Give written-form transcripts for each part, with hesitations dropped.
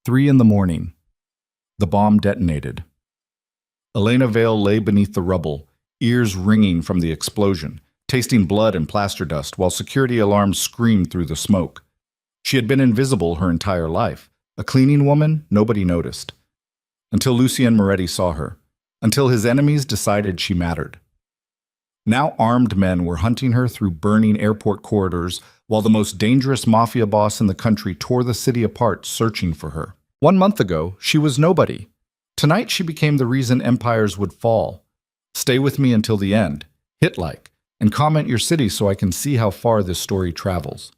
3 in the morning. The bomb detonated. Elena Vale lay beneath the rubble, ears ringing from the explosion, tasting blood and plaster dust while security alarms screamed through the smoke. She had been invisible her entire life. A cleaning woman nobody noticed. Until Lucien Moretti saw her. Until his enemies decided she mattered. Now armed men were hunting her through burning airport corridors, while the most dangerous mafia boss in the country tore the city apart searching for her. 1 month ago, she was nobody. Tonight she became the reason empires would fall. Stay with me until the end. Hit like, and comment your city so I can see how far this story travels.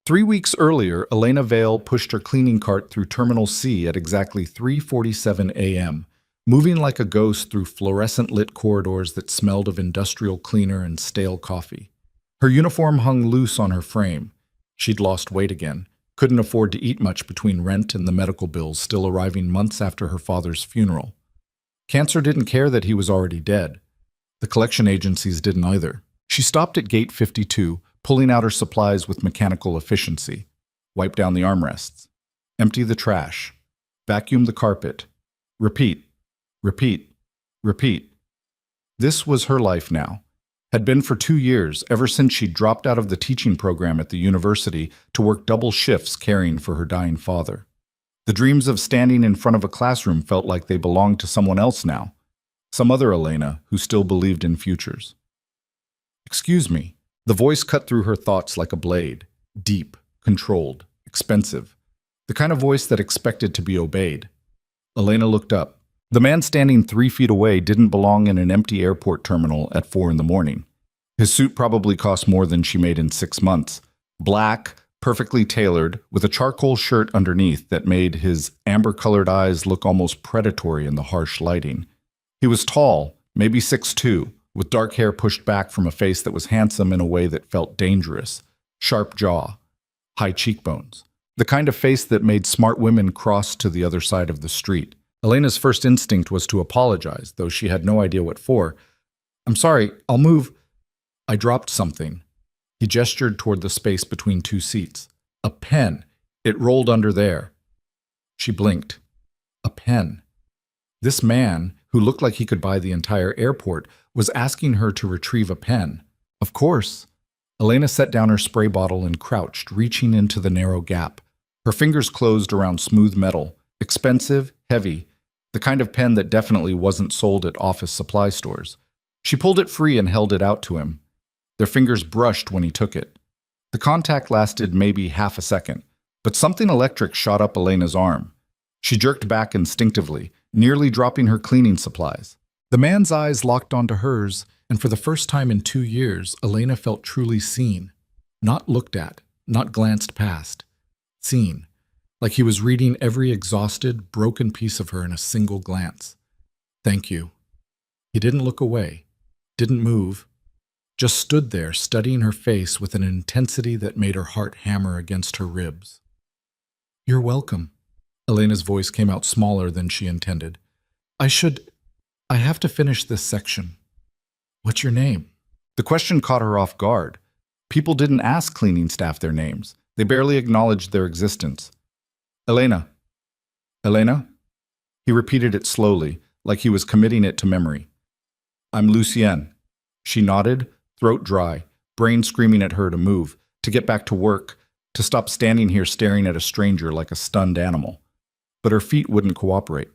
3 weeks earlier, Elena Vale pushed her cleaning cart through Terminal C at exactly 3:47 a.m., moving like a ghost through fluorescent-lit corridors that smelled of industrial cleaner and stale coffee. Her uniform hung loose on her frame. She'd lost weight again, couldn't afford to eat much between rent and the medical bills still arriving months after her father's funeral. Cancer didn't care that he was already dead. The collection agencies didn't either. She stopped at gate 52, pulling out her supplies with mechanical efficiency. Wipe down the armrests. Empty the trash. Vacuum the carpet. Repeat. Repeat. Repeat. This was her life now. Had been for 2 years, ever since she dropped out of the teaching program at the university to work double shifts caring for her dying father. The dreams of standing in front of a classroom felt like they belonged to someone else now. Some other Elena who still believed in futures. Excuse me. The voice cut through her thoughts like a blade. Deep, controlled, expensive. The kind of voice that expected to be obeyed. Elena looked up. The man standing 3 feet away didn't belong in an empty airport terminal at 4 in the morning. His suit probably cost more than she made in 6 months. Black, perfectly tailored, with a charcoal shirt underneath that made his amber-colored eyes look almost predatory in the harsh lighting. He was tall, maybe 6'2", with dark hair pushed back from a face that was handsome in a way that felt dangerous. Sharp jaw, high cheekbones. The kind of face that made smart women cross to the other side of the street. Elena's first instinct was to apologize, though she had no idea what for. "I'm sorry, I'll move." I dropped something. He gestured toward the space between 2 seats. A pen. It rolled under there. She blinked. A pen. This man, who looked like he could buy the entire airport, was asking her to retrieve a pen. Of course. Elena set down her spray bottle and crouched, reaching into the narrow gap. Her fingers closed around smooth metal. Expensive, heavy. The kind of pen that definitely wasn't sold at office supply stores. She pulled it free and held it out to him. Their fingers brushed when he took it. The contact lasted maybe half a second, but something electric shot up Elena's arm. She jerked back instinctively, nearly dropping her cleaning supplies. The man's eyes locked onto hers, and for the first time in 2 years, Elena felt truly seen. Not looked at, not glanced past. Seen. Like he was reading every exhausted, broken piece of her in a single glance. "Thank you." He didn't look away, didn't move, just stood there studying her face with an intensity that made her heart hammer against her ribs. "You're welcome." Elena's voice came out smaller than she intended. I have to finish this section." "What's your name?" The question caught her off guard. People didn't ask cleaning staff their names. They barely acknowledged their existence. "Elena." "Elena?" He repeated it slowly, like he was committing it to memory. "I'm Lucien." She nodded, throat dry, brain screaming at her to move, to get back to work, to stop standing here staring at a stranger like a stunned animal. But her feet wouldn't cooperate.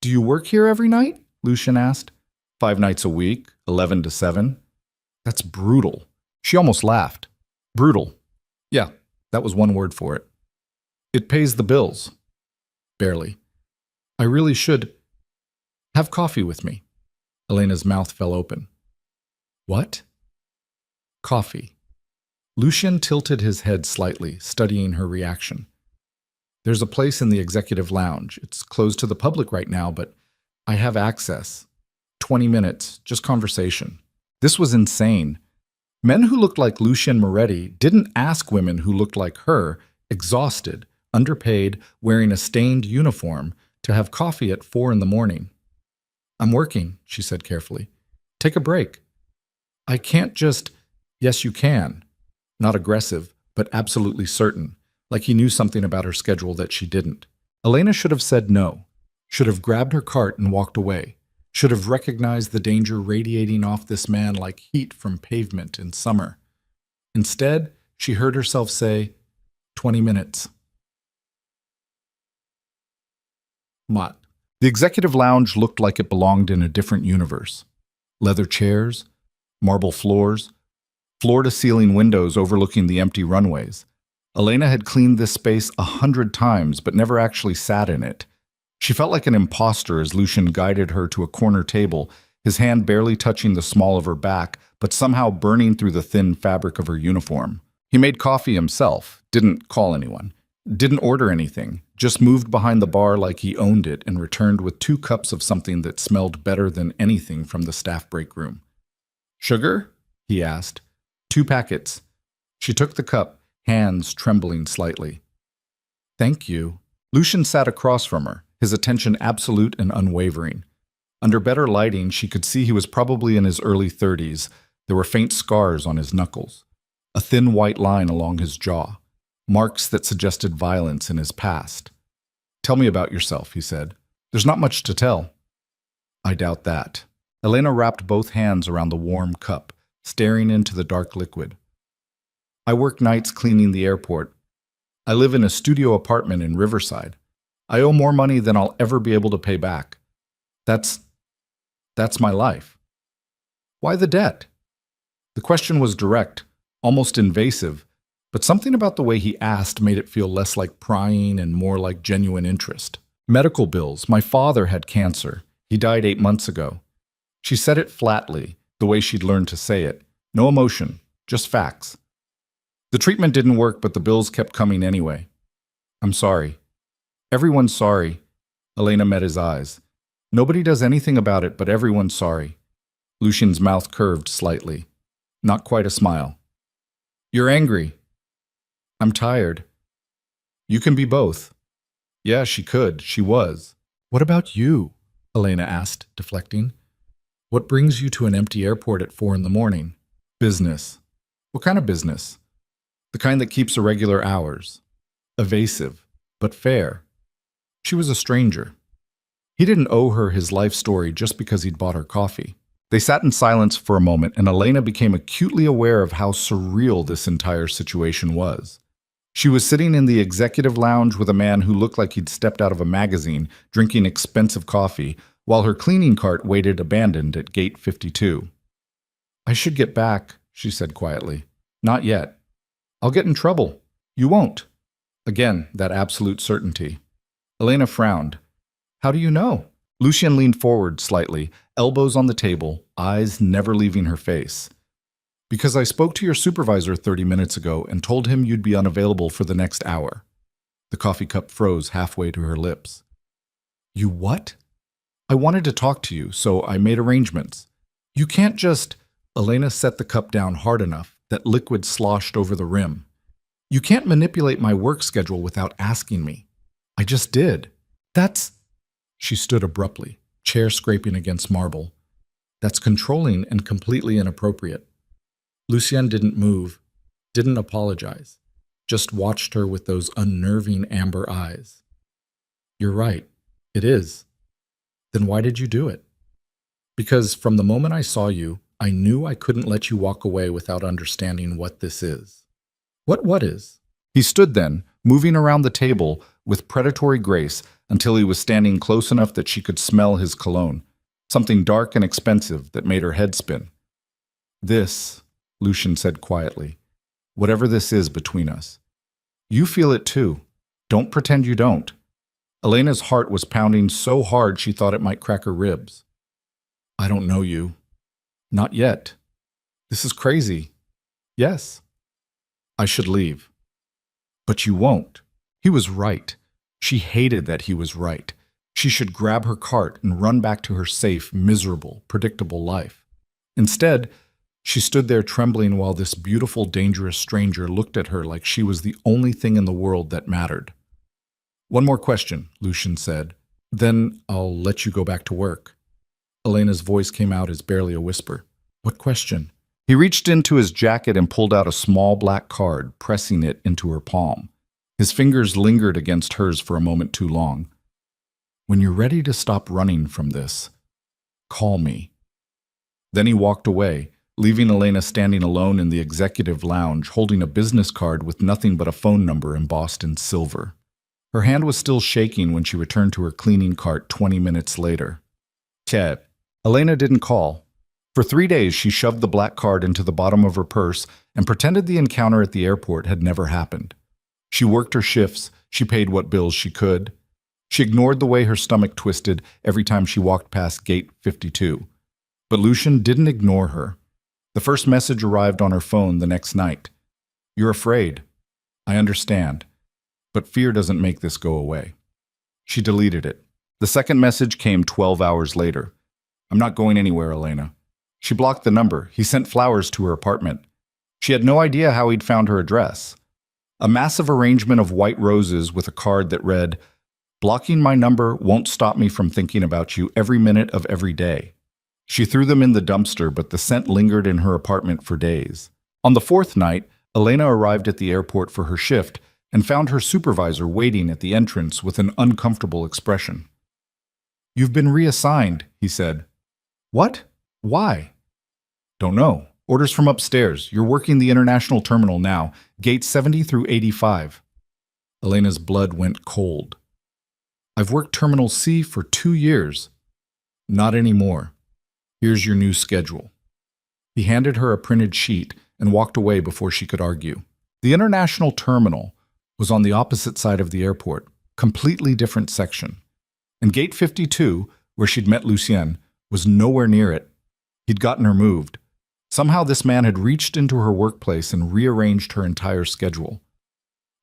"Do you work here every night?" Lucien asked. 5 nights a week, 11 to 7. That's brutal. She almost laughed. Brutal. Yeah, that was one word for it. "It pays the bills." Barely. "I really should have coffee with me." Elena's mouth fell open. "What?" "Coffee." Lucien tilted his head slightly, studying her reaction. "There's a place in the executive lounge. It's closed to the public right now, but I have access. 20 minutes, just conversation." This was insane. Men who looked like Lucien Moretti didn't ask women who looked like her, exhausted, underpaid, wearing a stained uniform, to have coffee at 4 in the morning. "I'm working," she said carefully. "Take a break." "I can't just—" "Yes, you can." Not aggressive, but absolutely certain. like he knew something about her schedule that she didn't. Elena should have said no, should have grabbed her cart and walked away, should have recognized the danger radiating off this man like heat from pavement in summer. Instead, she heard herself say, 20 minutes. Mott. The executive lounge looked like it belonged in a different universe. Leather chairs, marble floors, floor-to-ceiling windows overlooking the empty runways. Elena had cleaned this space 100 times, but never actually sat in it. She felt like an imposter as Lucian guided her to a corner table, his hand barely touching the small of her back, but somehow burning through the thin fabric of her uniform. He made coffee himself, didn't call anyone, didn't order anything, just moved behind the bar like he owned it and returned with 2 cups of something that smelled better than anything from the staff break room. "Sugar?" he asked. 2 packets. She took the cup, hands trembling slightly. "Thank you." Lucian sat across from her, his attention absolute and unwavering. Under better lighting, she could see he was probably in his early 30s. There were faint scars on his knuckles, a thin white line along his jaw, marks that suggested violence in his past. "Tell me about yourself," he said. "There's not much to tell." "I doubt that." Elena wrapped both hands around the warm cup, staring into the dark liquid. "I work nights cleaning the airport. I live in a studio apartment in Riverside. I owe more money than I'll ever be able to pay back. That's my life." "Why the debt?" The question was direct, almost invasive, but something about the way he asked made it feel less like prying and more like genuine interest. "Medical bills. My father had cancer. He died 8 months ago." She said it flatly, the way she'd learned to say it. No emotion, just facts. "The treatment didn't work, but the bills kept coming anyway." "I'm sorry." "Everyone's sorry." Elena met his eyes. "Nobody does anything about it, but everyone's sorry." Lucian's mouth curved slightly. Not quite a smile. "You're angry." "I'm tired." "You can be both." Yeah, she could. She was. "What about you?" Elena asked, deflecting. "What brings you to an empty airport at 4 in the morning?" "Business." "What kind of business?" "The kind that keeps irregular hours." Evasive, but fair. She was a stranger. He didn't owe her his life story just because he'd bought her coffee. They sat in silence for a moment, and Elena became acutely aware of how surreal this entire situation was. She was sitting in the executive lounge with a man who looked like he'd stepped out of a magazine, drinking expensive coffee, while her cleaning cart waited abandoned at gate 52. "I should get back," she said quietly. "Not yet." "I'll get in trouble." "You won't." Again, that absolute certainty. Elena frowned. "How do you know?" Lucian leaned forward slightly, elbows on the table, eyes never leaving her face. "Because I spoke to your supervisor 30 minutes ago and told him you'd be unavailable for the next hour." The coffee cup froze halfway to her lips. "You what?" "I wanted to talk to you, so I made arrangements." "You can't just—" Elena set the cup down hard enough that liquid sloshed over the rim. "You can't manipulate my work schedule without asking me." "I just did." "That's—" She stood abruptly, chair scraping against marble. "That's controlling and completely inappropriate." Lucian didn't move, didn't apologize, just watched her with those unnerving amber eyes. "You're right. It is." "Then why did you do it?" "Because from the moment I saw you, I knew I couldn't let you walk away without understanding what this is." What is?" He stood then, moving around the table with predatory grace until he was standing close enough that she could smell his cologne, something dark and expensive that made her head spin. "This," Lucian said quietly, "whatever this is between us. You feel it too. Don't pretend you don't." Elena's heart was pounding so hard she thought it might crack her ribs. "I don't know you." "Not yet." "This is crazy." "Yes." "I should leave." "But you won't." He was right. She hated that he was right. She should grab her cart and run back to her safe, miserable, predictable life. Instead, she stood there trembling while this beautiful, dangerous stranger looked at her like she was the only thing in the world that mattered. "One more question," Lucian said. "Then I'll let you go back to work." Elena's voice came out as barely a whisper. "What question?" He reached into his jacket and pulled out a small black card, pressing it into her palm. His fingers lingered against hers for a moment too long. When you're ready to stop running from this, call me. Then he walked away, leaving Elena standing alone in the executive lounge, holding a business card with nothing but a phone number embossed in silver. Her hand was still shaking when she returned to her cleaning cart 20 minutes later. Elena didn't call. For 3 days, she shoved the black card into the bottom of her purse and pretended the encounter at the airport had never happened. She worked her shifts, she paid what bills she could. She ignored the way her stomach twisted every time she walked past gate 52. But Lucian didn't ignore her. The first message arrived on her phone the next night. You're afraid. I understand. But fear doesn't make this go away. She deleted it. The second message came 12 hours later. I'm not going anywhere, Elena. She blocked the number. He sent flowers to her apartment. She had no idea how he'd found her address. A massive arrangement of white roses with a card that read, "Blocking my number won't stop me from thinking about you every minute of every day." She threw them in the dumpster, but the scent lingered in her apartment for days. On the fourth night, Elena arrived at the airport for her shift and found her supervisor waiting at the entrance with an uncomfortable expression. You've been reassigned, he said. What? Why? Don't know. Orders from upstairs. You're working the international terminal now, gates 70 through 85. Elena's blood went cold. I've worked Terminal C for 2 years. Not anymore. Here's your new schedule. He handed her a printed sheet and walked away before she could argue. The international terminal was on the opposite side of the airport, completely different section. And gate 52, where she'd met Lucien, was nowhere near it. He'd gotten her moved. Somehow this man had reached into her workplace and rearranged her entire schedule.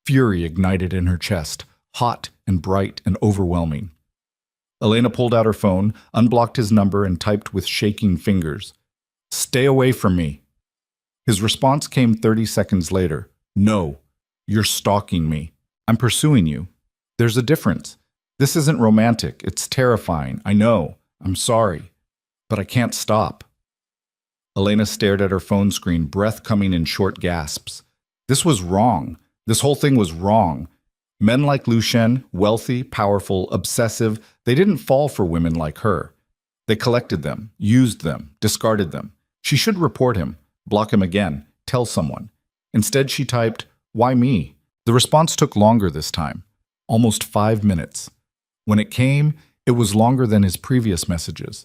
Fury ignited in her chest, hot and bright and overwhelming. Elena pulled out her phone, unblocked his number, and typed with shaking fingers, "Stay away from me." His response came 30 seconds later. "No, you're stalking me. I'm pursuing you. There's a difference. This isn't romantic. It's terrifying. I know. I'm sorry. But I can't stop." Elena stared at her phone screen, breath coming in short gasps. This was wrong. This whole thing was wrong. Men like Lucien, wealthy, powerful, obsessive, they didn't fall for women like her. They collected them, used them, discarded them. She should report him, block him again, tell someone. Instead, she typed, "Why me?" The response took longer this time, almost 5 minutes. When it came, it was longer than his previous messages.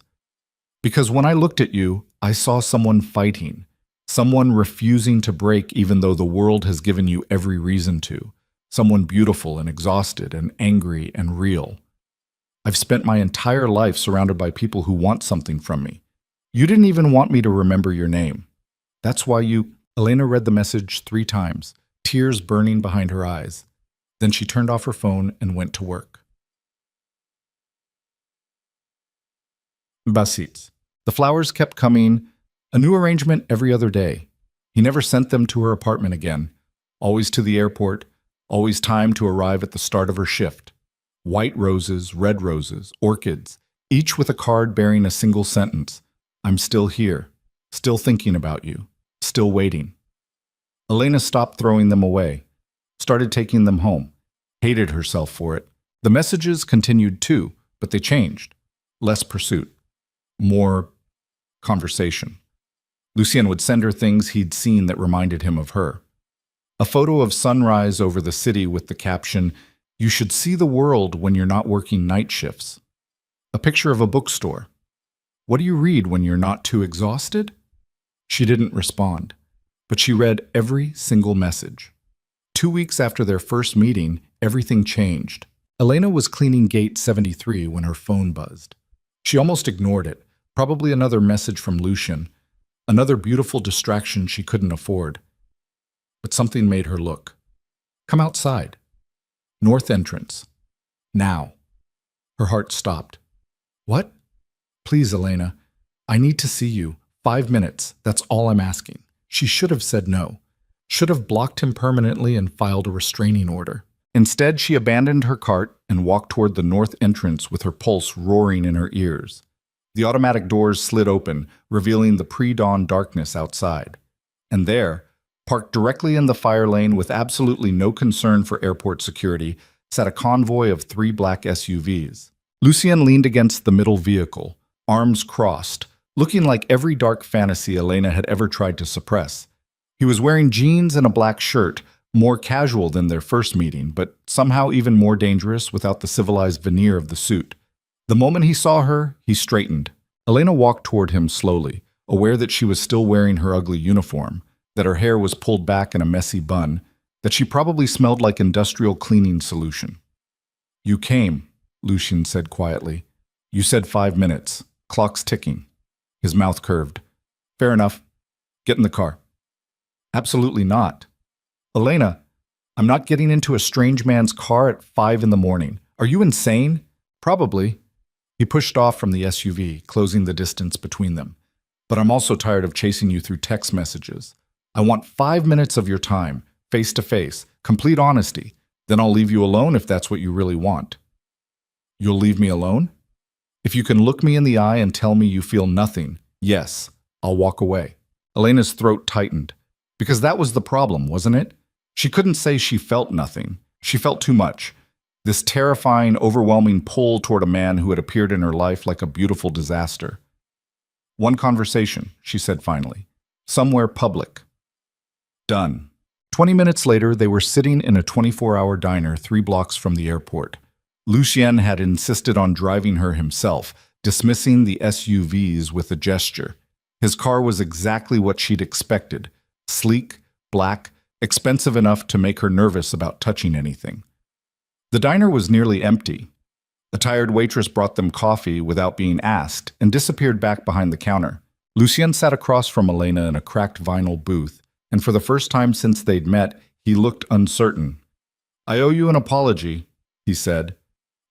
Because when I looked at you, I saw someone fighting, someone refusing to break even though the world has given you every reason to, someone beautiful and exhausted and angry and real. I've spent my entire life surrounded by people who want something from me. You didn't even want me to remember your name. That's why you... Elena read the message 3 times, tears burning behind her eyes. Then she turned off her phone and went to work. Basit. The flowers kept coming, a new arrangement every other day. He never sent them to her apartment again, always to the airport, always timed to arrive at the start of her shift. White roses, red roses, orchids, each with a card bearing a single sentence. I'm still here, still thinking about you, still waiting. Elena stopped throwing them away, started taking them home, hated herself for it. The messages continued too, but they changed. Less pursuit. More conversation. Lucien would send her things he'd seen that reminded him of her. A photo of sunrise over the city with the caption, "You should see the world when you're not working night shifts." A picture of a bookstore. "What do you read when you're not too exhausted?" She didn't respond, but she read every single message. 2 weeks after their first meeting, everything changed. Elena was cleaning gate 73 when her phone buzzed. She almost ignored it. Probably another message from Lucien, another beautiful distraction she couldn't afford. But something made her look. Come outside. North entrance. Now. Her heart stopped. What? Please, Elena. I need to see you. 5 minutes. That's all I'm asking. She should have said no. Should have blocked him permanently and filed a restraining order. Instead, she abandoned her cart and walked toward the north entrance with her pulse roaring in her ears. The automatic doors slid open, revealing the pre-dawn darkness outside. And there, Parked directly in the fire lane with absolutely no concern for airport security sat a convoy of 3 black SUVs. Lucien leaned against the middle vehicle, arms crossed, looking like every dark fantasy Elena had ever tried to suppress. He was wearing jeans and a black shirt, more casual than their first meeting, but somehow even more dangerous without the civilized veneer of the suit. The moment he saw her, he straightened. Elena walked toward him slowly, aware that she was still wearing her ugly uniform, that her hair was pulled back in a messy bun, that she probably smelled like industrial cleaning solution. "You came," Lucien said quietly. "You said 5 minutes. Clock's ticking." His mouth curved. "Fair enough. Get in the car." "Absolutely not." "Elena, I'm not getting into a strange man's car at 5 in the morning. Are you insane?" "Probably." He pushed off from the SUV, closing the distance between them. "But I'm also tired of chasing you through text messages. I want 5 minutes of your time, face to face, complete honesty. Then I'll leave you alone if that's what you really want." "You'll leave me alone?" "If you can look me in the eye and tell me you feel nothing, yes, I'll walk away." Elena's throat tightened. Because that was the problem, wasn't it? She couldn't say she felt nothing. She felt too much. This terrifying, overwhelming pull toward a man who had appeared in her life like a beautiful disaster. "One conversation," she said finally. "Somewhere public." Done. 20 minutes later, they were sitting in a 24-hour diner 3 blocks from the airport. Lucien had insisted on driving her himself, dismissing the SUVs with a gesture. His car was exactly what she'd expected. Sleek, black, expensive enough to make her nervous about touching anything. The diner was nearly empty. A tired waitress brought them coffee without being asked and disappeared back behind the counter. Lucien sat across from Elena in a cracked vinyl booth, and for the first time since they'd met, he looked uncertain. "I owe you an apology," he said.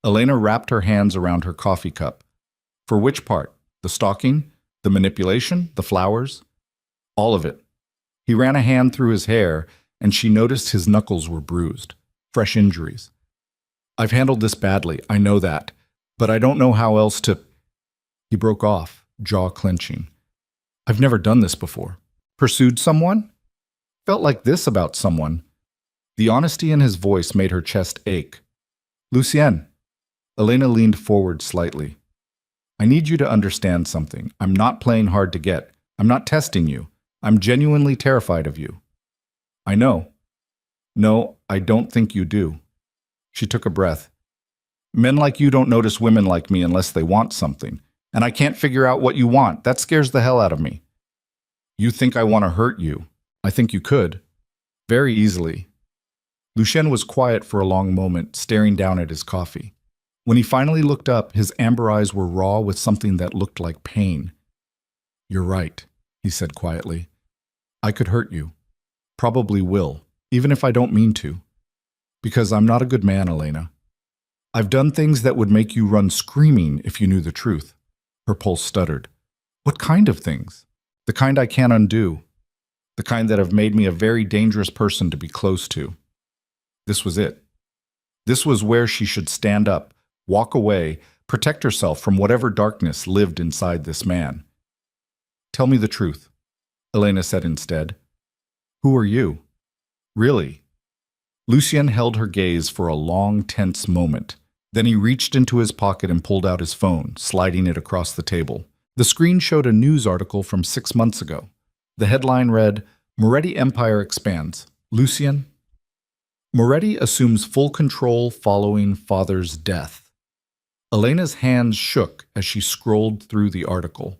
Elena wrapped her hands around her coffee cup. "For which part? The stalking? The manipulation? The flowers?" "All of it." He ran a hand through his hair, and she noticed his knuckles were bruised. Fresh injuries. "I've handled this badly, I know that, but I don't know how else to—" He broke off, jaw clenching. "I've never done this before." "Pursued someone?" "Felt like this about someone." The honesty in his voice made her chest ache. "Lucien." Elena leaned forward slightly. "I need you to understand something. I'm not playing hard to get. I'm not testing you. I'm genuinely terrified of you." "I know." "No, I don't think you do." She took a breath. "Men like you don't notice women like me unless they want something. And I can't figure out what you want. That scares the hell out of me." "You think I want to hurt you. I think you could. Very easily." Lucien was quiet for a long moment, staring down at his coffee. When he finally looked up, his amber eyes were raw with something that looked like pain. "You're right," he said quietly. "I could hurt you. Probably will, even if I don't mean to. Because I'm not a good man, Elena. I've done things that would make you run screaming if you knew the truth." Her pulse stuttered. "What kind of things?" "The kind I can't undo. The kind that have made me a very dangerous person to be close to." This was it. This was where she should stand up, walk away, protect herself from whatever darkness lived inside this man. "Tell me the truth," Elena said instead. "Who are you? Really?" Lucien held her gaze for a long, tense moment. Then he reached into his pocket and pulled out his phone, sliding it across the table. The screen showed a news article from 6 months ago. The headline read, "Moretti Empire Expands. Lucien?" "Moretti assumes full control following father's death." Elena's hands shook as she scrolled through the article.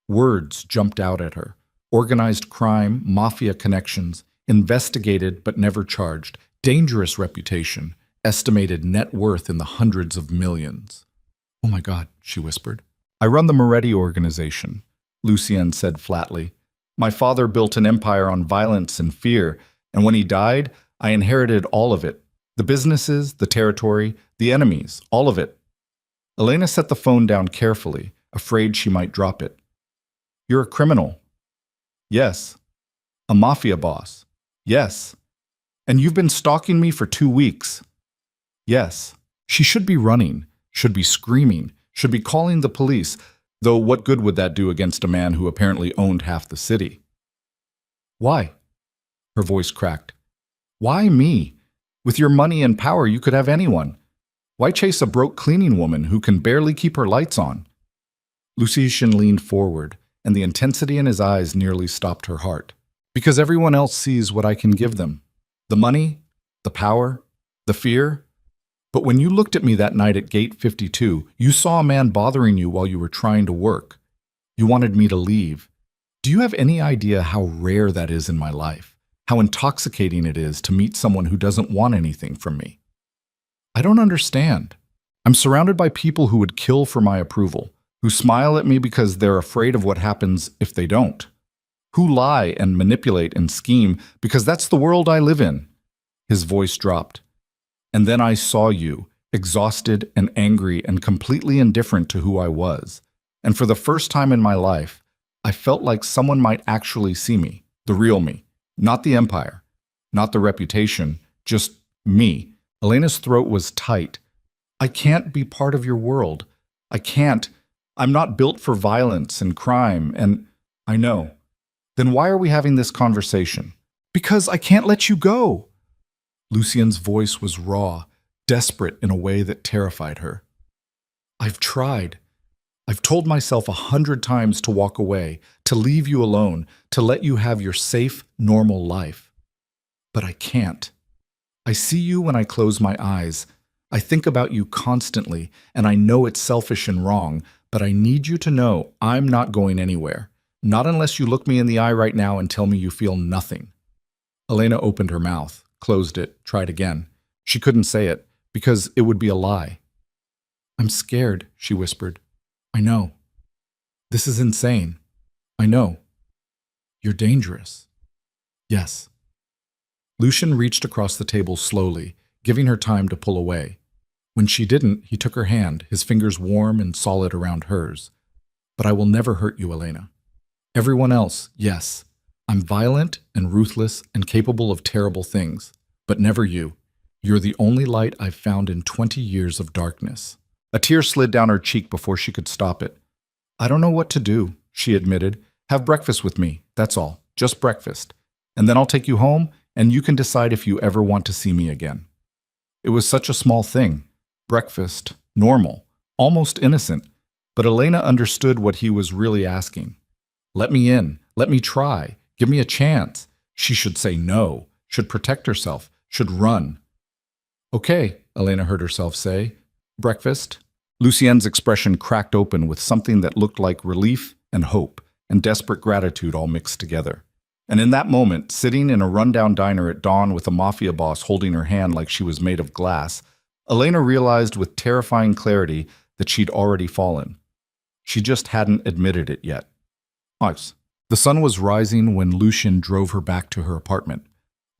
Words jumped out at her. Organized crime, mafia connections, investigated but never charged, dangerous reputation, estimated net worth in the hundreds of millions. "Oh my God," she whispered. "I run the Moretti organization," Lucien said flatly. "My father built an empire on violence and fear, and when he died, I inherited all of it. The businesses, the territory, the enemies, all of it." Elena set the phone down carefully, afraid she might drop it. "You're a criminal." "Yes." "A mafia boss." "Yes." "And you've been stalking me for 2 weeks." "Yes." She should be running, should be screaming, should be calling the police, though what good would that do against a man who apparently owned half the city? "Why?" Her voice cracked. Why me? With your money and power, you could have anyone. Why chase a broke cleaning woman who can barely keep her lights on? Lucien leaned forward, and the intensity in his eyes nearly stopped her heart. Because everyone else sees what I can give them. The money, the power, the fear. But when you looked at me that night at Gate 52, you saw a man bothering you while you were trying to work. You wanted me to leave. Do you have any idea how rare that is in my life? How intoxicating it is to meet someone who doesn't want anything from me? I don't understand. I'm surrounded by people who would kill for my approval, who smile at me because they're afraid of what happens if they don't, who lie and manipulate and scheme because that's the world I live in. His voice dropped. And then I saw you, exhausted and angry and completely indifferent to who I was. And for the first time in my life, I felt like someone might actually see me, the real me, not the empire, not the reputation, just me. Elena's throat was tight. I can't be part of your world. I can't. I'm not built for violence and crime, and I know. Then why are we having this conversation? Because I can't let you go. Lucien's voice was raw, desperate in a way that terrified her. I've tried. I've told myself 100 times to walk away, to leave you alone, to let you have your safe, normal life. But I can't. I see you when I close my eyes. I think about you constantly, and I know it's selfish and wrong, but I need you to know I'm not going anywhere. Not unless you look me in the eye right now and tell me you feel nothing. Elena opened her mouth, closed it, tried again. She couldn't say it, because it would be a lie. I'm scared, she whispered. I know. This is insane. I know. You're dangerous. Yes. Lucien reached across the table slowly, giving her time to pull away. When she didn't, he took her hand, his fingers warm and solid around hers. But I will never hurt you, Elena. Everyone else, yes. I'm violent and ruthless and capable of terrible things, but never you. You're the only light I've found in 20 years of darkness. A tear slid down her cheek before she could stop it. I don't know what to do, she admitted. Have breakfast with me, that's all. Just breakfast. And then I'll take you home, and you can decide if you ever want to see me again. It was such a small thing. Breakfast, normal, almost innocent. But Elena understood what he was really asking. Let me in. Let me try. Give me a chance. She should say no, should protect herself, should run. Okay, Elena heard herself say. Breakfast? Lucien's expression cracked open with something that looked like relief and hope and desperate gratitude all mixed together. And in that moment, sitting in a rundown diner at dawn with a Mafia boss holding her hand like she was made of glass, Elena realized with terrifying clarity that she'd already fallen. She just hadn't admitted it yet. The sun was rising when Lucien drove her back to her apartment.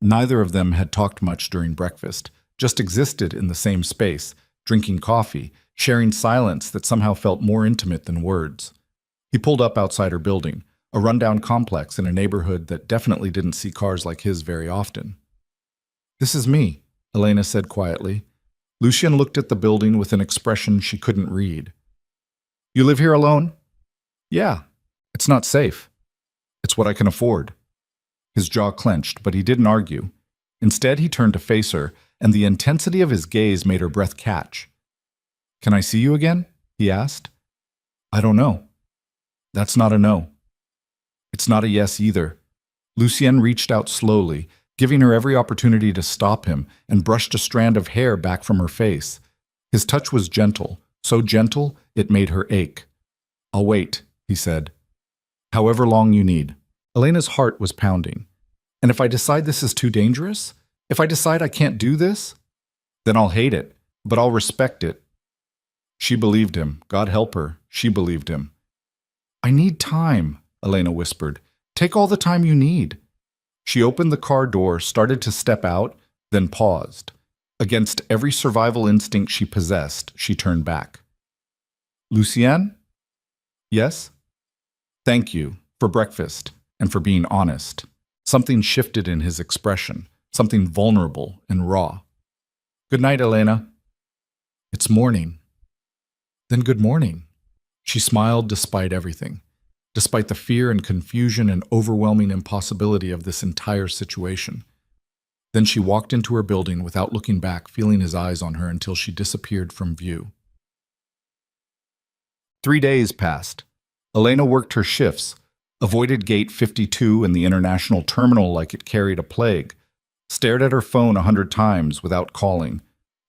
Neither of them had talked much during breakfast, just existed in the same space, drinking coffee, sharing silence that somehow felt more intimate than words. He pulled up outside her building, a rundown complex in a neighborhood that definitely didn't see cars like his very often. This is me, Elena said quietly. Lucien looked at the building with an expression she couldn't read. You live here alone? Yeah. It's not safe. It's what I can afford. His jaw clenched, but he didn't argue. Instead, he turned to face her, and the intensity of his gaze made her breath catch. Can I see you again? He asked. I don't know. That's not a no. It's not a yes either. Lucien reached out slowly, giving her every opportunity to stop him, and brushed a strand of hair back from her face. His touch was gentle, so gentle it made her ache. I'll wait, he said. However long you need. Elena's heart was pounding. And if I decide this is too dangerous? If I decide I can't do this? Then I'll hate it, but I'll respect it. She believed him. God help her. She believed him. I need time, Elena whispered. Take all the time you need. She opened the car door, started to step out, then paused. Against every survival instinct she possessed, she turned back. Lucien? Yes? Thank you for breakfast and for being honest. Something shifted in his expression, something vulnerable and raw. Good night, Elena. It's morning. Then good morning. She smiled despite everything. despite the fear and confusion and overwhelming impossibility of this entire situation. Then she walked into her building without looking back, feeling his eyes on her until she disappeared from view. 3 days passed. Elena worked her shifts, avoided Gate 52 and the international terminal like it carried a plague, stared at her phone 100 times without calling.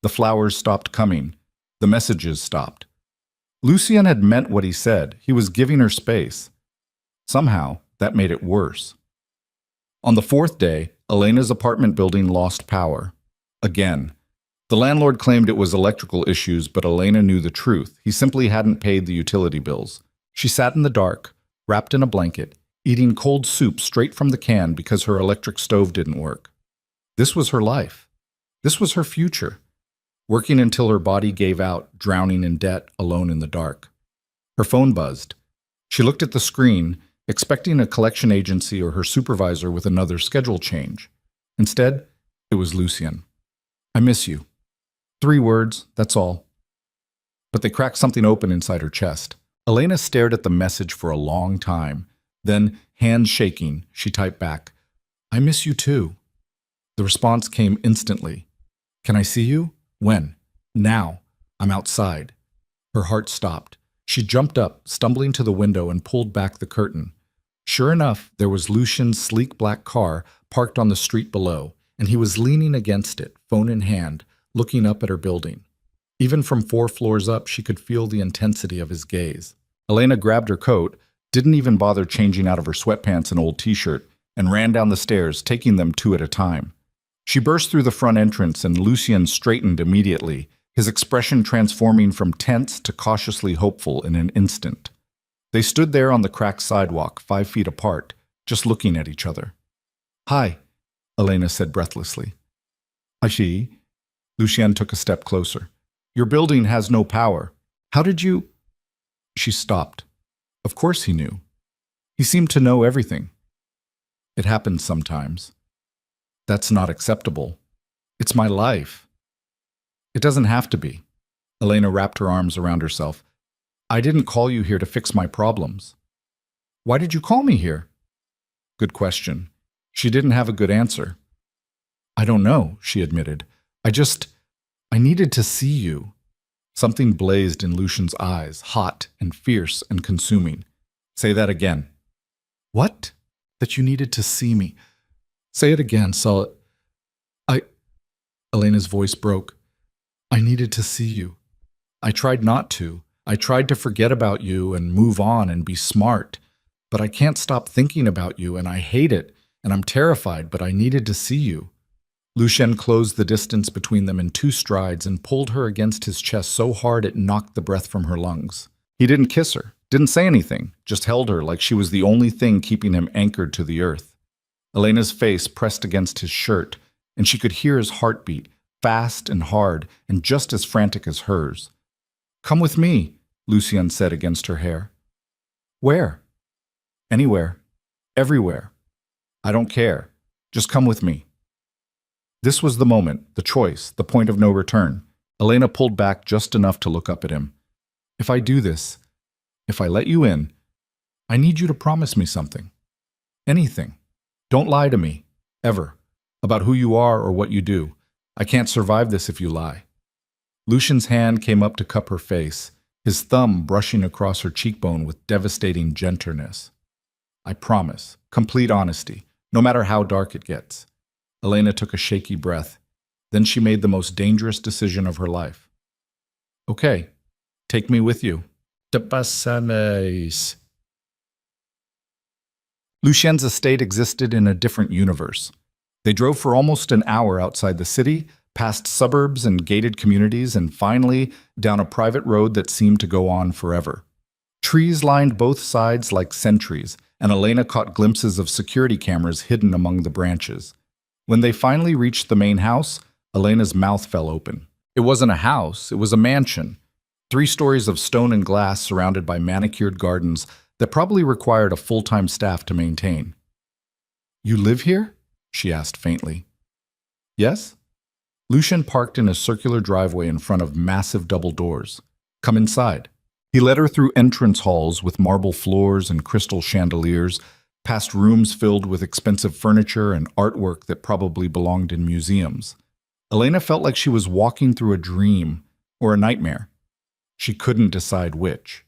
The flowers stopped coming. The messages stopped. Lucien had meant what he said. He was giving her space. Somehow, that made it worse. On the 4th day, Elena's apartment building lost power. Again. The landlord claimed it was electrical issues, but Elena knew the truth. He simply hadn't paid the utility bills. She sat in the dark, wrapped in a blanket, eating cold soup straight from the can because her electric stove didn't work. This was her life. This was her future. Working until her body gave out, drowning in debt, alone in the dark. Her phone buzzed. She looked at the screen, expecting a collection agency or her supervisor with another schedule change. Instead, it was Lucien. "I miss you." 3 words, that's all. But they cracked something open inside her chest. Elena stared at the message for a long time. Then, hands shaking, she typed back, "I miss you too." The response came instantly. "Can I see you?" "When?" "Now. I'm outside." Her heart stopped. She jumped up, stumbling to the window and pulled back the curtain. Sure enough, there was Lucien's sleek black car parked on the street below, and he was leaning against it, phone in hand, looking up at her building. Even from 4 floors up, she could feel the intensity of his gaze. Elena grabbed her coat, didn't even bother changing out of her sweatpants and old t-shirt, and ran down the stairs, taking them 2 at a time. She burst through the front entrance, and Lucien straightened immediately, his expression transforming from tense to cautiously hopeful in an instant. They stood there on the cracked sidewalk, 5 feet apart, just looking at each other. "Hi," Elena said breathlessly. "Hi." Lucien took a step closer. "Your building has no power. How did you—" She stopped. Of course he knew. He seemed to know everything. "It happens sometimes. That's not acceptable. It's my life." "It doesn't have to be." Elena wrapped her arms around herself. "I didn't call you here to fix my problems." "Why did you call me here?" Good question. She didn't have a good answer. "I don't know," she admitted. I needed to see you." Something blazed in Lucien's eyes, hot and fierce and consuming. "Say that again." "What?" "That you needed to see me." "Say it again, so Elena's voice broke. "I needed to see you. I tried not to. I tried to forget about you and move on and be smart. But I can't stop thinking about you, and I hate it, and I'm terrified, but I needed to see you." Lucien closed the distance between them in 2 strides and pulled her against his chest so hard it knocked the breath from her lungs. He didn't kiss her, didn't say anything, just held her like she was the only thing keeping him anchored to the earth. Elena's face pressed against his shirt, and she could hear his heartbeat, fast and hard and just as frantic as hers. "Come with me," Lucien said against her hair. "Where?" "Anywhere. Everywhere. I don't care. Just come with me." This was the moment, the choice, the point of no return. Elena pulled back just enough to look up at him. "If I do this, if I let you in, I need you to promise me something. Anything. Don't lie to me, ever, about who you are or what you do. I can't survive this if you lie." Lucien's hand came up to cup her face, his thumb brushing across her cheekbone with devastating gentleness. "I promise, complete honesty, no matter how dark it gets." Elena took a shaky breath. Then she made the most dangerous decision of her life. "Okay, take me with you." Lucien's estate existed in a different universe. They drove for almost an hour outside the city, past suburbs and gated communities, and finally down a private road that seemed to go on forever. Trees lined both sides like sentries, and Elena caught glimpses of security cameras hidden among the branches. When they finally reached the main house, Elena's mouth fell open. It wasn't a house, it was a mansion. 3 stories of stone and glass surrounded by manicured gardens that probably required a full-time staff to maintain. "You live here?" she asked faintly. "Yes?" Lucien parked in a circular driveway in front of massive double doors. "Come inside." He led her through entrance halls with marble floors and crystal chandeliers, past rooms filled with expensive furniture and artwork that probably belonged in museums. Elena felt like she was walking through a dream or a nightmare. She couldn't decide which.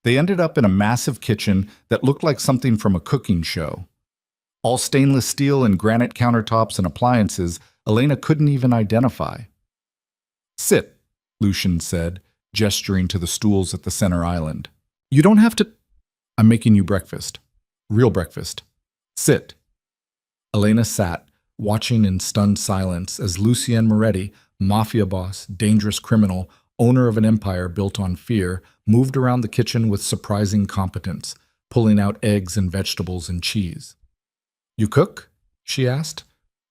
They ended up in a massive kitchen that looked like something from a cooking show. All stainless steel and granite countertops and appliances Elena couldn't even identify. "Sit," Lucian said, gesturing to the stools at the center island. "You don't have to—" "I'm making you breakfast. Real breakfast. Sit." Elena sat, watching in stunned silence as Lucien Moretti, mafia boss, dangerous criminal, owner of an empire built on fear, moved around the kitchen with surprising competence, pulling out eggs and vegetables and cheese. "You cook?" she asked.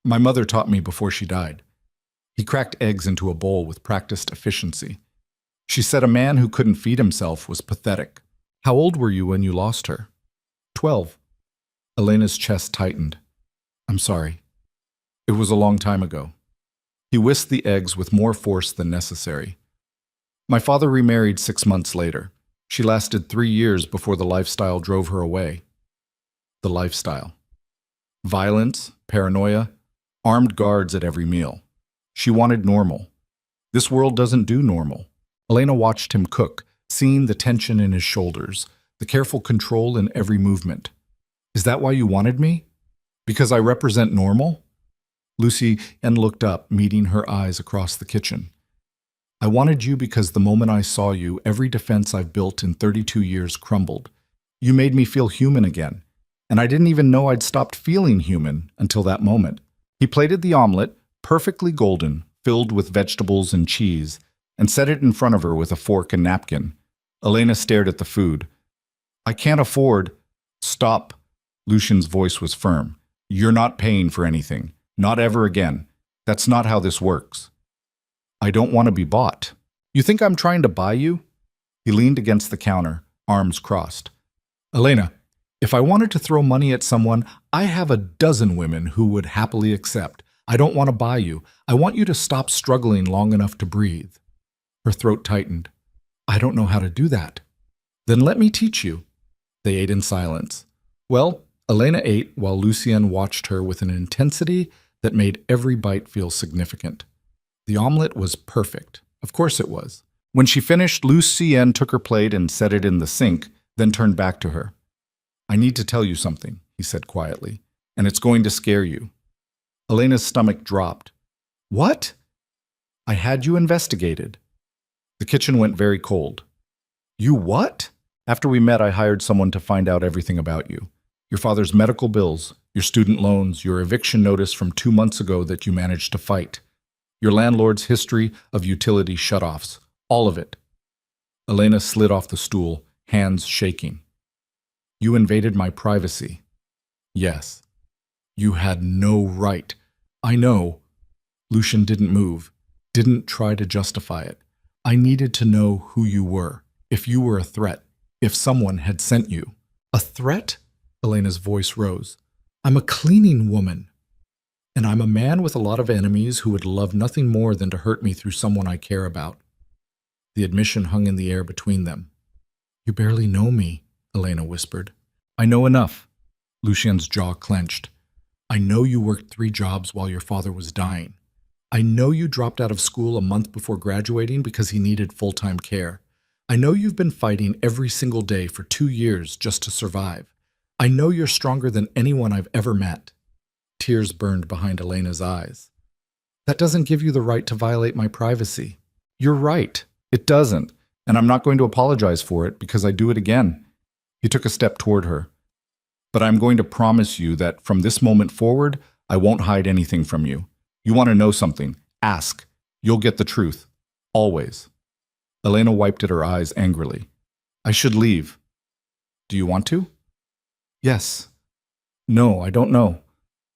"My mother taught me before she died." He cracked eggs into a bowl with practiced efficiency. She said a man who couldn't feed himself was pathetic. "How old were you when you lost her?" 12. Elena's chest tightened. "I'm sorry. It was a long time ago." He whisked the eggs with more force than necessary. "My father remarried 6 months later. She lasted 3 years before the lifestyle drove her away." The lifestyle. Violence, paranoia, armed guards at every meal. She wanted normal. This world doesn't do normal. Elena watched him cook, seeing the tension in his shoulders, the careful control in every movement. "Is that why you wanted me? Because I represent normal?" Lucy looked up, meeting her eyes across the kitchen. "I wanted you because the moment I saw you, every defense I've built in 32 years crumbled. You made me feel human again, and I didn't even know I'd stopped feeling human until that moment." He plated the omelet, perfectly golden, filled with vegetables and cheese, and set it in front of her with a fork and napkin. Elena stared at the food. "I can't afford—" "Stop." Lucian's voice was firm. "You're not paying for anything. Not ever again. That's not how this works." "I don't want to be bought." "You think I'm trying to buy you?" He leaned against the counter, arms crossed. "Elena, if I wanted to throw money at someone, I have a dozen women who would happily accept. I don't want to buy you. I want you to stop struggling long enough to breathe." Her throat tightened. "I don't know how to do that." "Then let me teach you." They ate in silence. Well, Elena ate while Lucien watched her with an intensity that made every bite feel significant. The omelet was perfect. Of course it was. When she finished, Lucien took her plate and set it in the sink, then turned back to her. "I need to tell you something," he said quietly, "and it's going to scare you." Elena's stomach dropped. "What?" "I had you investigated." The kitchen went very cold. "You what?" "After we met, I hired someone to find out everything about you. Your father's medical bills, your student loans, your eviction notice from 2 months ago that you managed to fight, your landlord's history of utility shutoffs, all of it." Elena slid off the stool, hands shaking. "You invaded my privacy." "Yes." "You had no right." "I know." Lucian didn't move, didn't try to justify it. "I needed to know who you were, if you were a threat, if someone had sent you." "A threat?" Elena's voice rose. "I'm a cleaning woman. And I'm a man with a lot of enemies who would love nothing more than to hurt me through someone I care about." The admission hung in the air between them. "You barely know me," Elena whispered. "I know enough." Lucien's jaw clenched. "I know you worked 3 jobs while your father was dying. I know you dropped out of school a month before graduating because he needed full-time care. I know you've been fighting every single day for 2 years just to survive. I know you're stronger than anyone I've ever met." Tears burned behind Elena's eyes. "That doesn't give you the right to violate my privacy." "You're right. It doesn't. And I'm not going to apologize for it because I do it again." He took a step toward her. "But I'm going to promise you that from this moment forward, I won't hide anything from you. You want to know something? Ask. You'll get the truth. Always." Elena wiped at her eyes angrily. "I should leave." "Do you want to?" "Yes." "No, I don't know."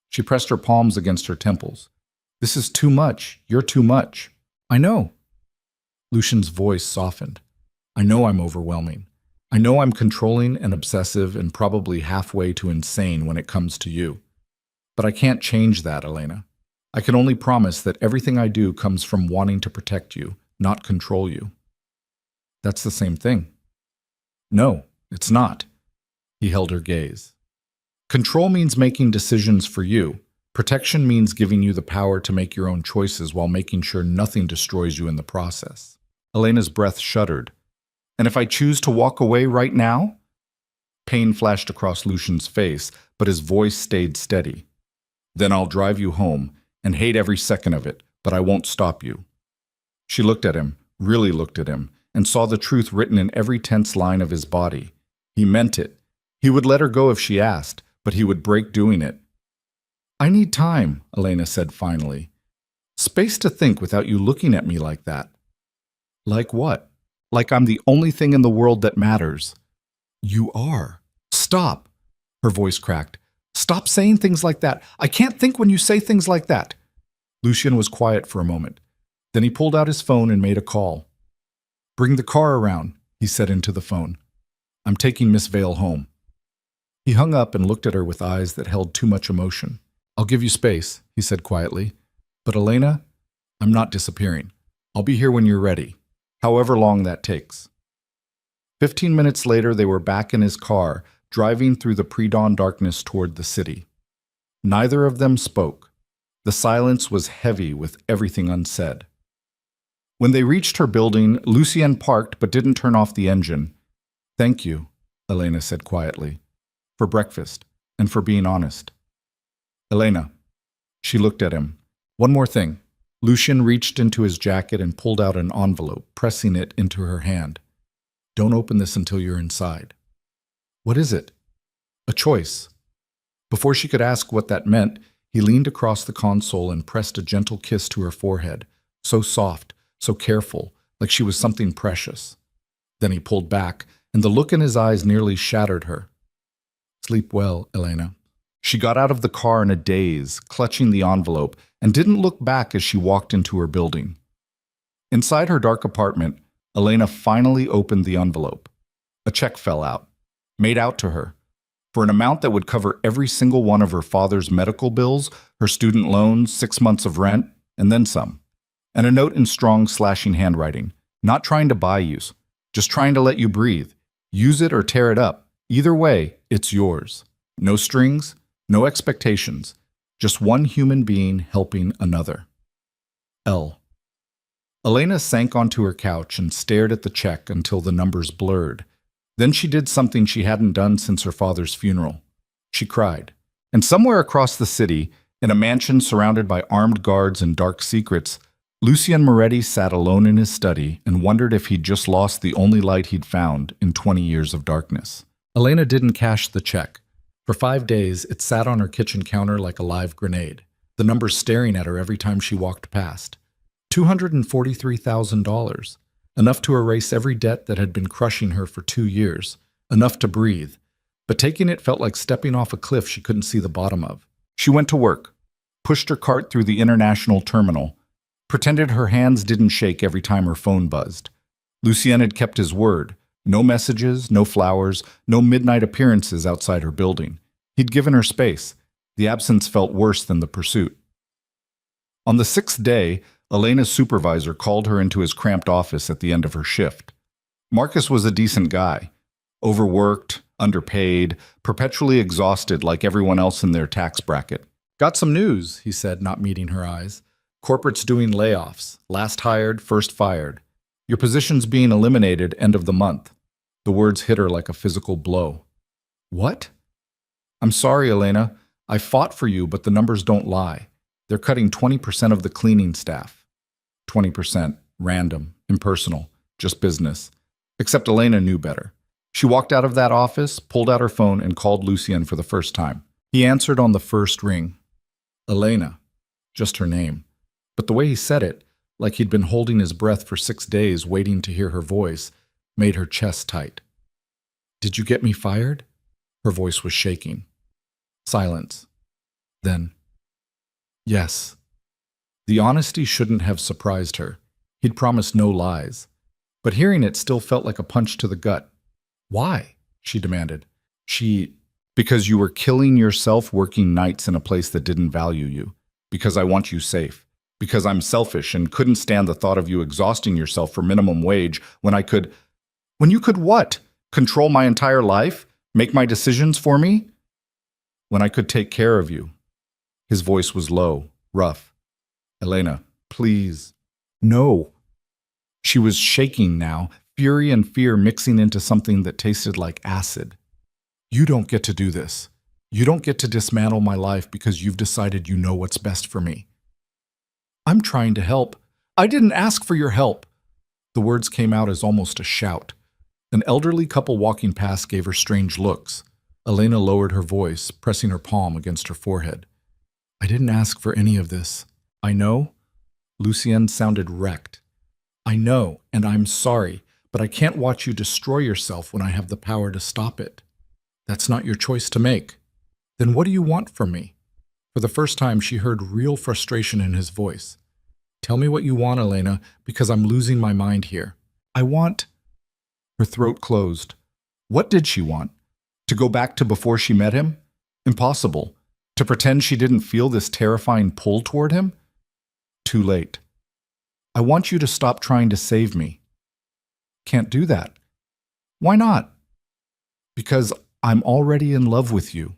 She pressed her palms against her temples. "This is too much. You're too much." "I know." Lucian's voice softened. "I know I'm overwhelming. I know I'm controlling and obsessive and probably halfway to insane when it comes to you. But I can't change that, Elena. I can only promise that everything I do comes from wanting to protect you, not control you." That's the same thing. No, it's not. He held her gaze. Control means making decisions for you. Protection means giving you the power to make your own choices while making sure nothing destroys you in the process. Elena's breath shuddered. And if I choose to walk away right now? Pain flashed across Lucian's face, but his voice stayed steady. Then I'll drive you home and hate every second of it, but I won't stop you. She looked at him, really looked at him, and saw the truth written in every tense line of his body. He meant it. He would let her go if she asked, but he would break doing it. I need time, Elena said finally. Space to think without you looking at me like that. Like what? Like I'm the only thing in the world that matters. You are. Stop. Her voice cracked. Stop saying things like that. I can't think when you say things like that. Lucian was quiet for a moment. Then he pulled out his phone and made a call. Bring the car around, he said into the phone. I'm taking Miss Vale home. He hung up and looked at her with eyes that held too much emotion. I'll give you space, he said quietly. But Elena, I'm not disappearing. I'll be here when you're ready, however long that takes. 15 minutes later, they were back in his car, driving through the pre-dawn darkness toward the city. Neither of them spoke. The silence was heavy with everything unsaid. When they reached her building, Lucienne parked but didn't turn off the engine. Thank you, Elena said quietly, for breakfast and for being honest. Elena. She looked at him. One more thing. Lucian reached into his jacket and pulled out an envelope, pressing it into her hand. Don't open this until you're inside. What is it? A choice. Before she could ask what that meant, he leaned across the console and pressed a gentle kiss to her forehead, so soft, so careful, like she was something precious. Then he pulled back, and the look in his eyes nearly shattered her. Sleep well, Elena. She got out of the car in a daze, clutching the envelope, and didn't look back as she walked into her building. Inside her dark apartment, Elena finally opened the envelope. A check fell out, made out to her, for an amount that would cover every single one of her father's medical bills, her student loans, 6 months of rent, and then some. And a note in strong, slashing handwriting. Not trying to buy you, just trying to let you breathe. Use it or tear it up. Either way, it's yours. No strings, no expectations. Just one human being helping another. L. Elena sank onto her couch and stared at the check until the numbers blurred. Then she did something she hadn't done since her father's funeral. She cried. And somewhere across the city, in a mansion surrounded by armed guards and dark secrets, Lucian Moretti sat alone in his study and wondered if he'd just lost the only light he'd found in 20 years of darkness. Elena didn't cash the check. For 5 days, it sat on her kitchen counter like a live grenade, the numbers staring at her every time she walked past. $243,000, enough to erase every debt that had been crushing her for 2 years, enough to breathe. But taking it felt like stepping off a cliff she couldn't see the bottom of. She went to work, pushed her cart through the international terminal, pretended her hands didn't shake every time her phone buzzed. Lucien had kept his word. No messages, no flowers, no midnight appearances outside her building. He'd given her space. The absence felt worse than the pursuit. On the 6th day, Elena's supervisor called her into his cramped office at the end of her shift. Marcus was a decent guy. Overworked, underpaid, perpetually exhausted like everyone else in their tax bracket. Got some news, he said, not meeting her eyes. Corporate's doing layoffs. Last hired, first fired. Your position's being eliminated end of the month. The words hit her like a physical blow. What? I'm sorry, Elena. I fought for you, but the numbers don't lie. They're cutting 20% of the cleaning staff. 20%, random, impersonal, just business. Except Elena knew better. She walked out of that office, pulled out her phone, and called Lucien for the first time. He answered on the first ring. Elena. Just her name. But the way he said it, like he'd been holding his breath for 6 days waiting to hear her voice, made her chest tight. Did you get me fired? Her voice was shaking. Silence. Then, yes. The honesty shouldn't have surprised her. He'd promised no lies. But hearing it still felt like a punch to the gut. Why? She demanded. Because you were killing yourself working nights in a place that didn't value you. Because I want you safe. Because I'm selfish and couldn't stand the thought of you exhausting yourself for minimum wage when I could. When you could what? Control my entire life? Make my decisions for me? When I could take care of you. His voice was low, rough. Elena, please. No. She was shaking now, fury and fear mixing into something that tasted like acid. You don't get to do this. You don't get to dismantle my life because you've decided you know what's best for me. I'm trying to help. I didn't ask for your help. The words came out as almost a shout. An elderly couple walking past gave her strange looks. Elena lowered her voice, pressing her palm against her forehead. I didn't ask for any of this. I know. Lucienne sounded wrecked. I know, and I'm sorry, but I can't watch you destroy yourself when I have the power to stop it. That's not your choice to make. Then what do you want from me? For the first time, she heard real frustration in his voice. Tell me what you want, Elena, because I'm losing my mind here. I want... Her throat closed. What did she want? To go back to before she met him? Impossible. To pretend she didn't feel this terrifying pull toward him? Too late. I want you to stop trying to save me. Can't do that. Why not? Because I'm already in love with you.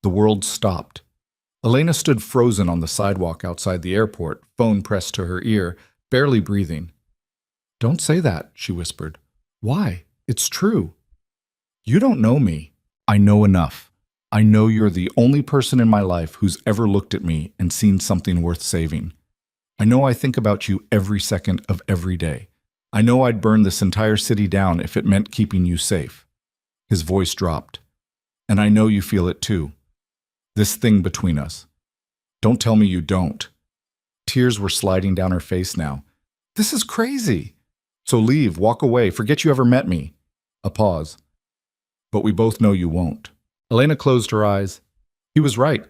The world stopped. Elena stood frozen on the sidewalk outside the airport, phone pressed to her ear, barely breathing. Don't say that, she whispered. Why? It's true. You don't know me. I know enough. I know you're the only person in my life who's ever looked at me and seen something worth saving. I know I think about you every second of every day. I know I'd burn this entire city down if it meant keeping you safe. His voice dropped. And I know you feel it too. This thing between us. Don't tell me you don't. Tears were sliding down her face now. This is crazy. So leave, walk away, forget you ever met me. A pause. But we both know you won't. Elena closed her eyes. He was right.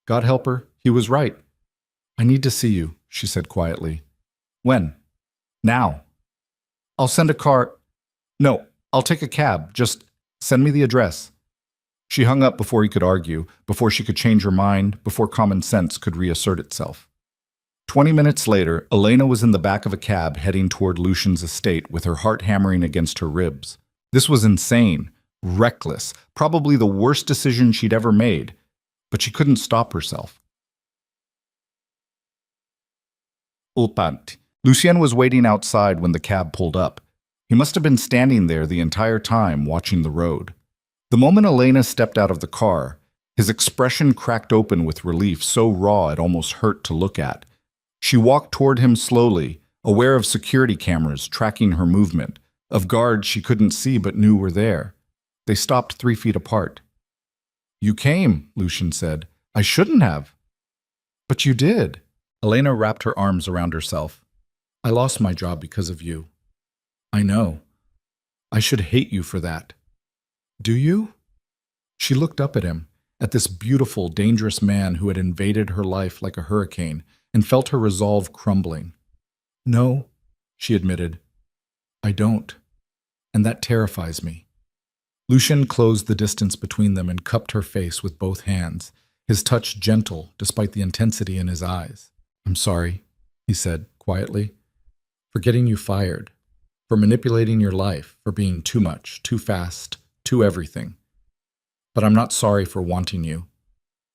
God help her, he was right. I need to see you, she said quietly. When? Now. I'll send a car. No, I'll take a cab. Just send me the address. She hung up before he could argue, before she could change her mind, before common sense could reassert itself. 20 minutes later, Elena was in the back of a cab heading toward Lucian's estate with her heart hammering against her ribs. This was insane, reckless, probably the worst decision she'd ever made, but she couldn't stop herself. Ulpant. Lucien was waiting outside when the cab pulled up. He must have been standing there the entire time, watching the road. The moment Elena stepped out of the car, his expression cracked open with relief so raw it almost hurt to look at. She walked toward him slowly, aware of security cameras tracking her movement, of guards she couldn't see but knew were there. They stopped 3 feet apart. You came, Lucian said. I shouldn't have. But you did. Elena wrapped her arms around herself. I lost my job because of you. I know. I should hate you for that. Do you? She looked up at him, at this beautiful, dangerous man who had invaded her life like a hurricane, and felt her resolve crumbling. No, she admitted. I don't. And that terrifies me. Lucian closed the distance between them and cupped her face with both hands, his touch gentle despite the intensity in his eyes. I'm sorry, he said quietly, for getting you fired, for manipulating your life, for being too much, too fast, too everything. But I'm not sorry for wanting you.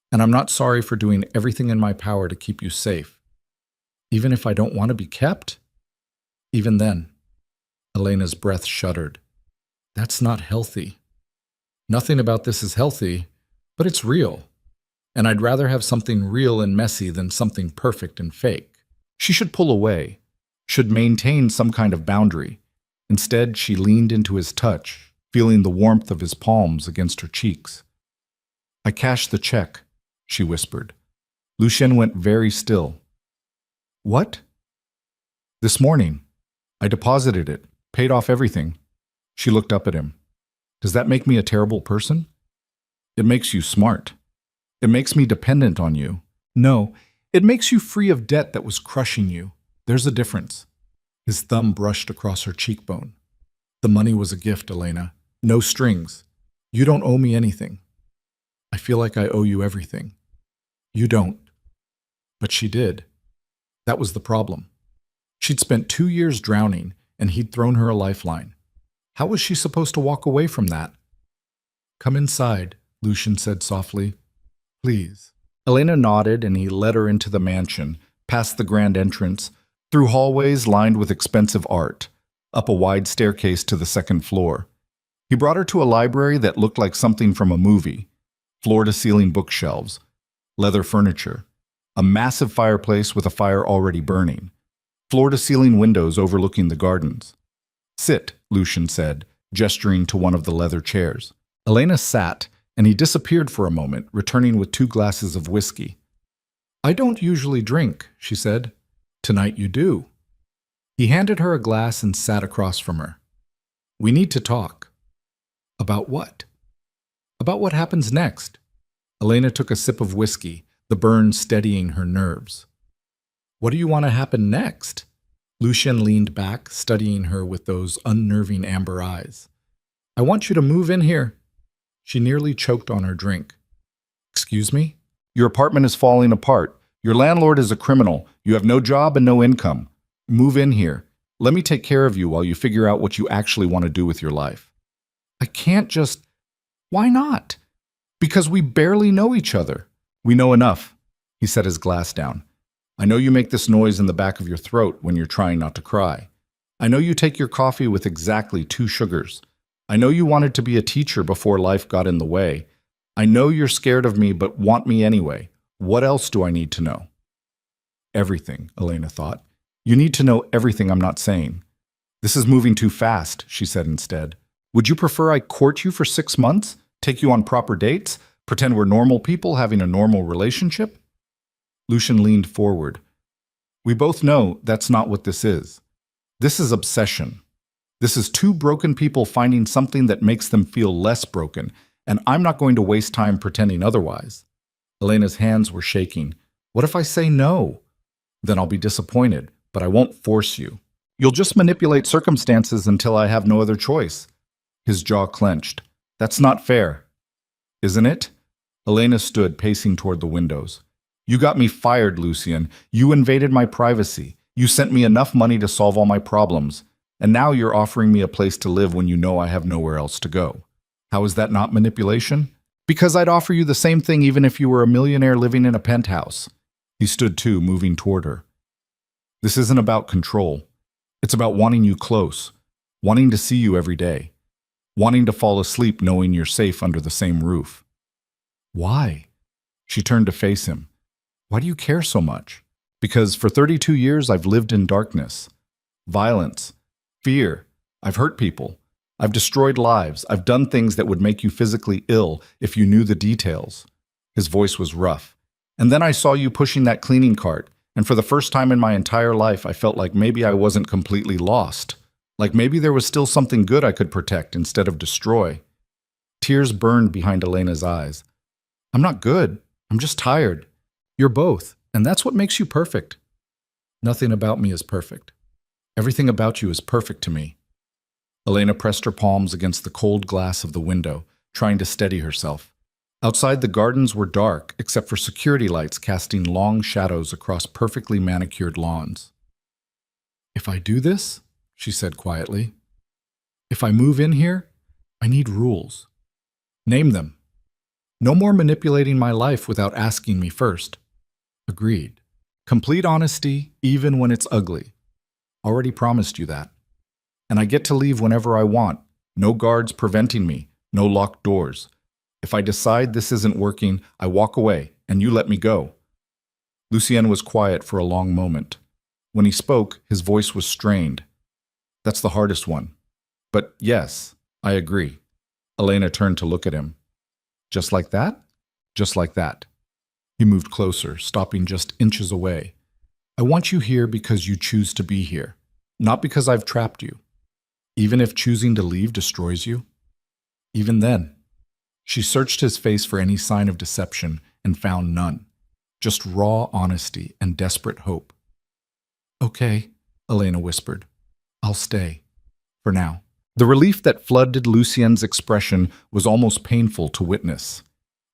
And I'm not sorry for doing everything in my power to keep you safe. Even if I don't want to be kept? Even then. Elena's breath shuddered. That's not healthy. Nothing about this is healthy, but it's real. And I'd rather have something real and messy than something perfect and fake. She should pull away, should maintain some kind of boundary. Instead, she leaned into his touch, feeling the warmth of his palms against her cheeks. I cashed the check, she whispered. Lucien went very still. What? This morning. I deposited it, paid off everything. She looked up at him. Does that make me a terrible person? It makes you smart. It makes me dependent on you. No, it makes you free of debt that was crushing you. There's a difference. His thumb brushed across her cheekbone. The money was a gift, Elena. No strings. You don't owe me anything. I feel like I owe you everything. You don't. But she did. That was the problem. She'd spent 2 years drowning, and he'd thrown her a lifeline. How was she supposed to walk away from that? Come inside, Lucian said softly. Please. Elena nodded and he led her into the mansion, past the grand entrance, through hallways lined with expensive art, up a wide staircase to the second floor. He brought her to a library that looked like something from a movie. Floor-to-ceiling bookshelves, leather furniture, a massive fireplace with a fire already burning, floor-to-ceiling windows overlooking the gardens. Sit, Lucian said, gesturing to one of the leather chairs. Elena sat, and he disappeared for a moment, returning with 2 glasses of whiskey. I don't usually drink, she said. Tonight you do. He handed her a glass and sat across from her. We need to talk. About what? About what happens next. Elena took a sip of whiskey, the burn steadying her nerves. What do you want to happen next? Lucian leaned back, studying her with those unnerving amber eyes. I want you to move in here. She nearly choked on her drink. Excuse me? Your apartment is falling apart. Your landlord is a criminal. You have no job and no income. Move in here. Let me take care of you while you figure out what you actually want to do with your life. I can't just... Why not? Because we barely know each other. We know enough. He set his glass down. I know you make this noise in the back of your throat when you're trying not to cry. I know you take your coffee with exactly 2 sugars. I know you wanted to be a teacher before life got in the way. I know you're scared of me but want me anyway. What else do I need to know? Everything, Elena thought. You need to know everything I'm not saying. This is moving too fast, she said instead. Would you prefer I court you for 6 months, take you on proper dates, pretend we're normal people having a normal relationship? Lucian leaned forward. We both know that's not what this is. This is obsession. This is 2 broken people finding something that makes them feel less broken, and I'm not going to waste time pretending otherwise. Elena's hands were shaking. What if I say no? Then I'll be disappointed, but I won't force you. You'll just manipulate circumstances until I have no other choice. His jaw clenched. That's not fair. Isn't it? Elena stood, pacing toward the windows. You got me fired, Lucian. You invaded my privacy. You sent me enough money to solve all my problems. And now you're offering me a place to live when you know I have nowhere else to go. How is that not manipulation? Because I'd offer you the same thing even if you were a millionaire living in a penthouse. He stood too, moving toward her. This isn't about control. It's about wanting you close, wanting to see you every day, wanting to fall asleep knowing you're safe under the same roof. Why? She turned to face him. Why do you care so much? Because for 32 years I've lived in darkness, violence, fear. I've hurt people. I've destroyed lives. I've done things that would make you physically ill if you knew the details. His voice was rough. And then I saw you pushing that cleaning cart, and for the first time in my entire life I felt like maybe I wasn't completely lost. Like maybe there was still something good I could protect instead of destroy. Tears burned behind Elena's eyes. I'm not good. I'm just tired. You're both, and that's what makes you perfect. Nothing about me is perfect. Everything about you is perfect to me. Elena pressed her palms against the cold glass of the window, trying to steady herself. Outside, the gardens were dark, except for security lights casting long shadows across perfectly manicured lawns. If I do this, she said quietly, if I move in here, I need rules. Name them. No more manipulating my life without asking me first. Agreed. Complete honesty, even when it's ugly. Already promised you that. And I get to leave whenever I want. No guards preventing me. No locked doors. If I decide this isn't working, I walk away, and you let me go. Lucien was quiet for a long moment. When he spoke, his voice was strained. That's the hardest one. But yes, I agree. Elena turned to look at him. Just like that? Just like that. He moved closer, stopping just inches away. I want you here because you choose to be here, not because I've trapped you. Even if choosing to leave destroys you? Even then. She searched his face for any sign of deception and found none. Just raw honesty and desperate hope. Okay, Elena whispered. I'll stay. For now. The relief that flooded Lucien's expression was almost painful to witness.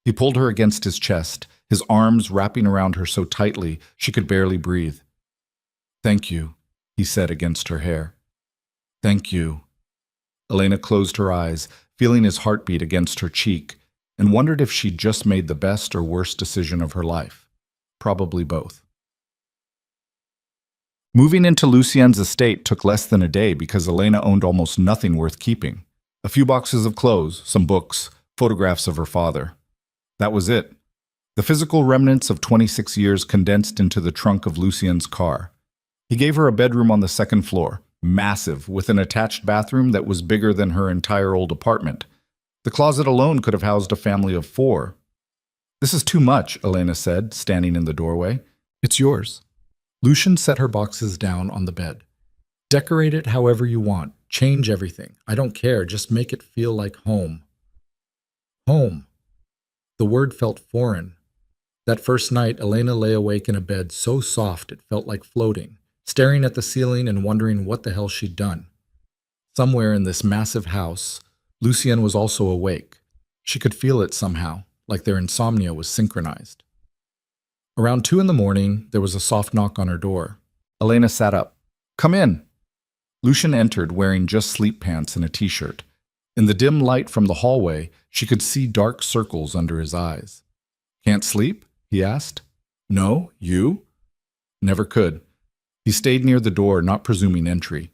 He pulled her against his chest, his arms wrapping around her so tightly she could barely breathe. Thank you, he said against her hair. Thank you. Elena closed her eyes, feeling his heartbeat against her cheek, and wondered if she'd just made the best or worst decision of her life. Probably both. Moving into Lucien's estate took less than a day because Elena owned almost nothing worth keeping. A few boxes of clothes, some books, photographs of her father. That was it. The physical remnants of 26 years condensed into the trunk of Lucien's car. He gave her a bedroom on the second floor, massive, with an attached bathroom that was bigger than her entire old apartment. The closet alone could have housed a family of 4. "This is too much," Elena said, standing in the doorway. "It's yours." Lucien set her boxes down on the bed. "Decorate it however you want. Change everything. I don't care. Just make it feel like home." Home. The word felt foreign. That first night, Elena lay awake in a bed so soft it felt like floating, staring at the ceiling and wondering what the hell she'd done. Somewhere in this massive house, Lucien was also awake. She could feel it somehow, like their insomnia was synchronized. Around 2 in the morning, there was a soft knock on her door. Elena sat up. "Come in." Lucien entered wearing just sleep pants and a t-shirt. In the dim light from the hallway, she could see dark circles under his eyes. "Can't sleep?" he asked. "No, you?" "Never could." He stayed near the door, not presuming entry.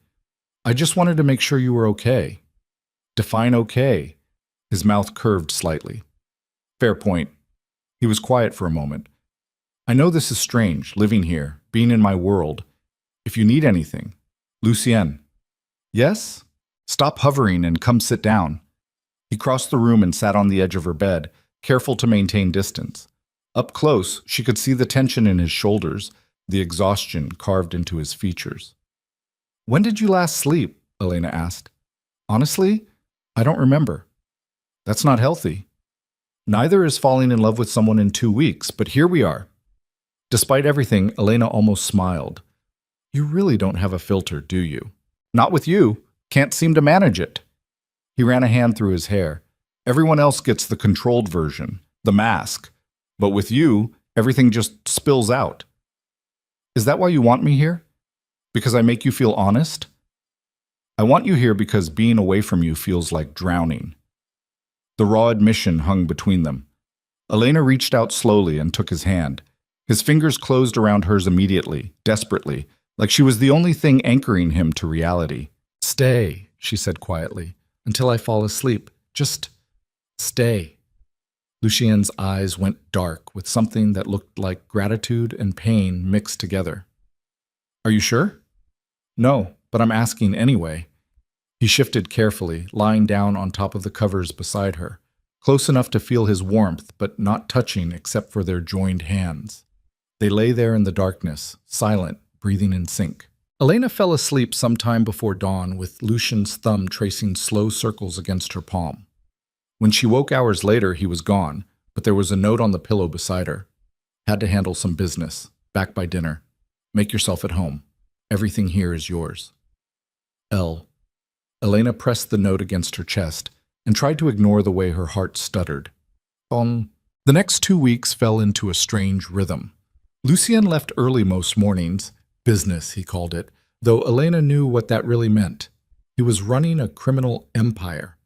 "I just wanted to make sure you were okay." "Define okay." His mouth curved slightly. "Fair point." He was quiet for a moment. "I know this is strange, living here, being in my world. If you need anything." "Lucien." "Yes?" "Stop hovering and come sit down." He crossed the room and sat on the edge of her bed, careful to maintain distance. Up close, she could see the tension in his shoulders, the exhaustion carved into his features. "When did you last sleep?" Elena asked. "Honestly, I don't remember." "That's not healthy." "Neither is falling in love with someone in 2 weeks, but here we are." Despite everything, Elena almost smiled. "You really don't have a filter, do you?" "Not with you. Can't seem to manage it." He ran a hand through his hair. "Everyone else gets the controlled version, the mask. But with you, everything just spills out." "Is that why you want me here? Because I make you feel honest?" "I want you here because being away from you feels like drowning." The raw admission hung between them. Elena reached out slowly and took his hand. His fingers closed around hers immediately, desperately, like she was the only thing anchoring him to reality. "Stay," she said quietly, "until I fall asleep. Just stay." Lucien's eyes went dark with something that looked like gratitude and pain mixed together. "Are you sure?" "No, but I'm asking anyway." He shifted carefully, lying down on top of the covers beside her, close enough to feel his warmth, but not touching except for their joined hands. They lay there in the darkness, silent, breathing in sync. Elena fell asleep sometime before dawn with Lucien's thumb tracing slow circles against her palm. When she woke hours later, he was gone, but there was a note on the pillow beside her. "Had to handle some business. Back by dinner. Make yourself at home. Everything here is yours. L." Elena pressed the note against her chest and tried to ignore the way her heart stuttered. The next 2 weeks fell into a strange rhythm. Lucien left early most mornings. Business, he called it, though Elena knew what that really meant. He was running a criminal empire,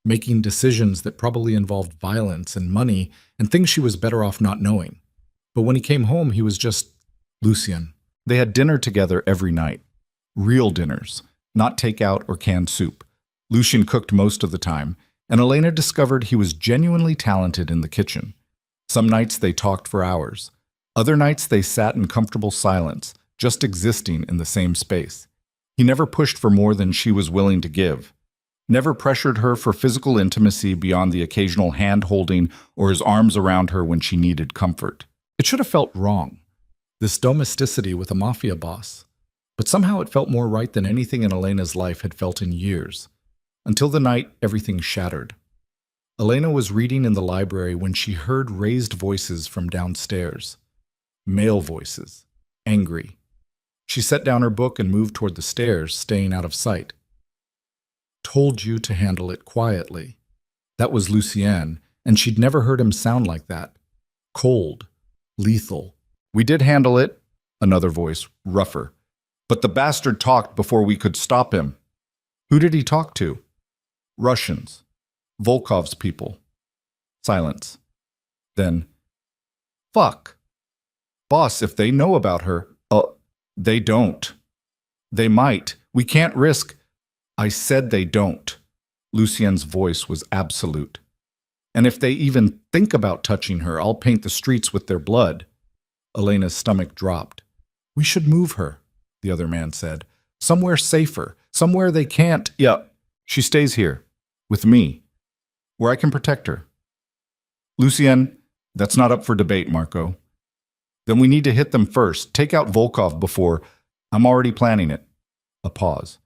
making decisions that probably involved violence and money and things she was better off not knowing. But when he came home, he was just Lucien. They had dinner together every night. Real dinners, not takeout or canned soup. Lucien cooked most of the time, and Elena discovered he was genuinely talented in the kitchen. Some nights they talked for hours. Other nights they sat in comfortable silence, just existing in the same space. He never pushed for more than she was willing to give. Never pressured her for physical intimacy beyond the occasional hand-holding or his arms around her when she needed comfort. It should have felt wrong, this domesticity with a mafia boss. But somehow it felt more right than anything in Elena's life had felt in years. Until the night everything shattered. Elena was reading in the library when she heard raised voices from downstairs. Male voices. Angry. She set down her book and moved toward the stairs, staying out of sight. "Told you to handle it quietly." That was Lucien, and she'd never heard him sound like that. Cold. Lethal. "We did handle it," another voice, rougher. "But the bastard talked before we could stop him." "Who did he talk to?" Russians. Volkov's people. Silence. Then, fuck. Boss, if they know about her, they don't. They might. We can't risk. I said they don't. Lucien's voice was absolute. And if they even think about touching her, I'll paint the streets with their blood. Elena's stomach dropped. We should move her, the other man said. Somewhere safer. Somewhere they can't. Yeah, she stays here. With me. Where I can protect her. Lucien, that's not up for debate, Marco. Then we need to hit them first. Take out Volkov before. I'm already planning it. A pause.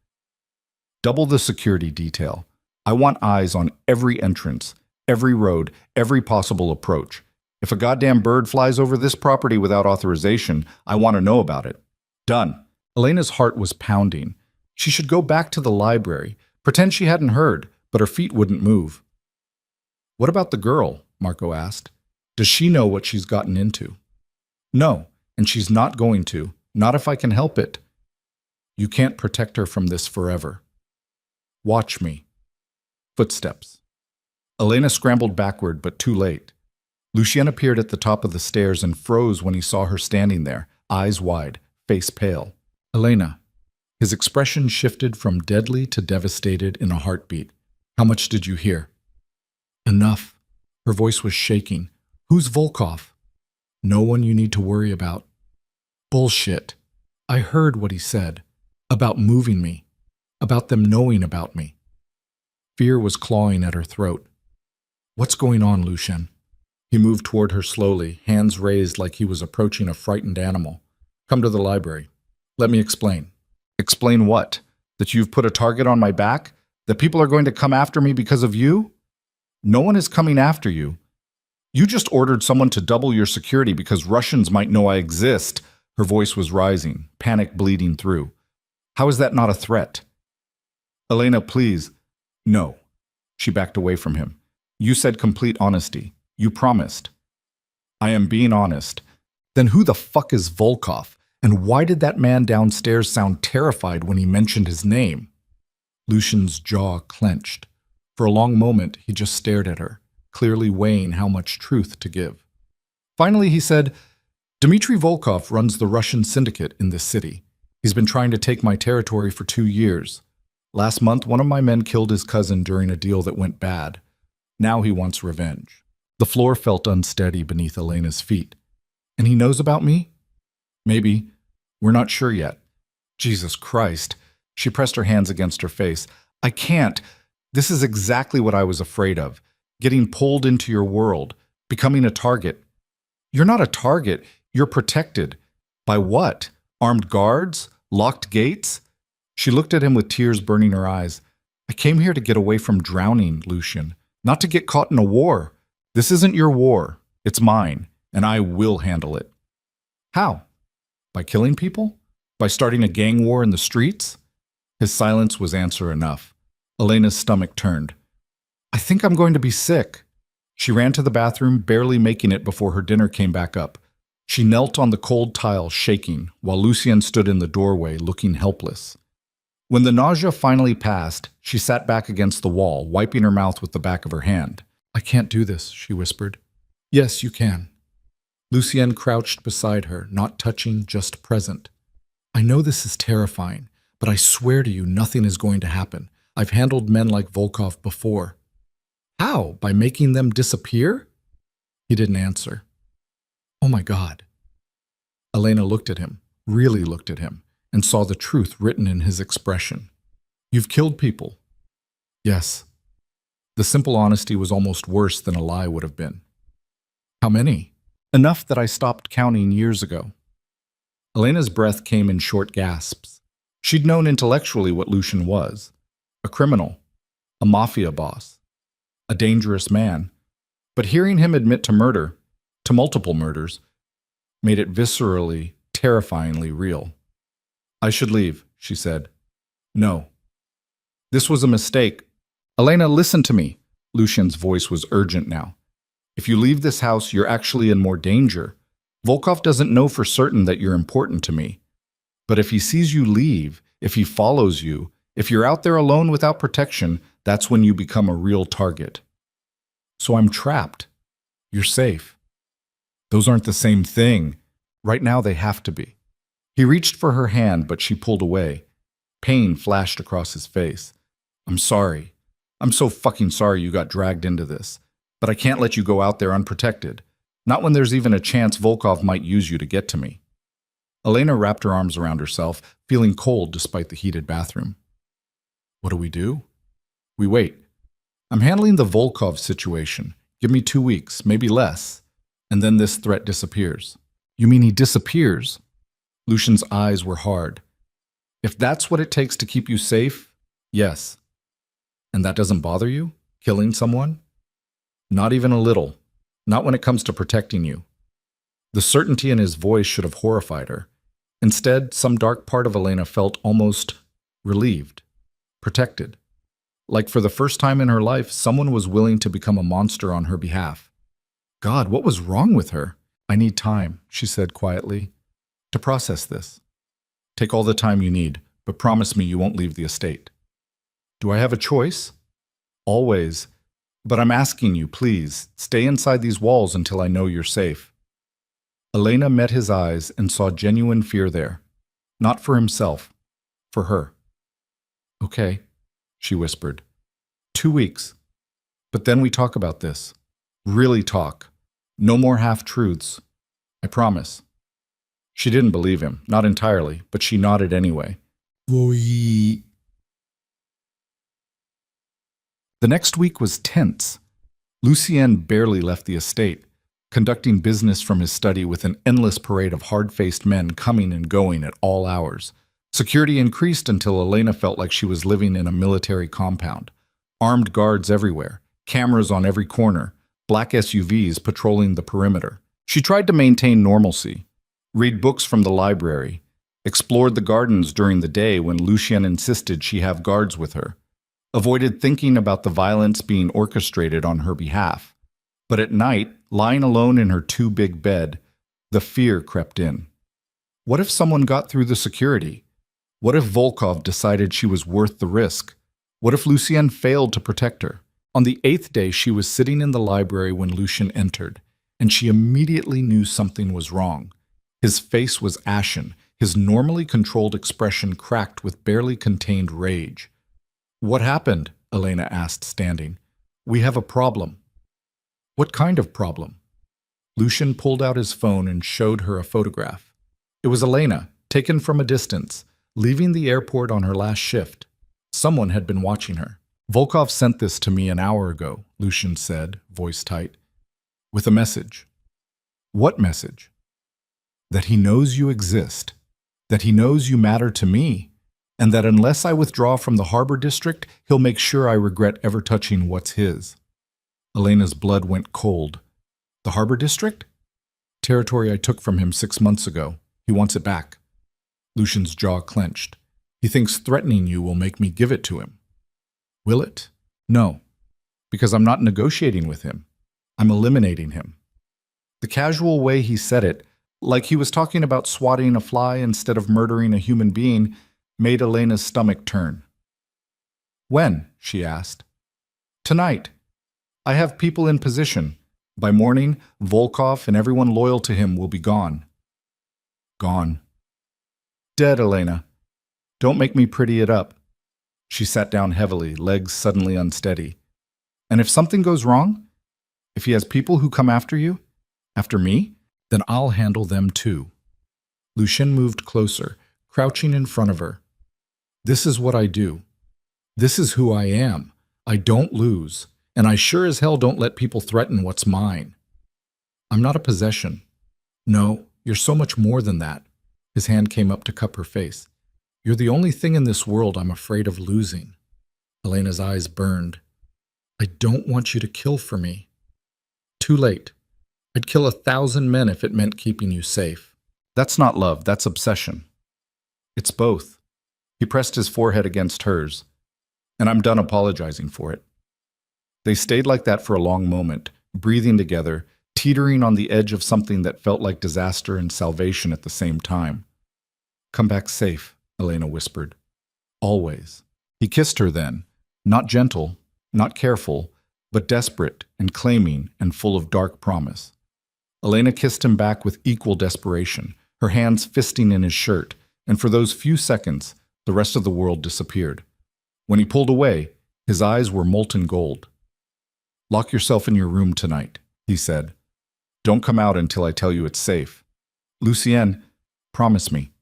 Double the security detail. I want eyes on every entrance, every road, every possible approach. If a goddamn bird flies over this property without authorization, I want to know about it. Done. Elena's heart was pounding. She should go back to the library, pretend she hadn't heard, but her feet wouldn't move. What about the girl? Marco asked. Does she know what she's gotten into? No, and she's not going to. Not if I can help it. You can't protect her from this forever. Watch me. Footsteps. Elena scrambled backward, but too late. Lucien appeared at the top of the stairs and froze when he saw her standing there, eyes wide, face pale. Elena. His expression shifted from deadly to devastated in a heartbeat. How much did you hear? Enough. Her voice was shaking. Who's Volkov? No one you need to worry about. Bullshit. I heard what he said. About moving me. About them knowing about me. Fear was clawing at her throat. What's going on, Lucien? He moved toward her slowly, hands raised like he was approaching a frightened animal. Come to the library. Let me explain. Explain what? That you've put a target on my back? That people are going to come after me because of you? No one is coming after you. You just ordered someone to double your security because Russians might know I exist. Her voice was rising, panic bleeding through. How is that not a threat? Elena, please. No. She backed away from him. You said complete honesty. You promised. I am being honest. Then who the fuck is Volkov? And why did that man downstairs sound terrified when he mentioned his name? Lucien's jaw clenched. For a long moment, he just stared at her, clearly weighing how much truth to give. Finally, he said, Dmitry Volkov runs the Russian syndicate in this city. He's been trying to take my territory for 2 years. Last month, one of my men killed his cousin during a deal that went bad. Now he wants revenge. The floor felt unsteady beneath Elena's feet. And he knows about me? Maybe. We're not sure yet. Jesus Christ. She pressed her hands against her face. I can't. This is exactly what I was afraid of. Getting pulled into your world. Becoming a target. You're not a target. You're protected. By what? Armed guards? Locked gates? She looked at him with tears burning her eyes. I came here to get away from drowning, Lucien. Not to get caught in a war. This isn't your war. It's mine. And I will handle it. How? By killing people? By starting a gang war in the streets? His silence was answer enough. Elena's stomach turned. I think I'm going to be sick. She ran to the bathroom, barely making it before her dinner came back up. She knelt on the cold tile, shaking, while Lucien stood in the doorway, looking helpless. When the nausea finally passed, she sat back against the wall, wiping her mouth with the back of her hand. I can't do this, she whispered. Yes, you can. Lucien crouched beside her, not touching, just present. I know this is terrifying, but I swear to you nothing is going to happen. I've handled men like Volkov before. How? By making them disappear? He didn't answer. Oh my God. Elena looked at him, really looked at him, and saw the truth written in his expression. You've killed people. Yes. The simple honesty was almost worse than a lie would have been. How many? Enough that I stopped counting years ago. Elena's breath came in short gasps. She'd known intellectually what Lucien was. A criminal. A mafia boss. A dangerous man. But hearing him admit to murder, to multiple murders, made it viscerally, terrifyingly real. I should leave, she said. No. This was a mistake. Elena, listen to me. Lucien's voice was urgent now. If you leave this house, you're actually in more danger. Volkov doesn't know for certain that you're important to me. But if he sees you leave, if he follows you, if you're out there alone without protection, that's when you become a real target. So I'm trapped. You're safe. Those aren't the same thing. Right now they have to be. He reached for her hand, but she pulled away. Pain flashed across his face. I'm sorry. I'm so fucking sorry you got dragged into this. But I can't let you go out there unprotected. Not when there's even a chance Volkov might use you to get to me. Elena wrapped her arms around herself, feeling cold despite the heated bathroom. What do? We wait. I'm handling the Volkov situation. Give me 2 weeks, maybe less. And then this threat disappears. You mean he disappears? Lucian's eyes were hard. If that's what it takes to keep you safe, yes. And that doesn't bother you? Killing someone? Not even a little. Not when it comes to protecting you. The certainty in his voice should have horrified her. Instead, some dark part of Elena felt almost relieved, protected. Like for the first time in her life, someone was willing to become a monster on her behalf. God, what was wrong with her? I need time, she said quietly, to process this. Take all the time you need, but promise me you won't leave the estate. Do I have a choice? Always. But I'm asking you, please, stay inside these walls until I know you're safe. Elena met his eyes and saw genuine fear there. Not for himself, for her. Okay, she whispered. 2 weeks. But then we talk about this. Really talk. No more half-truths. I promise. She didn't believe him, not entirely, but she nodded anyway. The next week was tense. Lucien barely left the estate, conducting business from his study with an endless parade of hard-faced men coming and going at all hours. Security increased until Elena felt like she was living in a military compound. Armed guards everywhere, cameras on every corner, black SUVs patrolling the perimeter. She tried to maintain normalcy, read books from the library, explored the gardens during the day when Lucien insisted she have guards with her, avoided thinking about the violence being orchestrated on her behalf. But at night, lying alone in her too-big bed, the fear crept in. What if someone got through the security? What if Volkov decided she was worth the risk? What if Lucien failed to protect her? On the 8th day, she was sitting in the library when Lucien entered, and she immediately knew something was wrong. His face was ashen, his normally controlled expression cracked with barely contained rage. What happened? Elena asked, standing. We have a problem. What kind of problem? Lucien pulled out his phone and showed her a photograph. It was Elena, taken from a distance, leaving the airport on her last shift. Someone had been watching her. Volkov sent this to me an hour ago, Lucien said, voice tight, with a message. What message? That he knows you exist, that he knows you matter to me, and that unless I withdraw from the harbor district, he'll make sure I regret ever touching what's his. Elena's blood went cold. The harbor district? Territory I took from him 6 months ago. He wants it back. Lucien's jaw clenched. He thinks threatening you will make me give it to him. Will it? No, because I'm not negotiating with him. I'm eliminating him. The casual way he said it, like he was talking about swatting a fly instead of murdering a human being, made Elena's stomach turn. When? She asked. Tonight. I have people in position. By morning, Volkov and everyone loyal to him will be gone. Gone. Dead, Elena. Don't make me pretty it up. She sat down heavily, legs suddenly unsteady. And if something goes wrong, if he has people who come after you, after me, then I'll handle them too. Lucien moved closer, crouching in front of her. This is what I do. This is who I am. I don't lose, and I sure as hell don't let people threaten what's mine. I'm not a possession. No, you're so much more than that. His hand came up to cup her face. You're the only thing in this world I'm afraid of losing. Elena's eyes burned. I don't want you to kill for me. Too late. I'd kill 1,000 men if it meant keeping you safe. That's not love, that's obsession. It's both. He pressed his forehead against hers, and I'm done apologizing for it. They stayed like that for a long moment, breathing together, teetering on the edge of something that felt like disaster and salvation at the same time. Come back safe, Elena whispered. Always. He kissed her then, Not gentle, not careful, but desperate and claiming and full of dark promise. Elena kissed him back with equal desperation, her hands fisting in his shirt, and for those few seconds, the rest of the world disappeared. When he pulled away, his eyes were molten gold. "Lock yourself in your room tonight," he said. "Don't come out until I tell you it's safe. Lucienne, promise me."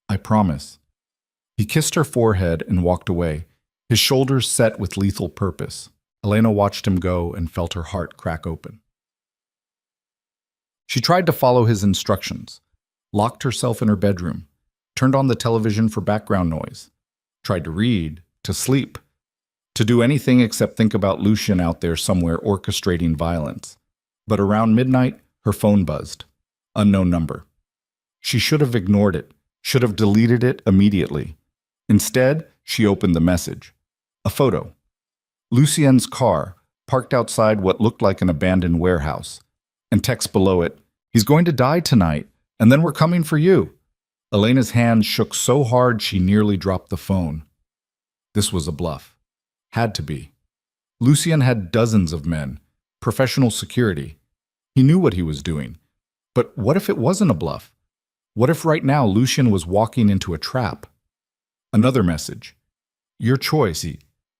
"I promise." He kissed her forehead and walked away, his shoulders set with lethal purpose. Elena watched him go and felt her heart crack open. She tried to follow his instructions, locked herself in her bedroom, turned on the television for background noise, tried to read, to sleep, to do anything except think about Lucien out there somewhere orchestrating violence. But around midnight, her phone buzzed. Unknown number. She should have ignored it, should have deleted it immediately. Instead, she opened the message. A photo. Lucien's car, parked outside what looked like an abandoned warehouse. And text below it, "He's going to die tonight, and then we're coming for you." Elena's hands shook so hard she nearly dropped the phone. This was a bluff. Had to be. Lucien had dozens of men, professional security. He knew what he was doing. But what if it wasn't a bluff? What if right now Lucien was walking into a trap? Another message. Your choice.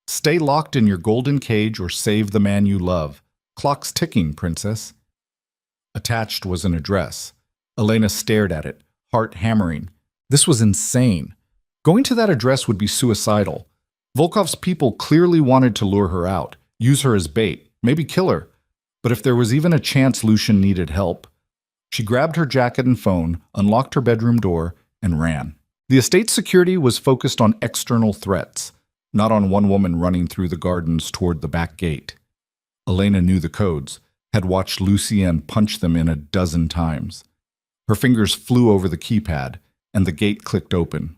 Stay locked in your golden cage or save the man you love. Clock's ticking, princess. Attached was an address. Elena stared at it, heart hammering. This was insane. Going to that address would be suicidal. Volkov's people clearly wanted to lure her out, use her as bait, maybe kill her. But if there was even a chance Lucien needed help, she grabbed her jacket and phone, unlocked her bedroom door, and ran. The estate security was focused on external threats, not on one woman running through the gardens toward the back gate. Elena knew the codes, had watched Lucien punch them in a dozen times. Her fingers flew over the keypad, and the gate clicked open.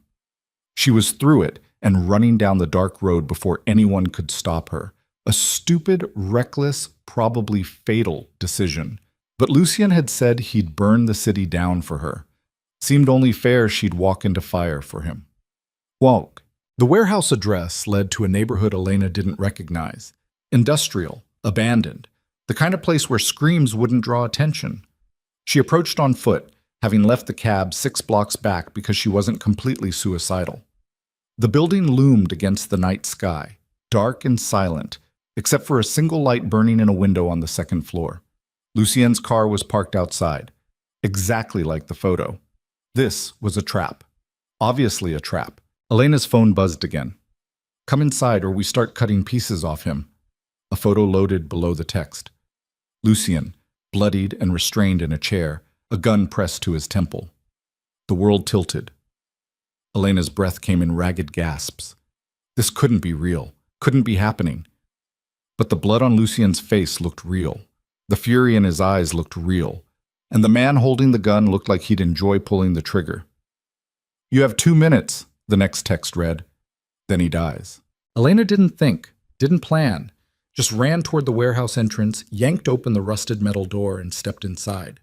She was through it and running down the dark road before anyone could stop her. A stupid, reckless, probably fatal decision. But Lucien had said he'd burn the city down for her. Seemed only fair she'd walk into fire for him. Walk. The warehouse address led to a neighborhood Elena didn't recognize. Industrial, abandoned, the kind of place where screams wouldn't draw attention. She approached on foot, having left the cab 6 blocks back because she wasn't completely suicidal. The building loomed against the night sky, dark and silent, except for a single light burning in a window on the second floor. Lucien's car was parked outside, exactly like the photo. This was a trap. Obviously a trap. Elena's phone buzzed again. "Come inside or we start cutting pieces off him." A photo loaded below the text. Lucien, bloodied and restrained in a chair, a gun pressed to his temple. The world tilted. Elena's breath came in ragged gasps. This couldn't be real, couldn't be happening. But the blood on Lucien's face looked real. The fury in his eyes looked real. And the man holding the gun looked like he'd enjoy pulling the trigger. "You have 2 minutes," the next text read. Then he dies. Elena didn't think, didn't plan, just ran toward the warehouse entrance, yanked open the rusted metal door, and stepped inside.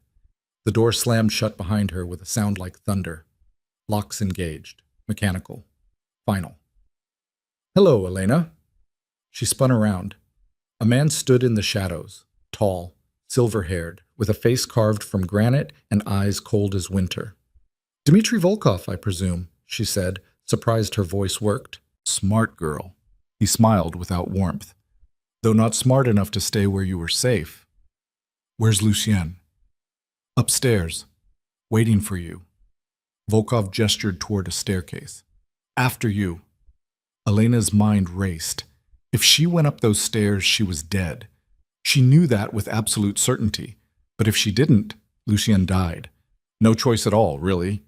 The door slammed shut behind her with a sound like thunder. Locks engaged. Mechanical. Final. "Hello, Elena." She spun around. A man stood in the shadows, tall, silver-haired, with a face carved from granite and eyes cold as winter. "Dmitri Volkov, I presume," she said, surprised her voice worked. "Smart girl." He smiled without warmth. "Though not smart enough to stay where you were safe." "Where's Lucien?" "Upstairs, waiting for you." Volkov gestured toward a staircase. "After you." Elena's mind raced. If she went up those stairs, she was dead. She knew that with absolute certainty. But if she didn't, Lucien died. No choice at all, really.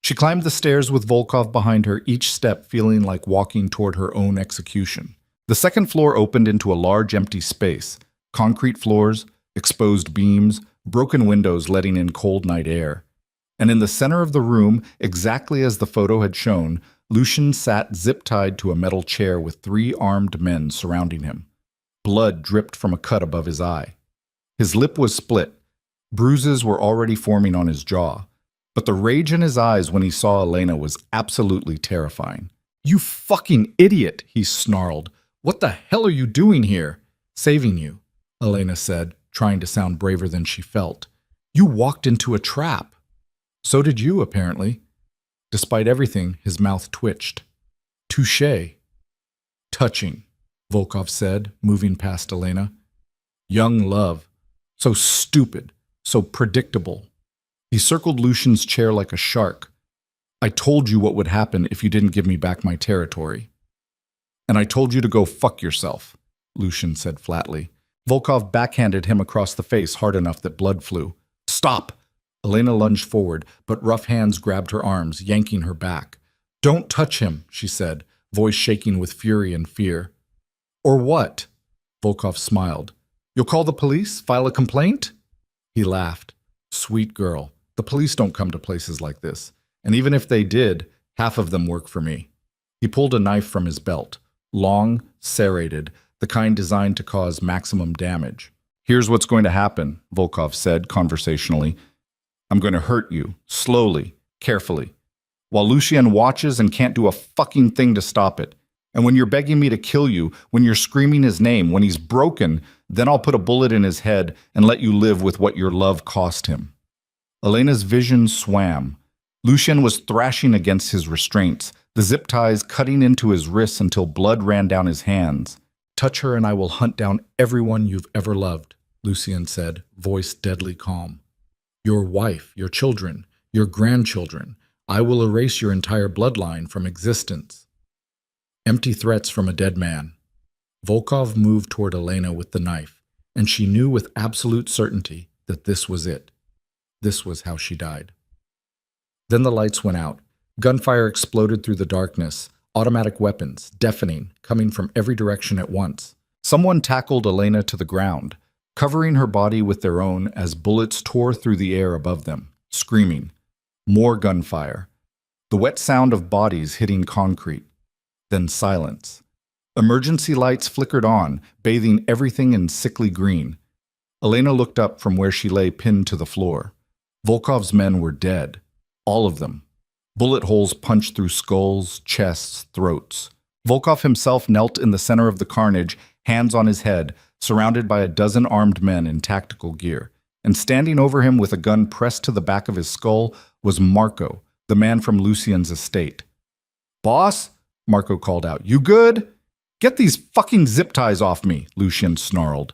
She climbed the stairs with Volkov behind her, each step feeling like walking toward her own execution. The second floor opened into a large empty space. Concrete floors, exposed beams, broken windows letting in cold night air. And in the center of the room, exactly as the photo had shown, Lucien sat zip-tied to a metal chair with 3 armed men surrounding him. Blood dripped from a cut above his eye. His lip was split. Bruises were already forming on his jaw. But the rage in his eyes when he saw Elena was absolutely terrifying. "You fucking idiot," he snarled. What the hell are you doing here? Saving you, Elena said, trying to sound braver than she felt. You walked into a trap. So did you, apparently. Despite everything, his mouth twitched. Touché. Touching, Volkov said, moving past Elena. Young love. So stupid. So predictable. He circled Lucian's chair like a shark. I told you what would happen if you didn't give me back my territory. And I told you to go fuck yourself, Lucian said flatly. Volkov backhanded him across the face hard enough that blood flew. Stop! Elena lunged forward, but rough hands grabbed her arms, yanking her back. Don't touch him, she said, voice shaking with fury and fear. Or what? Volkov smiled. You'll call the police? File a complaint? He laughed. Sweet girl. The police don't come to places like this. And even if they did, half of them work for me. He pulled a knife from his belt. Long, serrated, the kind designed to cause maximum damage. Here's what's going to happen, Volkov said conversationally. I'm going to hurt you, slowly, carefully, while Lucian watches and can't do a fucking thing to stop it. And when you're begging me to kill you, when you're screaming his name, when he's broken, then I'll put a bullet in his head and let you live with what your love cost him. Elena's vision swam. Lucian was thrashing against his restraints, the zip ties cutting into his wrists until blood ran down his hands. Touch her and I will hunt down everyone you've ever loved, Lucian said, voice deadly calm. Your wife, your children, your grandchildren. I will erase your entire bloodline from existence. Empty threats from a dead man. Volkov moved toward Elena with the knife, and she knew with absolute certainty that this was it. This was how she died. Then the lights went out. Gunfire exploded through the darkness, automatic weapons, deafening, coming from every direction at once. Someone tackled Elena to the ground, covering her body with their own as bullets tore through the air above them, screaming. More gunfire. The wet sound of bodies hitting concrete. Then silence. Emergency lights flickered on, bathing everything in sickly green. Elena looked up from where she lay pinned to the floor. Volkov's men were dead. All of them. Bullet holes punched through skulls, chests, throats. Volkov himself knelt in the center of the carnage, hands on his head, surrounded by a dozen armed men in tactical gear. And standing over him with a gun pressed to the back of his skull was Marco, the man from Lucian's estate. Boss? Marco called out. You good? Get these fucking zip ties off me, Lucian snarled.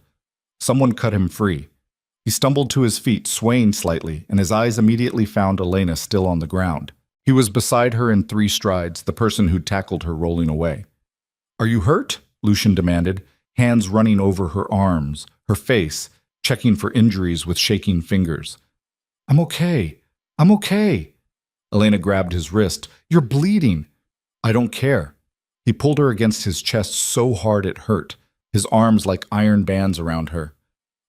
Someone cut him free. He stumbled to his feet, swaying slightly, and his eyes immediately found Elena still on the ground. He was beside her in 3 strides, the person who'd tackled her rolling away. Are you hurt? Lucian demanded, hands running over her arms, her face, checking for injuries with shaking fingers. I'm okay. I'm okay. Elena grabbed his wrist. You're bleeding. I don't care. He pulled her against his chest so hard it hurt, his arms like iron bands around her.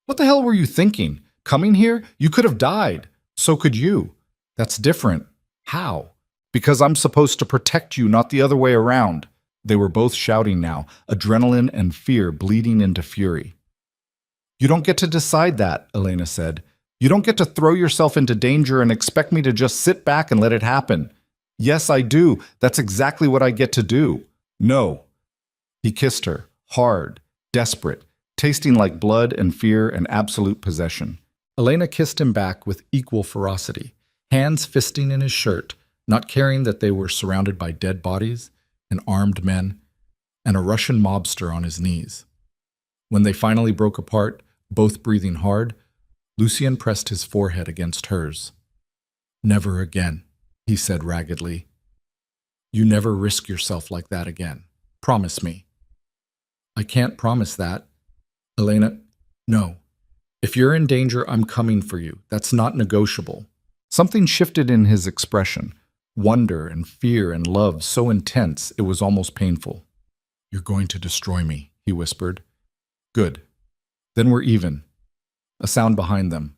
What the hell were you thinking? Coming here? You could have died. So could you. That's different. How? Because I'm supposed to protect you, not the other way around. They were both shouting now, adrenaline and fear bleeding into fury. You don't get to decide that, Elena said. You don't get to throw yourself into danger and expect me to just sit back and let it happen. Yes, I do. That's exactly what I get to do. No. He kissed her, hard, desperate, tasting like blood and fear and absolute possession. Elena kissed him back with equal ferocity, hands fisting in his shirt, not caring that they were surrounded by dead bodies and armed men, and a Russian mobster on his knees. When they finally broke apart, both breathing hard, Lucian pressed his forehead against hers. Never again, he said raggedly. You never risk yourself like that again. Promise me. I can't promise that. Elena, no. If you're in danger, I'm coming for you. That's not negotiable. Something shifted in his expression. Wonder and fear and love so intense it was almost painful. You're going to destroy me, he whispered. Good. Then we're even. A sound behind them.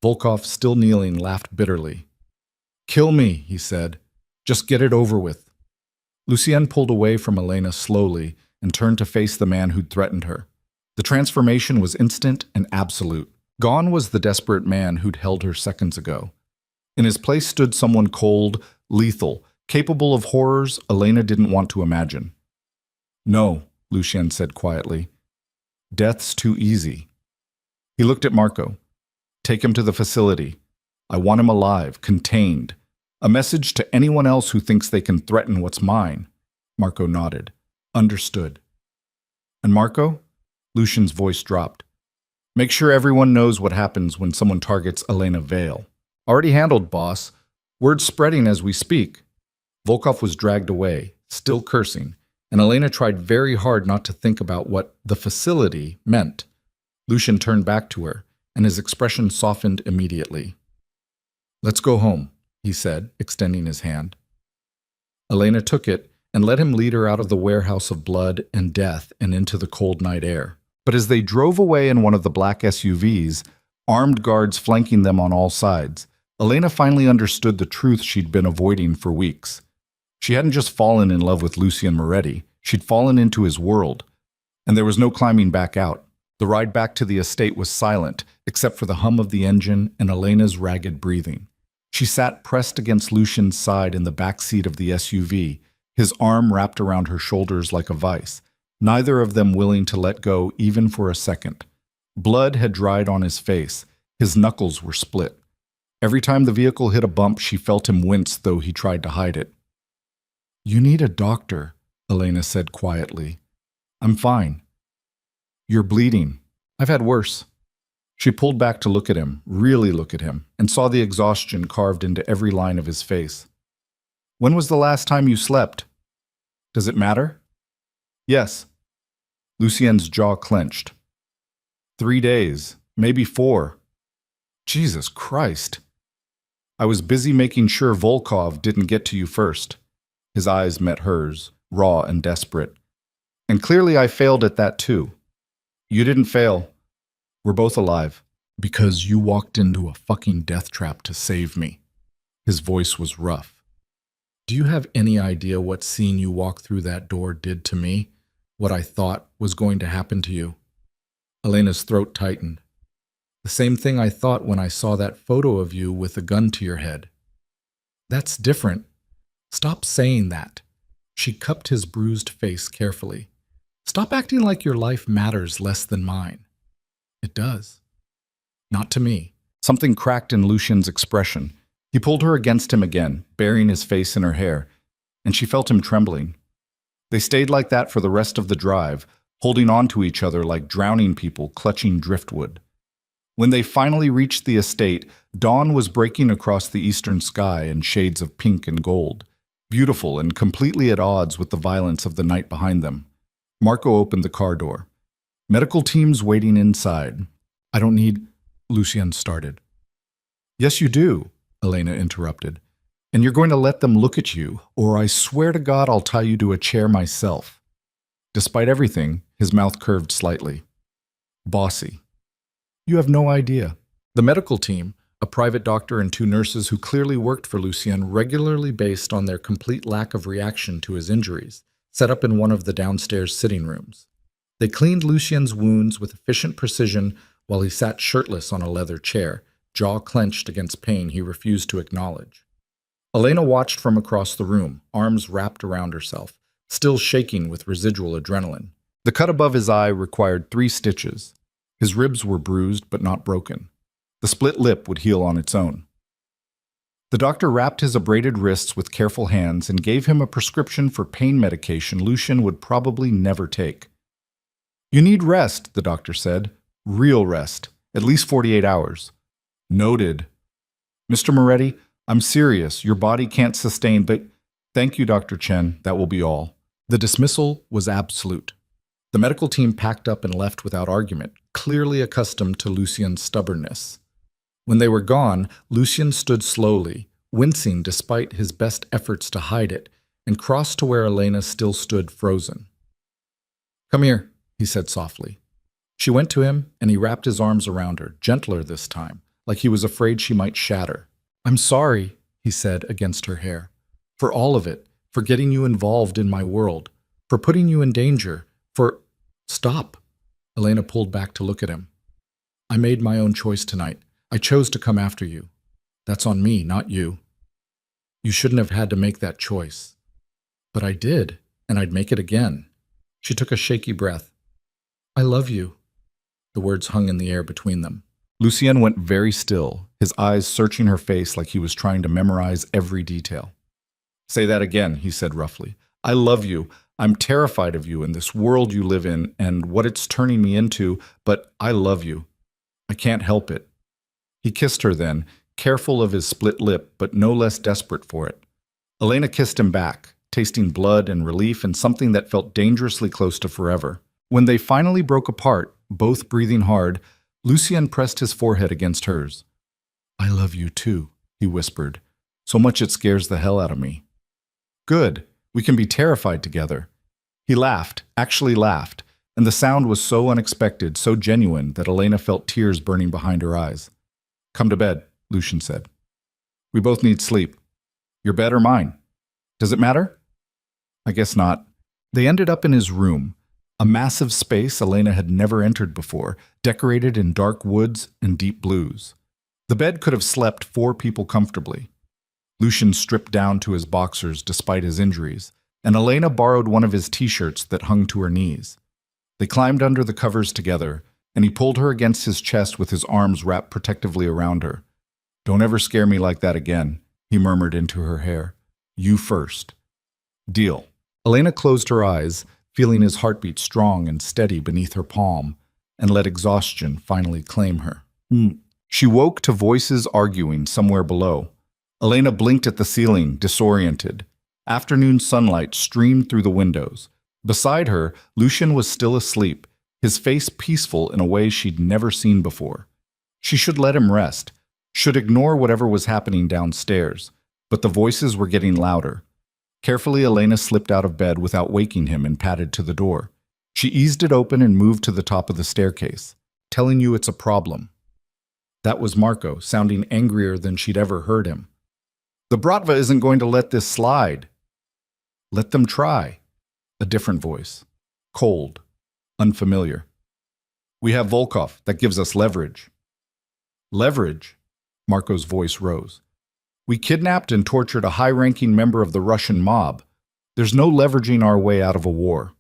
Volkov, still kneeling, laughed bitterly. Kill me, he said. Just get it over with. Lucien pulled away from Elena slowly and turned to face the man who'd threatened her. The transformation was instant and absolute. Gone was the desperate man who'd held her seconds ago. In his place stood someone cold, lethal, capable of horrors Elena didn't want to imagine. No, Lucien said quietly. Death's too easy. He looked at Marco. Take him to the facility. I want him alive, contained. A message to anyone else who thinks they can threaten what's mine. Marco nodded. Understood. And Marco? Lucien's voice dropped. Make sure everyone knows what happens when someone targets Elena Vale. Already handled, boss. Word's spreading as we speak. Volkov was dragged away, still cursing, and Elena tried very hard not to think about what the facility meant. Lucien turned back to her, and his expression softened immediately. Let's go home, he said, extending his hand. Elena took it and let him lead her out of the warehouse of blood and death and into the cold night air. But as they drove away in one of the black SUVs, armed guards flanking them on all sides, Elena finally understood the truth she'd been avoiding for weeks. She hadn't just fallen in love with Lucien Moretti, she'd fallen into his world, and there was no climbing back out. The ride back to the estate was silent, except for the hum of the engine and Elena's ragged breathing. She sat pressed against Lucien's side in the back seat of the SUV, his arm wrapped around her shoulders like a vice, neither of them willing to let go even for a second. Blood had dried on his face, his knuckles were split. Every time the vehicle hit a bump, she felt him wince, though he tried to hide it. You need a doctor, Elena said quietly. I'm fine. You're bleeding. I've had worse. She pulled back to look at him, really look at him, and saw the exhaustion carved into every line of his face. When was the last time you slept? Does it matter? Yes. Lucien's jaw clenched. 3 days, maybe 4. Jesus Christ. I was busy making sure Volkov didn't get to you first. His eyes met hers, raw and desperate. And clearly I failed at that too. You didn't fail. We're both alive. Because you walked into a fucking death trap to save me. His voice was rough. Do you have any idea what seeing you walk through that door did to me? What I thought was going to happen to you? Elena's throat tightened. The same thing I thought when I saw that photo of you with a gun to your head. That's different. Stop saying that. She cupped his bruised face carefully. Stop acting like your life matters less than mine. It does. Not to me. Something cracked in Lucien's expression. He pulled her against him again, burying his face in her hair, and she felt him trembling. They stayed like that for the rest of the drive, holding on to each other like drowning people clutching driftwood. When they finally reached the estate, dawn was breaking across the eastern sky in shades of pink and gold, beautiful and completely at odds with the violence of the night behind them. Marco opened the car door. Medical teams waiting inside. I don't need... Lucien started. Yes, you do, Elena interrupted. And you're going to let them look at you, or I swear to God I'll tie you to a chair myself. Despite everything, his mouth curved slightly. Bossy. You have no idea. The medical team, a private doctor and 2 nurses who clearly worked for Lucien regularly based on their complete lack of reaction to his injuries, set up in one of the downstairs sitting rooms. They cleaned Lucien's wounds with efficient precision while he sat shirtless on a leather chair, jaw clenched against pain he refused to acknowledge. Elena watched from across the room, arms wrapped around herself, still shaking with residual adrenaline. The cut above his eye required 3 stitches. His ribs were bruised but not broken. The split lip would heal on its own. The doctor wrapped his abraded wrists with careful hands and gave him a prescription for pain medication Lucien would probably never take. You need rest, the doctor said. Real rest. At least 48 hours. Noted. Mr. Moretti, I'm serious. Your body can't sustain, but thank you, Dr. Chen. That will be all. The dismissal was absolute. The medical team packed up and left without argument, clearly accustomed to Lucien's stubbornness. When they were gone, Lucien stood slowly, wincing despite his best efforts to hide it, and crossed to where Elena still stood frozen. Come here, he said softly. She went to him, and he wrapped his arms around her, gentler this time, like he was afraid she might shatter. I'm sorry, he said against her hair, for all of it, for getting you involved in my world, for putting you in danger, for... Stop. Elena pulled back to look at him. I made my own choice tonight. I chose to come after you. That's on me, not you. You shouldn't have had to make that choice. But I did, and I'd make it again. She took a shaky breath. I love you. The words hung in the air between them. Lucien went very still, his eyes searching her face like he was trying to memorize every detail. Say that again, he said roughly. I love you. I'm terrified of you and this world you live in and what it's turning me into, but I love you. I can't help it. He kissed her then, careful of his split lip, but no less desperate for it. Elena kissed him back, tasting blood and relief and something that felt dangerously close to forever. When they finally broke apart, both breathing hard, Lucien pressed his forehead against hers. I love you too, he whispered. So much it scares the hell out of me. Good. We can be terrified together. He laughed, actually laughed, and the sound was so unexpected, so genuine, that Elena felt tears burning behind her eyes. Come to bed, Lucien said. We both need sleep. Your bed or mine? Does it matter? I guess not. They ended up in his room, a massive space Elena had never entered before, decorated in dark woods and deep blues. The bed could have slept 4 people comfortably. Lucien stripped down to his boxers despite his injuries, and Elena borrowed one of his t-shirts that hung to her knees. They climbed under the covers together, and he pulled her against his chest with his arms wrapped protectively around her. Don't ever scare me like that again, he murmured into her hair. You first. Deal. Elena closed her eyes, feeling his heartbeat strong and steady beneath her palm, and let exhaustion finally claim her. She woke to voices arguing somewhere below. Elena blinked at the ceiling, disoriented. Afternoon sunlight streamed through the windows. Beside her, Lucien was still asleep, his face peaceful in a way she'd never seen before. She should let him rest, should ignore whatever was happening downstairs, but the voices were getting louder. Carefully, Elena slipped out of bed without waking him and padded to the door. She eased it open and moved to the top of the staircase. Telling you it's a problem. That was Marco, sounding angrier than she'd ever heard him. The Bratva isn't going to let this slide. Let them try. A different voice. Cold. Unfamiliar. We have Volkov. That gives us leverage. Leverage? Marco's voice rose. We kidnapped and tortured a high-ranking member of the Russian mob. There's no leveraging our way out of a war.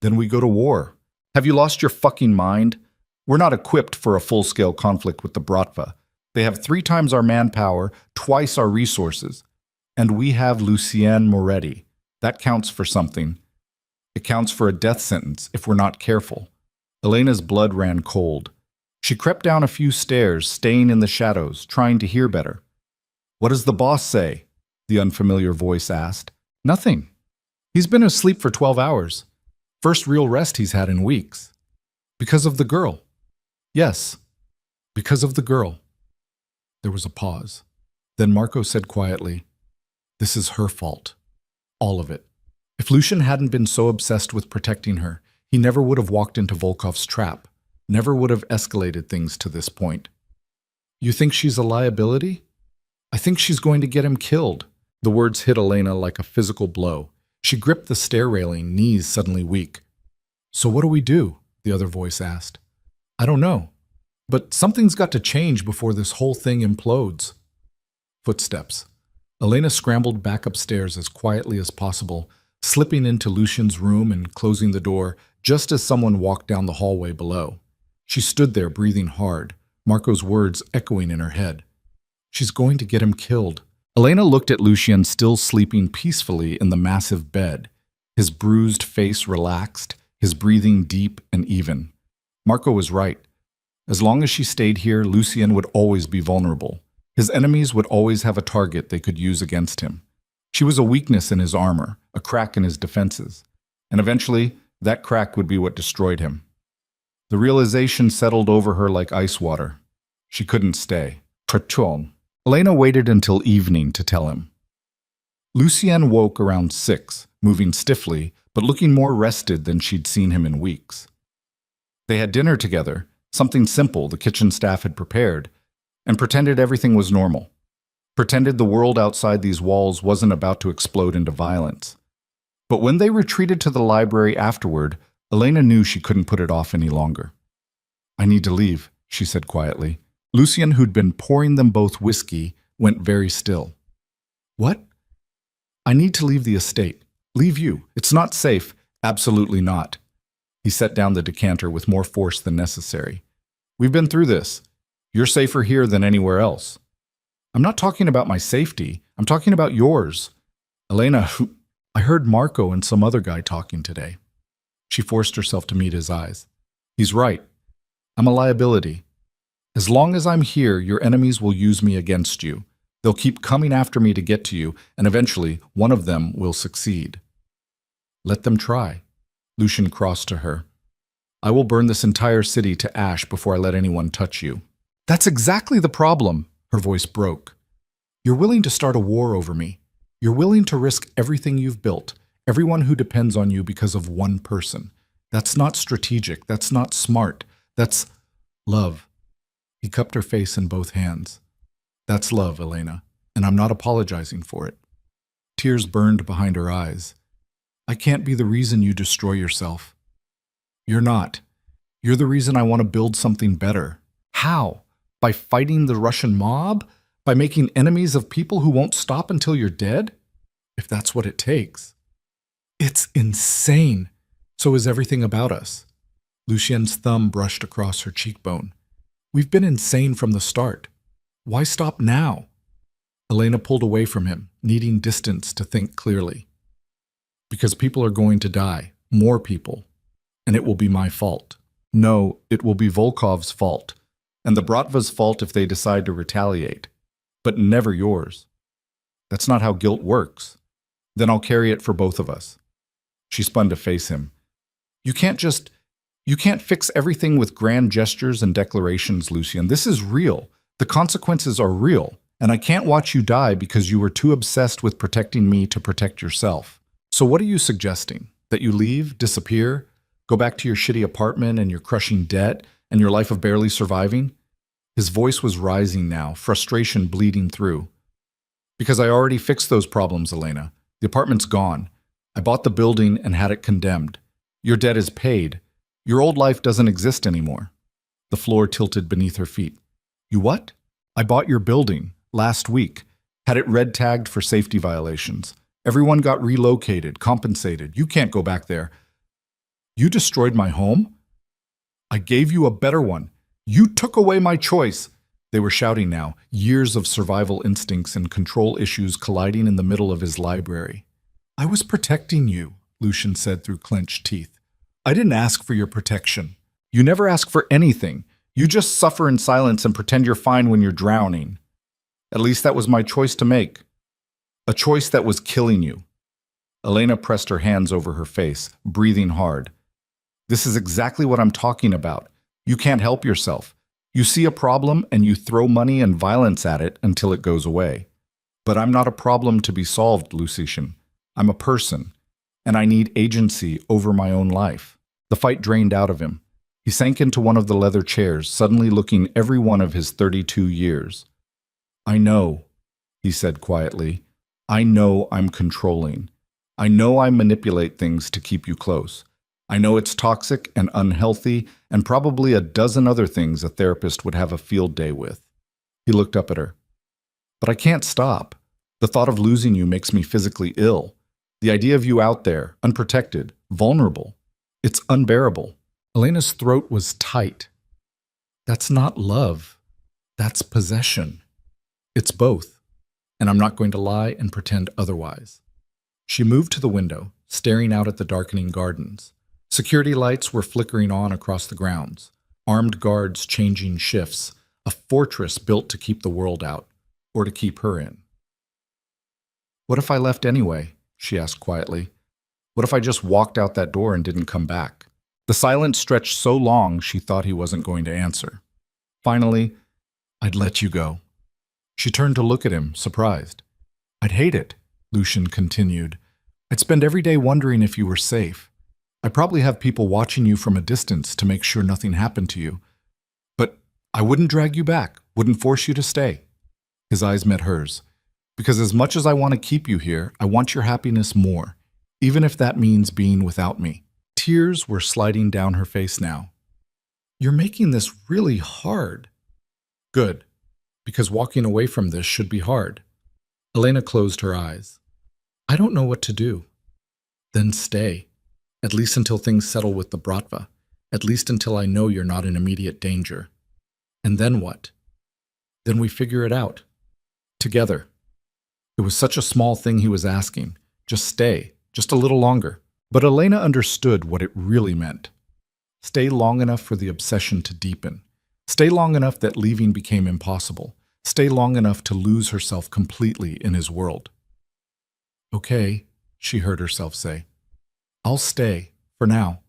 Then we go to war. Have you lost your fucking mind? We're not equipped for a full-scale conflict with the Bratva. They have 3 times our manpower, twice our resources. And we have Lucien Moretti. That counts for something. It counts for a death sentence if we're not careful. Elena's blood ran cold. She crept down a few stairs, staying in the shadows, trying to hear better. What does the boss say? The unfamiliar voice asked. Nothing. He's been asleep for 12 hours. First real rest he's had in weeks. Because of the girl. Yes, because of the girl. There was a pause. Then Marco said quietly, This is her fault. All of it. If Lucien hadn't been so obsessed with protecting her, he never would have walked into Volkov's trap, never would have escalated things to this point. You think she's a liability? I think she's going to get him killed. The words hit Elena like a physical blow. She gripped the stair railing, knees suddenly weak. So what do we do? The other voice asked. I don't know. But something's got to change before this whole thing implodes. Footsteps. Elena scrambled back upstairs as quietly as possible, slipping into Lucien's room and closing the door just as someone walked down the hallway below. She stood there breathing hard, Marco's words echoing in her head. She's going to get him killed. Elena looked at Lucien still sleeping peacefully in the massive bed, his bruised face relaxed, his breathing deep and even. Marco was right. As long as she stayed here, Lucien would always be vulnerable. His enemies would always have a target they could use against him. She was a weakness in his armor, a crack in his defenses. And eventually, that crack would be what destroyed him. The realization settled over her like ice water. She couldn't stay. Trachon. Elena waited until evening to tell him. Lucien woke around 6, moving stiffly, but looking more rested than she'd seen him in weeks. They had dinner together, something simple the kitchen staff had prepared, and pretended everything was normal. Pretended the world outside these walls wasn't about to explode into violence. But when they retreated to the library afterward, Elena knew she couldn't put it off any longer. I need to leave, she said quietly. Lucien, who'd been pouring them both whiskey, went very still. What? I need to leave the estate. Leave you. It's not safe. Absolutely not. He set down the decanter with more force than necessary. We've been through this. You're safer here than anywhere else. I'm not talking about my safety. I'm talking about yours. Elena, I heard Marco and some other guy talking today. She forced herself to meet his eyes. He's right. I'm a liability. As long as I'm here, your enemies will use me against you. They'll keep coming after me to get to you, and eventually one of them will succeed. Let them try. Lucian crossed to her. I will burn this entire city to ash before I let anyone touch you. That's exactly the problem, her voice broke. You're willing to start a war over me. You're willing to risk everything you've built, everyone who depends on you because of one person. That's not strategic. That's not smart. That's love. He cupped her face in both hands. That's love, Elena, and I'm not apologizing for it. Tears burned behind her eyes. I can't be the reason you destroy yourself. You're not. You're the reason I want to build something better. How? By fighting the Russian mob? By making enemies of people who won't stop until you're dead? If that's what it takes. It's insane. So is everything about us. Lucien's thumb brushed across her cheekbone. We've been insane from the start. Why stop now? Elena pulled away from him, needing distance to think clearly. Because people are going to die, more people, and it will be my fault. No, it will be Volkov's fault, and the Bratva's fault if they decide to retaliate, but never yours. That's not how guilt works. Then I'll carry it for both of us. She spun to face him. You can't fix everything with grand gestures and declarations, Lucien. This is real. The consequences are real, and I can't watch you die because you were too obsessed with protecting me to protect yourself. So what are you suggesting? That you leave, disappear, go back to your shitty apartment and your crushing debt and your life of barely surviving? His voice was rising now, frustration bleeding through. Because I already fixed those problems, Elena. The apartment's gone. I bought the building and had it condemned. Your debt is paid. Your old life doesn't exist anymore. The floor tilted beneath her feet. You what? I bought your building last week. Had it red tagged for safety violations. Everyone got relocated, compensated. You can't go back there. You destroyed my home? I gave you a better one. You took away my choice. They were shouting now, years of survival instincts and control issues colliding in the middle of his library. I was protecting you, Lucian said through clenched teeth. I didn't ask for your protection. You never ask for anything. You just suffer in silence and pretend you're fine when you're drowning. At least that was my choice to make. A choice that was killing you. Elena pressed her hands over her face, breathing hard. This is exactly what I'm talking about. You can't help yourself. You see a problem and you throw money and violence at it until it goes away. But I'm not a problem to be solved, Lucian. I'm a person, and I need agency over my own life. The fight drained out of him. He sank into one of the leather chairs, suddenly looking every one of his 32 years. I know, he said quietly. I know I'm controlling. I know I manipulate things to keep you close. I know it's toxic and unhealthy and probably a dozen other things a therapist would have a field day with. He looked up at her. But I can't stop. The thought of losing you makes me physically ill. The idea of you out there, unprotected, vulnerable, it's unbearable. Elena's throat was tight. That's not love. That's possession. It's both. And I'm not going to lie and pretend otherwise. She moved to the window, staring out at the darkening gardens. Security lights were flickering on across the grounds, armed guards changing shifts, a fortress built to keep the world out, or to keep her in. What if I left anyway? She asked quietly. What if I just walked out that door and didn't come back? The silence stretched so long she thought he wasn't going to answer. Finally, I'd let you go. She turned to look at him, surprised. I'd hate it, Lucian continued. I'd spend every day wondering if you were safe. I'd probably have people watching you from a distance to make sure nothing happened to you. But I wouldn't drag you back, wouldn't force you to stay. His eyes met hers. Because as much as I want to keep you here, I want your happiness more, even if that means being without me. Tears were sliding down her face now. You're making this really hard. Good. Because walking away from this should be hard. Elena closed her eyes. I don't know what to do. Then stay. At least until things settle with the Bratva. At least until I know you're not in immediate danger. And then what? Then we figure it out. Together. It was such a small thing he was asking. Just stay. Just a little longer. But Elena understood what it really meant. Stay long enough for the obsession to deepen. Stay long enough that leaving became impossible. Stay long enough to lose herself completely in his world. Okay, she heard herself say. I'll stay, for now.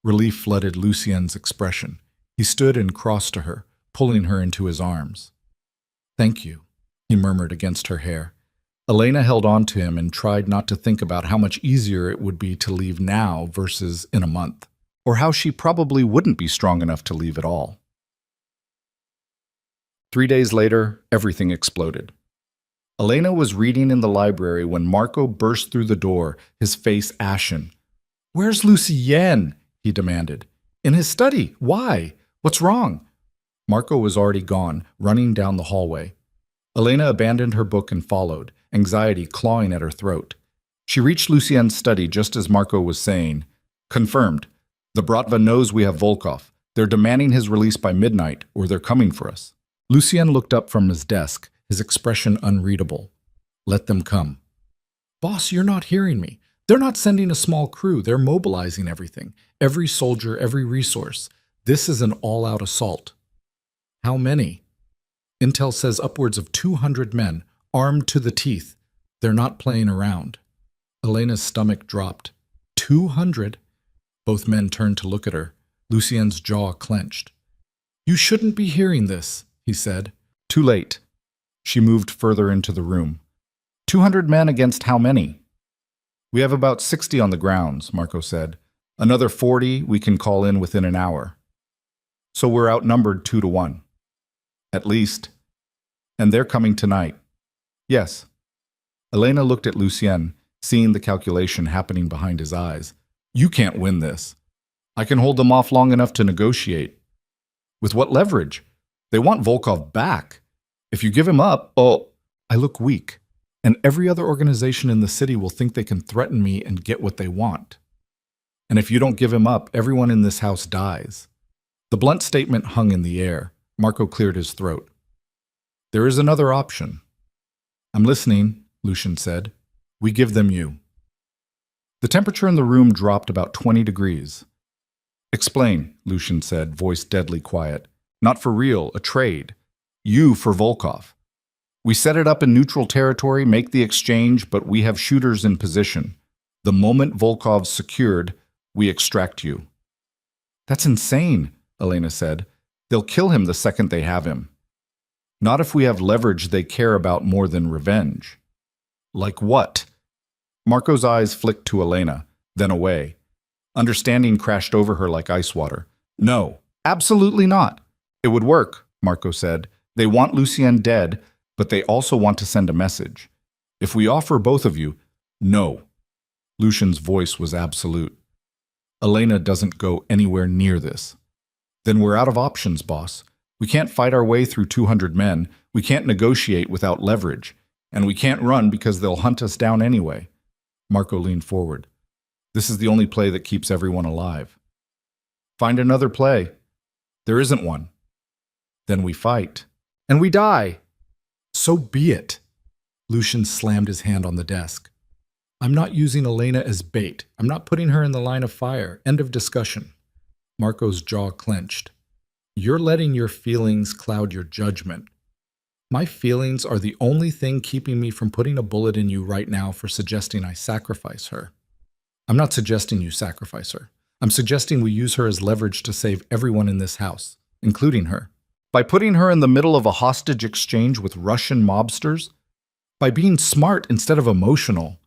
Relief flooded Lucien's expression. He stood and crossed to her, pulling her into his arms. Thank you, he murmured against her hair. Elena held on to him and tried not to think about how much easier it would be to leave now versus in a month, or how she probably wouldn't be strong enough to leave at all. 3 days later, everything exploded. Elena was reading in the library when Marco burst through the door, his face ashen. Where's Lucien? He demanded. In his study. Why? What's wrong? Marco was already gone, running down the hallway. Elena abandoned her book and followed, anxiety clawing at her throat. She reached Lucien's study just as Marco was saying, Confirmed. The Bratva knows we have Volkov. They're demanding his release by midnight, or they're coming for us. Lucien looked up from his desk, his expression unreadable. Let them come. Boss, you're not hearing me. They're not sending a small crew. They're mobilizing everything. Every soldier, every resource. This is an all-out assault. How many? Intel says upwards of 200 men, armed to the teeth. They're not playing around. Elena's stomach dropped. 200? Both men turned to look at her. Lucien's jaw clenched. You shouldn't be hearing this, he said. Too late. She moved further into the room. 200 men against how many? We have about 60 on the grounds, Marco said. Another 40 we can call in within an hour. So we're outnumbered 2-1. At least. And they're coming tonight. Yes. Elena looked at Lucien, seeing the calculation happening behind his eyes. You can't win this. I can hold them off long enough to negotiate. With what leverage? They want Volkov back. If you give him up, I look weak. And every other organization in the city will think they can threaten me and get what they want. And if you don't give him up, everyone in this house dies. The blunt statement hung in the air. Marco cleared his throat. There is another option. I'm listening, Lucien said. We give them you. The temperature in the room dropped about 20 degrees. Explain, Lucien said, voice deadly quiet. Not for real, a trade. You for Volkov. We set it up in neutral territory, make the exchange, but we have shooters in position. The moment Volkov's secured, we extract you. That's insane, Elena said. They'll kill him the second they have him. Not if we have leverage they care about more than revenge. Like what? Marco's eyes flicked to Elena, then away. Understanding crashed over her like ice water. No, absolutely not. It would work, Marco said. They want Lucien dead, but they also want to send a message. If we offer both of you, no. Lucien's voice was absolute. Elena doesn't go anywhere near this. Then we're out of options, boss. We can't fight our way through 200 men. We can't negotiate without leverage. And we can't run because they'll hunt us down anyway. Marco leaned forward. This is the only play that keeps everyone alive. Find another play. There isn't one. Then we fight. And we die. So be it. Lucien slammed his hand on the desk. I'm not using Elena as bait. I'm not putting her in the line of fire. End of discussion. Marco's jaw clenched. You're letting your feelings cloud your judgment. My feelings are the only thing keeping me from putting a bullet in you right now for suggesting I sacrifice her. I'm not suggesting you sacrifice her. I'm suggesting we use her as leverage to save everyone in this house, including her. By putting her in the middle of a hostage exchange with Russian mobsters? By being smart instead of emotional?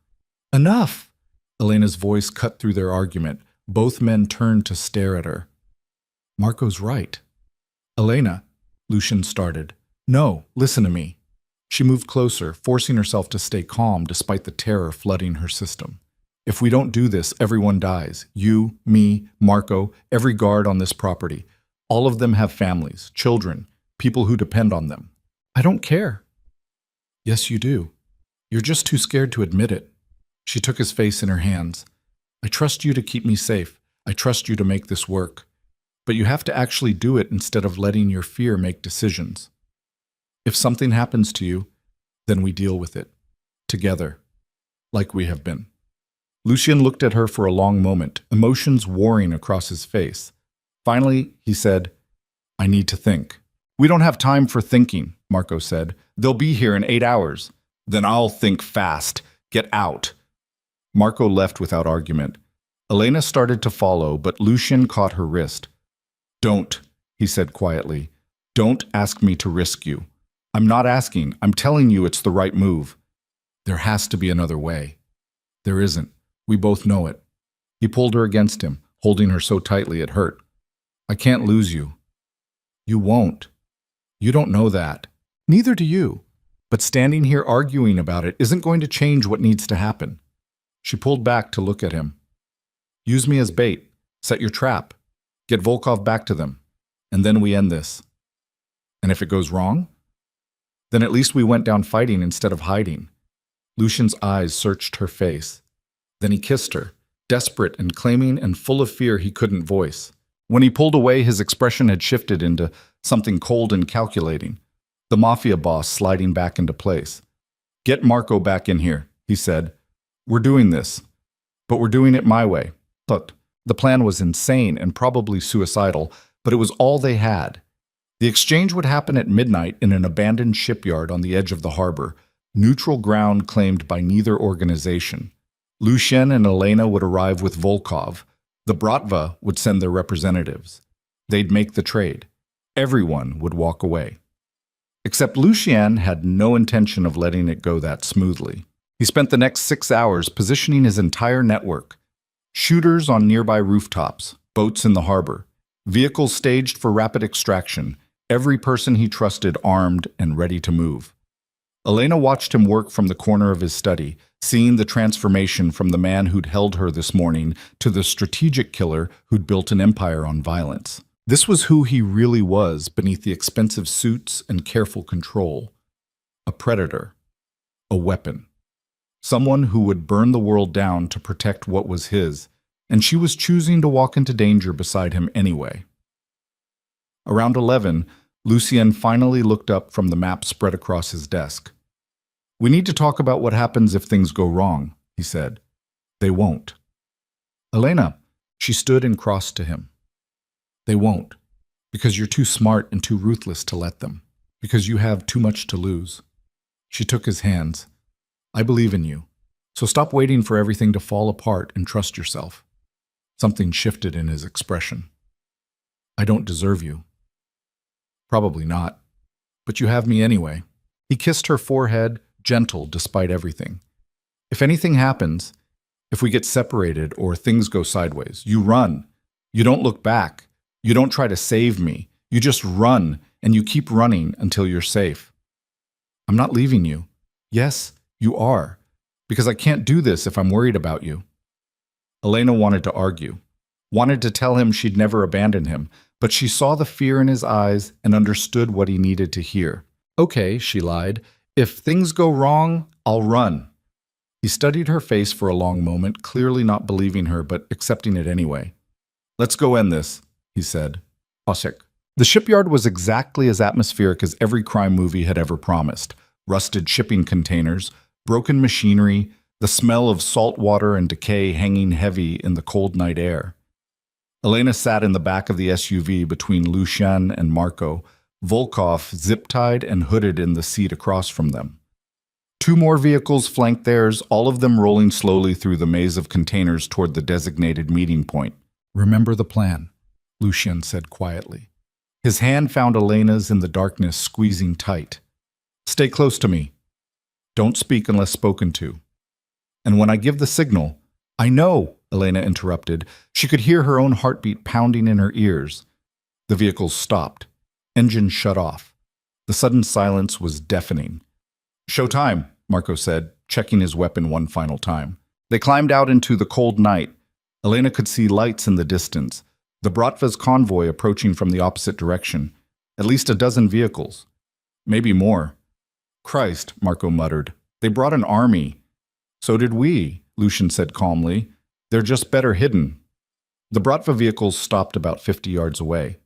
Enough! Elena's voice cut through their argument. Both men turned to stare at her. Marco's right. Elena, Lucien started. No, listen to me. She moved closer, forcing herself to stay calm despite the terror flooding her system. If we don't do this, everyone dies. You, me, Marco, every guard on this property. All of them have families, children, people who depend on them. I don't care. Yes, you do. You're just too scared to admit it. She took his face in her hands. I trust you to keep me safe. I trust you to make this work. But you have to actually do it instead of letting your fear make decisions. If something happens to you, then we deal with it. Together. Like we have been. Lucien looked at her for a long moment, emotions warring across his face. Finally, he said, I need to think. We don't have time for thinking, Marco said. They'll be here in 8 hours. Then I'll think fast. Get out. Marco left without argument. Elena started to follow, but Lucien caught her wrist. Don't, he said quietly. Don't ask me to risk you. I'm not asking. I'm telling you it's the right move. There has to be another way. There isn't. We both know it. He pulled her against him, holding her so tightly it hurt. I can't lose you. You won't. You don't know that. Neither do you. But standing here arguing about it isn't going to change what needs to happen. She pulled back to look at him. Use me as bait. Set your trap. Get Volkov back to them. And then we end this. And if it goes wrong? Then at least we went down fighting instead of hiding. Lucien's eyes searched her face. Then he kissed her, desperate and claiming and full of fear he couldn't voice. When he pulled away, his expression had shifted into something cold and calculating, the Mafia boss sliding back into place. Get Marco back in here, he said. We're doing this, but we're doing it my way. Look, the plan was insane and probably suicidal, but it was all they had. The exchange would happen at midnight in an abandoned shipyard on the edge of the harbor, neutral ground claimed by neither organization. Lucien and Elena would arrive with Volkov. The Bratva would send their representatives. They'd make the trade. Everyone would walk away. Except Lucien had no intention of letting it go that smoothly. He spent the next 6 hours positioning his entire network. Shooters on nearby rooftops, boats in the harbor, vehicles staged for rapid extraction, every person he trusted armed and ready to move. Elena watched him work from the corner of his study, seeing the transformation from the man who'd held her this morning to the strategic killer who'd built an empire on violence. This was who he really was beneath the expensive suits and careful control. A predator. A weapon. Someone who would burn the world down to protect what was his, and she was choosing to walk into danger beside him anyway. Around 11, Lucien finally looked up from the map spread across his desk. We need to talk about what happens if things go wrong, he said. They won't. Elena, she stood and crossed to him. They won't, because you're too smart and too ruthless to let them, because you have too much to lose. She took his hands. I believe in you, so stop waiting for everything to fall apart and trust yourself. Something shifted in his expression. I don't deserve you. Probably not, but you have me anyway. He kissed her forehead, gentle despite everything. If anything happens, if we get separated or things go sideways, you run. You don't look back. You don't try to save me. You just run, and you keep running until you're safe. I'm not leaving you. Yes, you are, because I can't do this if I'm worried about you. Elena wanted to argue, wanted to tell him she'd never abandon him, but she saw the fear in his eyes and understood what he needed to hear. Okay, she lied. If things go wrong, I'll run. He studied her face for a long moment, clearly not believing her, but accepting it anyway. Let's go end this, he said. Osik. The shipyard was exactly as atmospheric as every crime movie had ever promised. Rusted shipping containers, broken machinery, the smell of salt water and decay hanging heavy in the cold night air. Elena sat in the back of the SUV between Lucien and Marco, Volkov zip-tied and hooded in the seat across from them. 2 more vehicles flanked theirs, all of them rolling slowly through the maze of containers toward the designated meeting point. Remember the plan, Lucien said quietly. His hand found Elena's in the darkness, squeezing tight. Stay close to me. Don't speak unless spoken to. And when I give the signal, I know, Elena interrupted. She could hear her own heartbeat pounding in her ears. The vehicles stopped. Engines shut off. The sudden silence was deafening. Showtime, Marco said, checking his weapon one final time. They climbed out into the cold night. Elena could see lights in the distance. The Bratva's convoy approaching from the opposite direction. At least a dozen vehicles. Maybe more. Christ, Marco muttered. They brought an army. So did we, Lucien said calmly. They're just better hidden. The Bratva vehicles stopped about 50 yards away.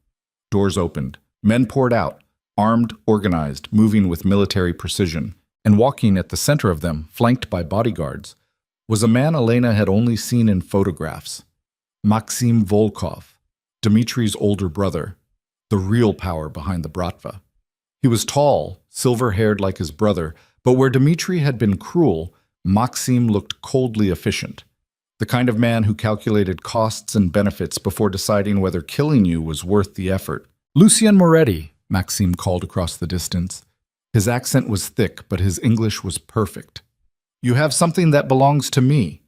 Doors opened. Men poured out, armed, organized, moving with military precision. And walking at the center of them, flanked by bodyguards, was a man Elena had only seen in photographs. Maxim Volkov, Dmitri's older brother, the real power behind the Bratva. He was tall, silver-haired like his brother, but where Dmitri had been cruel, Maxim looked coldly efficient. The kind of man who calculated costs and benefits before deciding whether killing you was worth the effort. "Lucien Moretti," Maxim called across the distance. His accent was thick, but his English was perfect. "You have something that belongs to me."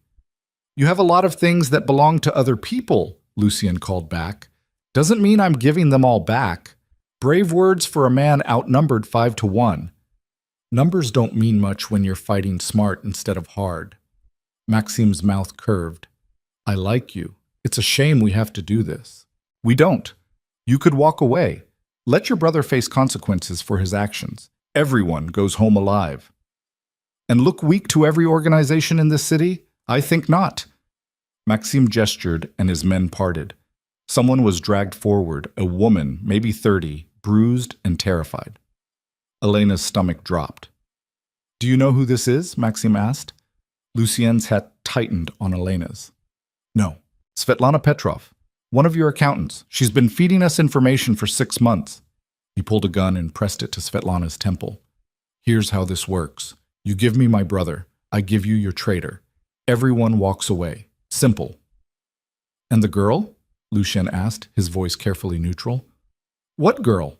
"You have a lot of things that belong to other people," Lucien called back. "Doesn't mean I'm giving them all back." Brave words for a man outnumbered 5-1. Numbers don't mean much when you're fighting smart instead of hard. Maxim's mouth curved. "I like you. It's a shame we have to do this." "We don't. You could walk away. Let your brother face consequences for his actions. Everyone goes home alive." "And look weak to every organization in this city? I think not." Maxim gestured and his men parted. Someone was dragged forward, a woman, maybe 30, bruised and terrified. Elena's stomach dropped. "Do you know who this is?" Maxim asked. Lucien's hat tightened on Elena's. "No. Svetlana Petrov, one of your accountants. She's been feeding us information for 6 months." He pulled a gun and pressed it to Svetlana's temple. "Here's how this works. You give me my brother. I give you your traitor. Everyone walks away. Simple." "And the girl?" Lucien asked, his voice carefully neutral. "What girl?"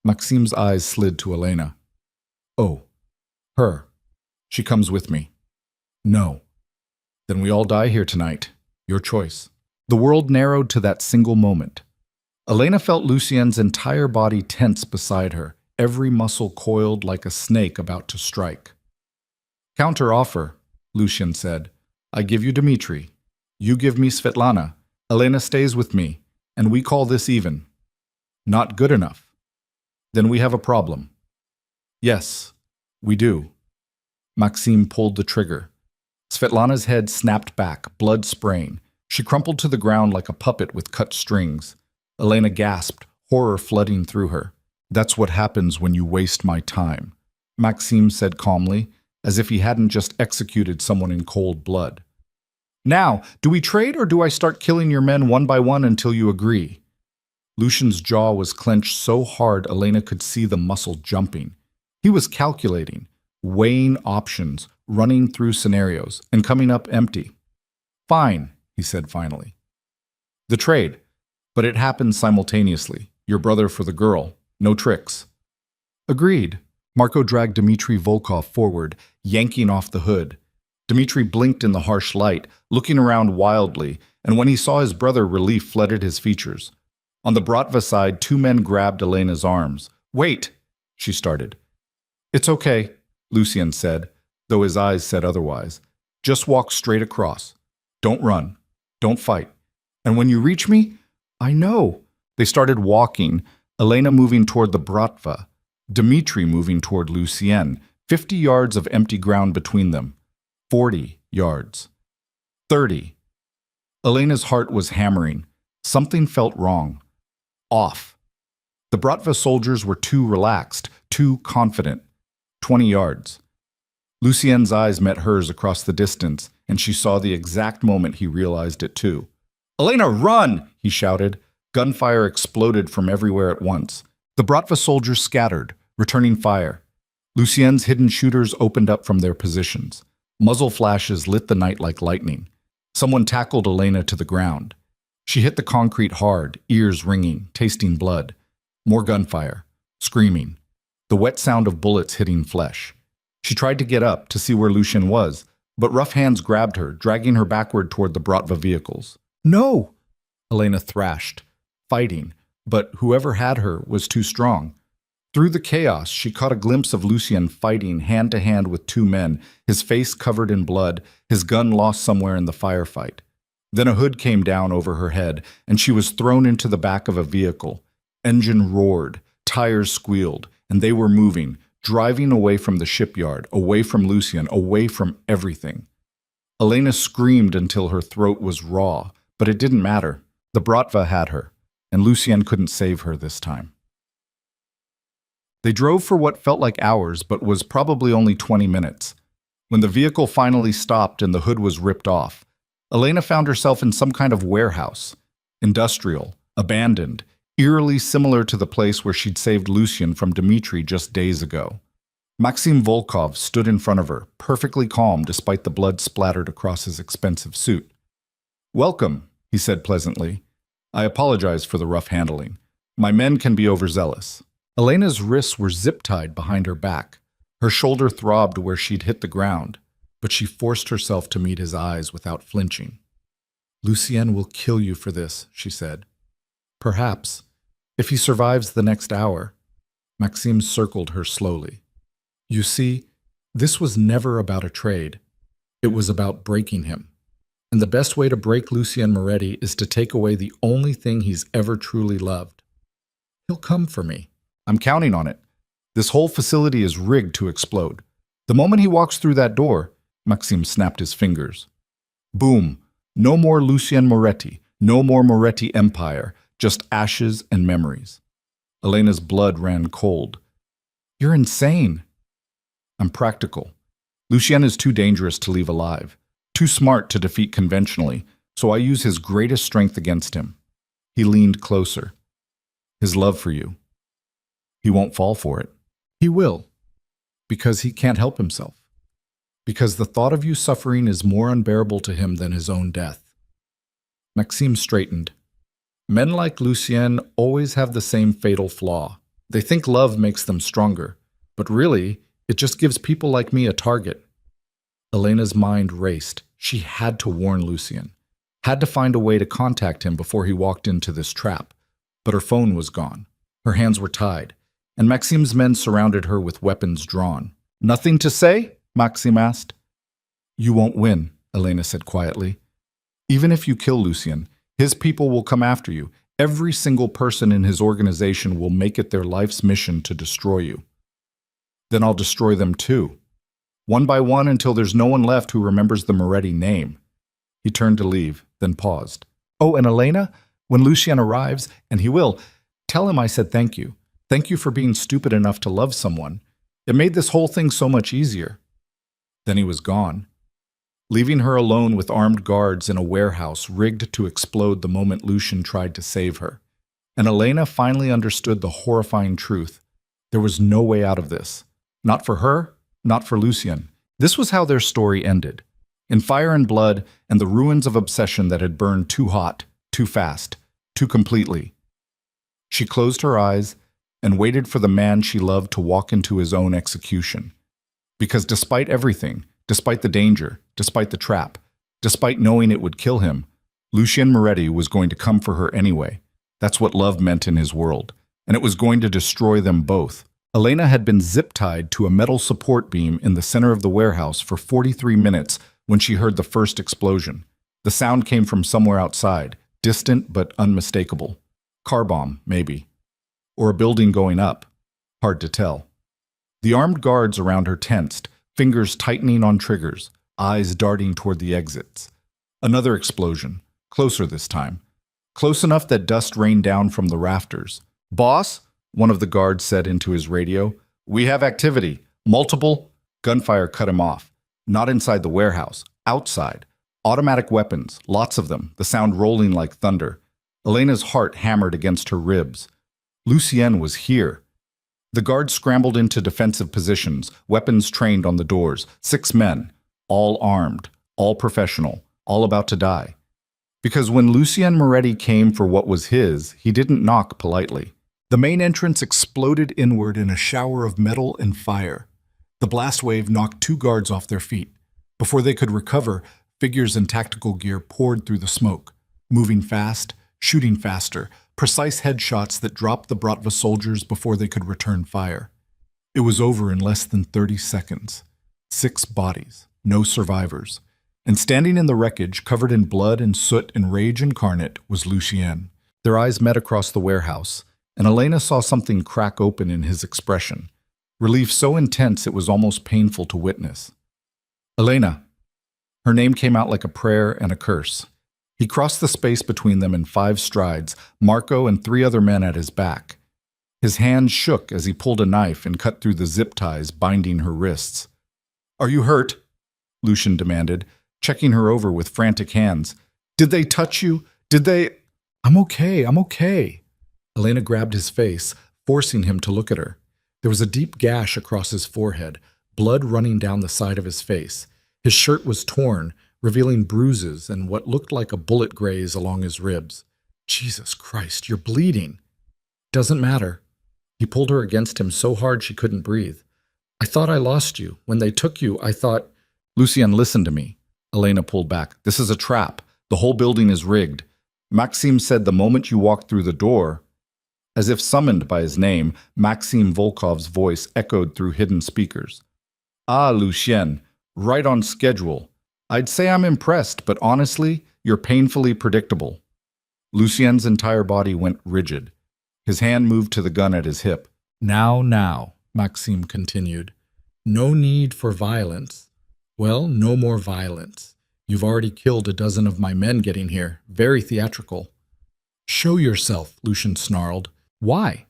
Maxim's eyes slid to Elena. "Oh, her. She comes with me." "No." "Then we all die here tonight. Your choice." The world narrowed to that single moment. Elena felt Lucien's entire body tense beside her, every muscle coiled like a snake about to strike. "Counter offer," Lucien said. "I give you Dmitri. You give me Svetlana. Elena stays with me, and we call this even." "Not good enough." "Then we have a problem." "Yes, we do." Maxim pulled the trigger. Svetlana's head snapped back, blood spraying. She crumpled to the ground like a puppet with cut strings. Elena gasped, horror flooding through her. "That's what happens when you waste my time," Maxim said calmly, as if he hadn't just executed someone in cold blood. "Now, do we trade or do I start killing your men one by one until you agree?" Lucien's jaw was clenched so hard Elena could see the muscle jumping. He was calculating, weighing options, running through scenarios, and coming up empty. "Fine," he said finally. "The trade. But it happens simultaneously. Your brother for the girl. No tricks." "Agreed." Marco dragged Dmitri Volkov forward, yanking off the hood. Dmitri blinked in the harsh light, looking around wildly, and when he saw his brother, relief flooded his features. On the Bratva side, 2 men grabbed Elena's arms. "Wait," she started. "It's okay," Lucien said, though his eyes said otherwise. "Just walk straight across. Don't run. Don't fight. And when you reach me, I know." They started walking, Elena moving toward the Bratva, Dmitri moving toward Lucien, 50 yards of empty ground between them. 40 yards. 30. Elena's heart was hammering. Something felt wrong. Off. The Bratva soldiers were too relaxed, too confident. 20 yards. Lucien's eyes met hers across the distance, and she saw the exact moment he realized it too. "Elena, run!" he shouted. Gunfire exploded from everywhere at once. The Bratva soldiers scattered, returning fire. Lucien's hidden shooters opened up from their positions. Muzzle flashes lit the night like lightning. Someone tackled Elena to the ground. She hit the concrete hard, ears ringing, tasting blood. More gunfire. Screaming. The wet sound of bullets hitting flesh. She tried to get up to see where Lucien was, but rough hands grabbed her, dragging her backward toward the Bratva vehicles. "No!" Elena thrashed, fighting, but whoever had her was too strong. Through the chaos, she caught a glimpse of Lucien fighting hand-to-hand with 2 men, his face covered in blood, his gun lost somewhere in the firefight. Then a hood came down over her head, and she was thrown into the back of a vehicle. Engine roared, tires squealed, and they were moving, driving away from the shipyard, away from Lucien, away from everything. Elena screamed until her throat was raw, but it didn't matter. The Bratva had her, and Lucien couldn't save her this time. They drove for what felt like hours, but was probably only 20 minutes. When the vehicle finally stopped and the hood was ripped off, Elena found herself in some kind of warehouse. Industrial, abandoned, eerily similar to the place where she'd saved Lucien from Dmitri just days ago. Maxim Volkov stood in front of her, perfectly calm despite the blood splattered across his expensive suit. "Welcome," he said pleasantly. "I apologize for the rough handling. My men can be overzealous." Elena's wrists were zip-tied behind her back. Her shoulder throbbed where she'd hit the ground, but she forced herself to meet his eyes without flinching. "Lucien will kill you for this," she said. "Perhaps, if he survives the next hour." Maxime circled her slowly. "You see, this was never about a trade. It was about breaking him. And the best way to break Lucien Moretti is to take away the only thing he's ever truly loved. He'll come for me. I'm counting on it. This whole facility is rigged to explode. The moment he walks through that door," Maxime snapped his fingers. "Boom. No more Lucien Moretti. No more Moretti Empire. Just ashes and memories." Elena's blood ran cold. "You're insane." "I'm practical. Lucien is too dangerous to leave alive, too smart to defeat conventionally, so I use his greatest strength against him." He leaned closer. "His love for you. He won't fall for it. He will. Because he can't help himself. Because the thought of you suffering is more unbearable to him than his own death." Maxime straightened. "Men like Lucien always have the same fatal flaw. They think love makes them stronger, but really, it just gives people like me a target." Elena's mind raced. She had to warn Lucien, had to find a way to contact him before he walked into this trap. But her phone was gone. Her hands were tied, and Maxime's men surrounded her with weapons drawn. "Nothing to say?" Maxime asked. "You won't win," Elena said quietly. "Even if you kill Lucien, his people will come after you. Every single person in his organization will make it their life's mission to destroy you. Then I'll destroy them too. One by one until there's no one left who remembers the Moretti name." He turned to leave, then paused. "Oh, and Elena, when Lucien arrives, and he will, tell him I said thank you. Thank you for being stupid enough to love someone. It made this whole thing so much easier." Then he was gone, leaving her alone with armed guards in a warehouse rigged to explode the moment Lucien tried to save her. And Elena finally understood the horrifying truth. There was no way out of this. Not for her, not for Lucien. This was how their story ended. In fire and blood and the ruins of obsession that had burned too hot, too fast, too completely. She closed her eyes and waited for the man she loved to walk into his own execution. Because despite everything, despite the danger, despite the trap, despite knowing it would kill him, Lucien Moretti was going to come for her anyway. That's what love meant in his world, and it was going to destroy them both. Elena had been zip-tied to a metal support beam in the center of the warehouse for 43 minutes when she heard the first explosion. The sound came from somewhere outside, distant but unmistakable. Car bomb, maybe. Or a building going up. Hard to tell. The armed guards around her tensed, fingers tightening on triggers, eyes darting toward the exits. Another explosion, closer this time. Close enough that dust rained down from the rafters. "Boss," one of the guards said into his radio, "we have activity. Multiple." Gunfire cut him off. Not inside the warehouse. Outside. Automatic weapons, lots of them, the sound rolling like thunder. Elena's heart hammered against her ribs. Lucien was here. The guards scrambled into defensive positions, weapons trained on the doors. 6 men, all armed, all professional, all about to die. Because when Lucien Moretti came for what was his, he didn't knock politely. The main entrance exploded inward in a shower of metal and fire. The blast wave knocked 2 guards off their feet. Before they could recover, figures in tactical gear poured through the smoke, moving fast, shooting faster, precise headshots that dropped the Bratva soldiers before they could return fire. It was over in less than 30 seconds. 6 bodies, no survivors. And standing in the wreckage, covered in blood and soot and rage incarnate, was Lucien. Their eyes met across the warehouse, and Elena saw something crack open in his expression. Relief so intense it was almost painful to witness. "Elena." Her name came out like a prayer and a curse. He crossed the space between them in 5 strides, Marco and 3 other men at his back. His hand shook as he pulled a knife and cut through the zip ties binding her wrists. "Are you hurt?" Lucian demanded, checking her over with frantic hands. "Did they touch you? Did they—" I'm okay. Elena grabbed his face, forcing him to look at her. There was a deep gash across his forehead, blood running down the side of his face. His shirt was torn, revealing bruises and what looked like a bullet graze along his ribs. "Jesus Christ, you're bleeding." "Doesn't matter." He pulled her against him so hard she couldn't breathe. "I thought I lost you. When they took you, I thought—" "Lucien, listen to me." Elena pulled back. "This is a trap. The whole building is rigged. Maxime said the moment you walked through the door—" As if summoned by his name, Maxime Volkov's voice echoed through hidden speakers. "Ah, Lucien, right on schedule. I'd say I'm impressed, but honestly, you're painfully predictable." Lucien's entire body went rigid. His hand moved to the gun at his hip. Now, Maxime continued. "No need for violence. Well, no more violence. You've already killed a dozen of my men getting here. Very theatrical." "Show yourself," Lucian snarled. "Why?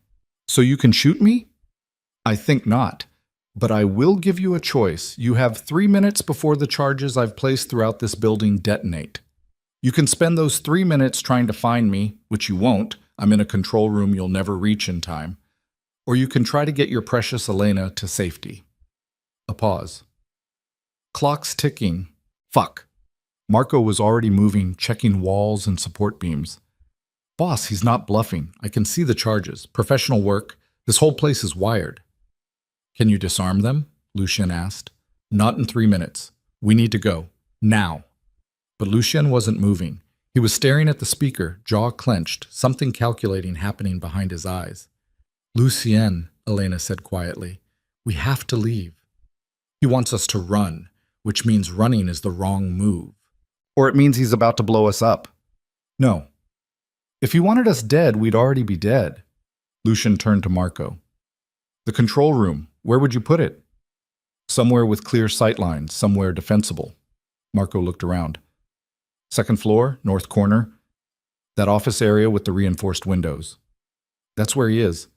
So you can shoot me?" "I think not. But I will give you a choice. You have 3 minutes before the charges I've placed throughout this building detonate. You can spend those 3 minutes trying to find me, which you won't. I'm in a control room you'll never reach in time. Or you can try to get your precious Elena to safety." A pause. "Clock's ticking. Fuck." Marco was already moving, checking walls and support beams. "Boss, he's not bluffing. I can see the charges. Professional work. This whole place is wired." "Can you disarm them?" Lucien asked. "Not in 3 minutes. We need to go. Now." But Lucien wasn't moving. He was staring at the speaker, jaw clenched, something calculating happening behind his eyes. "Lucien," Elena said quietly, "we have to leave. He wants us to run, which means running is the wrong move." "Or it means he's about to blow us up." "No. If he wanted us dead, we'd already be dead." Lucien turned to Marco. "The control room, where would you put it?" "Somewhere with clear sightlines, somewhere defensible." Marco looked around. "Second floor, north corner. That office area with the reinforced windows." "That's where he is."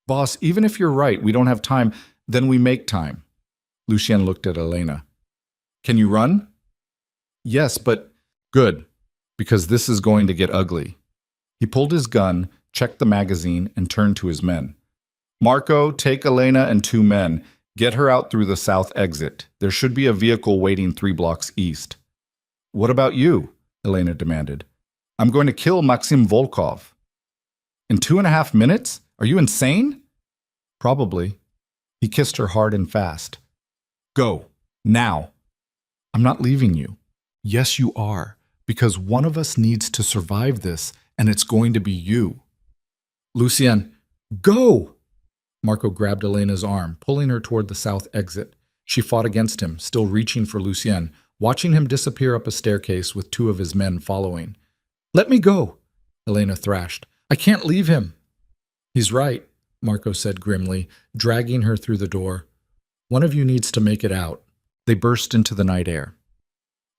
"Boss, even if you're right, we don't have time, then we make time." Lucien looked at Elena. "Can you run?" "Yes, but—" "Good, because this is going to get ugly." He pulled his gun, checked the magazine, and turned to his men. "Marco, take Elena and 2 men. Get her out through the south exit. There should be a vehicle waiting 3 blocks east." "What about you?" Elena demanded. "I'm going to kill Maxim Volkov." "In 2.5 minutes? Are you insane?" "Probably." He kissed her hard and fast. "Go. Now." "I'm not leaving you." "Yes, you are. Because one of us needs to survive this, and it's going to be you." "Lucien, go!" Marco grabbed Elena's arm, pulling her toward the south exit. She fought against him, still reaching for Lucien, watching him disappear up a staircase with 2 of his men following. "Let me go!" Elena thrashed. "I can't leave him." "He's right," Marco said grimly, dragging her through the door. "One of you needs to make it out." They burst into the night air.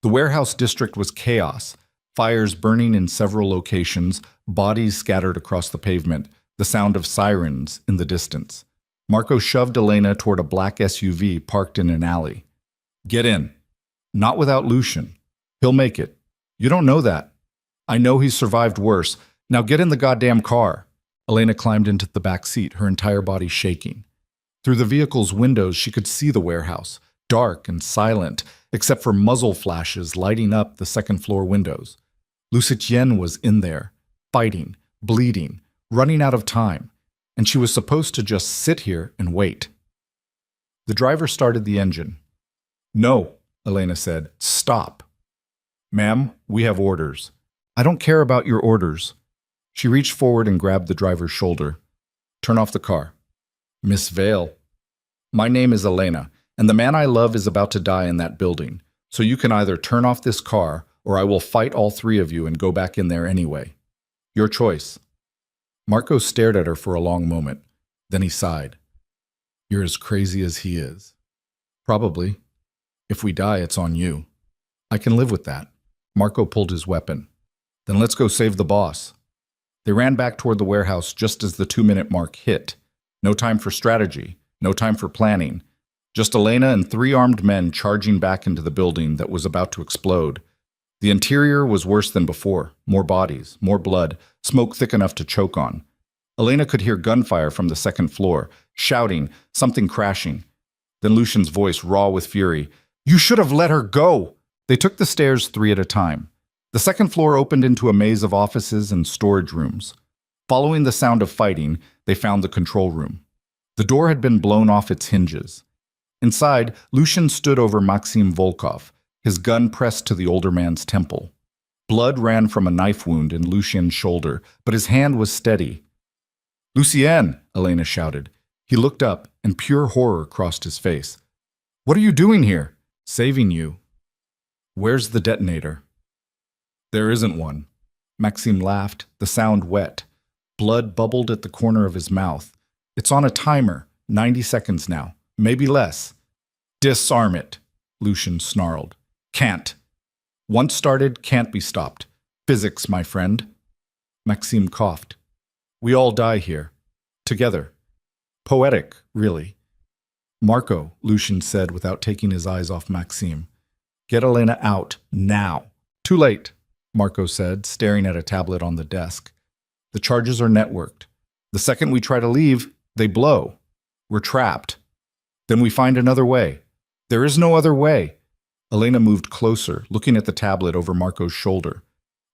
The warehouse district was chaos, fires burning in several locations, bodies scattered across the pavement, the sound of sirens in the distance. Marco shoved Elena toward a black SUV parked in an alley. "Get in." "Not without Lucien. He'll make it." "You don't know that." "I know he's survived worse. Now get in the goddamn car." Elena climbed into the back seat, her entire body shaking. Through the vehicle's windows, she could see the warehouse, dark and silent, except for muzzle flashes lighting up the second-floor windows. Lucien was in there, fighting, bleeding, running out of time, and she was supposed to just sit here and wait. The driver started the engine. "No," Elena said. "Stop." "Ma'am, we have orders." "I don't care about your orders." She reached forward and grabbed the driver's shoulder. "Turn off the car." "Miss Vale." "My name is Elena, and the man I love is about to die in that building. So you can either turn off this car, or I will fight all 3 of you and go back in there anyway. Your choice." Marco stared at her for a long moment. Then he sighed. "You're as crazy as he is." "Probably. If we die, it's on you." I can live with that. Marco pulled his weapon. Then let's go save the boss. They ran back toward the warehouse just as the 2-minute mark hit. No time for strategy, no time for planning. Just Elena and 3 armed men charging back into the building that was about to explode. The interior was worse than before. More bodies, more blood, smoke thick enough to choke on. Elena could hear gunfire from the 2nd floor, shouting, something crashing. Then Lucian's voice raw with fury. "You should have let her go!" They took the stairs 3 at a time. The 2nd floor opened into a maze of offices and storage rooms. Following the sound of fighting, they found the control room. The door had been blown off its hinges. Inside, Lucian stood over Maxim Volkov, his gun pressed to the older man's temple. Blood ran from a knife wound in Lucian's shoulder, but his hand was steady. "Lucien!" Elena shouted. He looked up, and pure horror crossed his face. "What are you doing here?" "Saving you." "Where's the detonator?" "There isn't one." Maxim laughed, the sound wet. Blood bubbled at the corner of his mouth. "It's on a timer, 90 seconds now, maybe less." "Disarm it," Lucian snarled. "Can't. Once started, can't be stopped. Physics, my friend." Maxim coughed. "We all die here. Together. Poetic, really." "Marco," Lucian said without taking his eyes off Maxim. "Get Elena out, now." "Too late," Marco said, staring at a tablet on the desk. "The charges are networked. The second we try to leave, they blow. We're trapped. Then we find another way." "There is no other way." Elena moved closer, looking at the tablet over Marco's shoulder.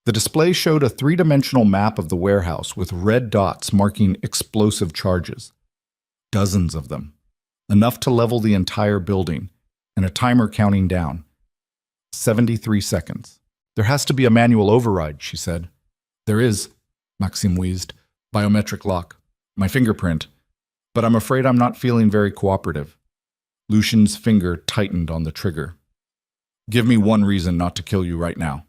The display showed a 3-dimensional map of the warehouse with red dots marking explosive charges. Dozens of them. Enough to level the entire building, and a timer counting down. 73 seconds. "There has to be a manual override," she said. "There is," Maxim wheezed. "Biometric lock. My fingerprint. But I'm afraid I'm not feeling very cooperative." Lucian's finger tightened on the trigger. "Give me one reason not to kill you right now."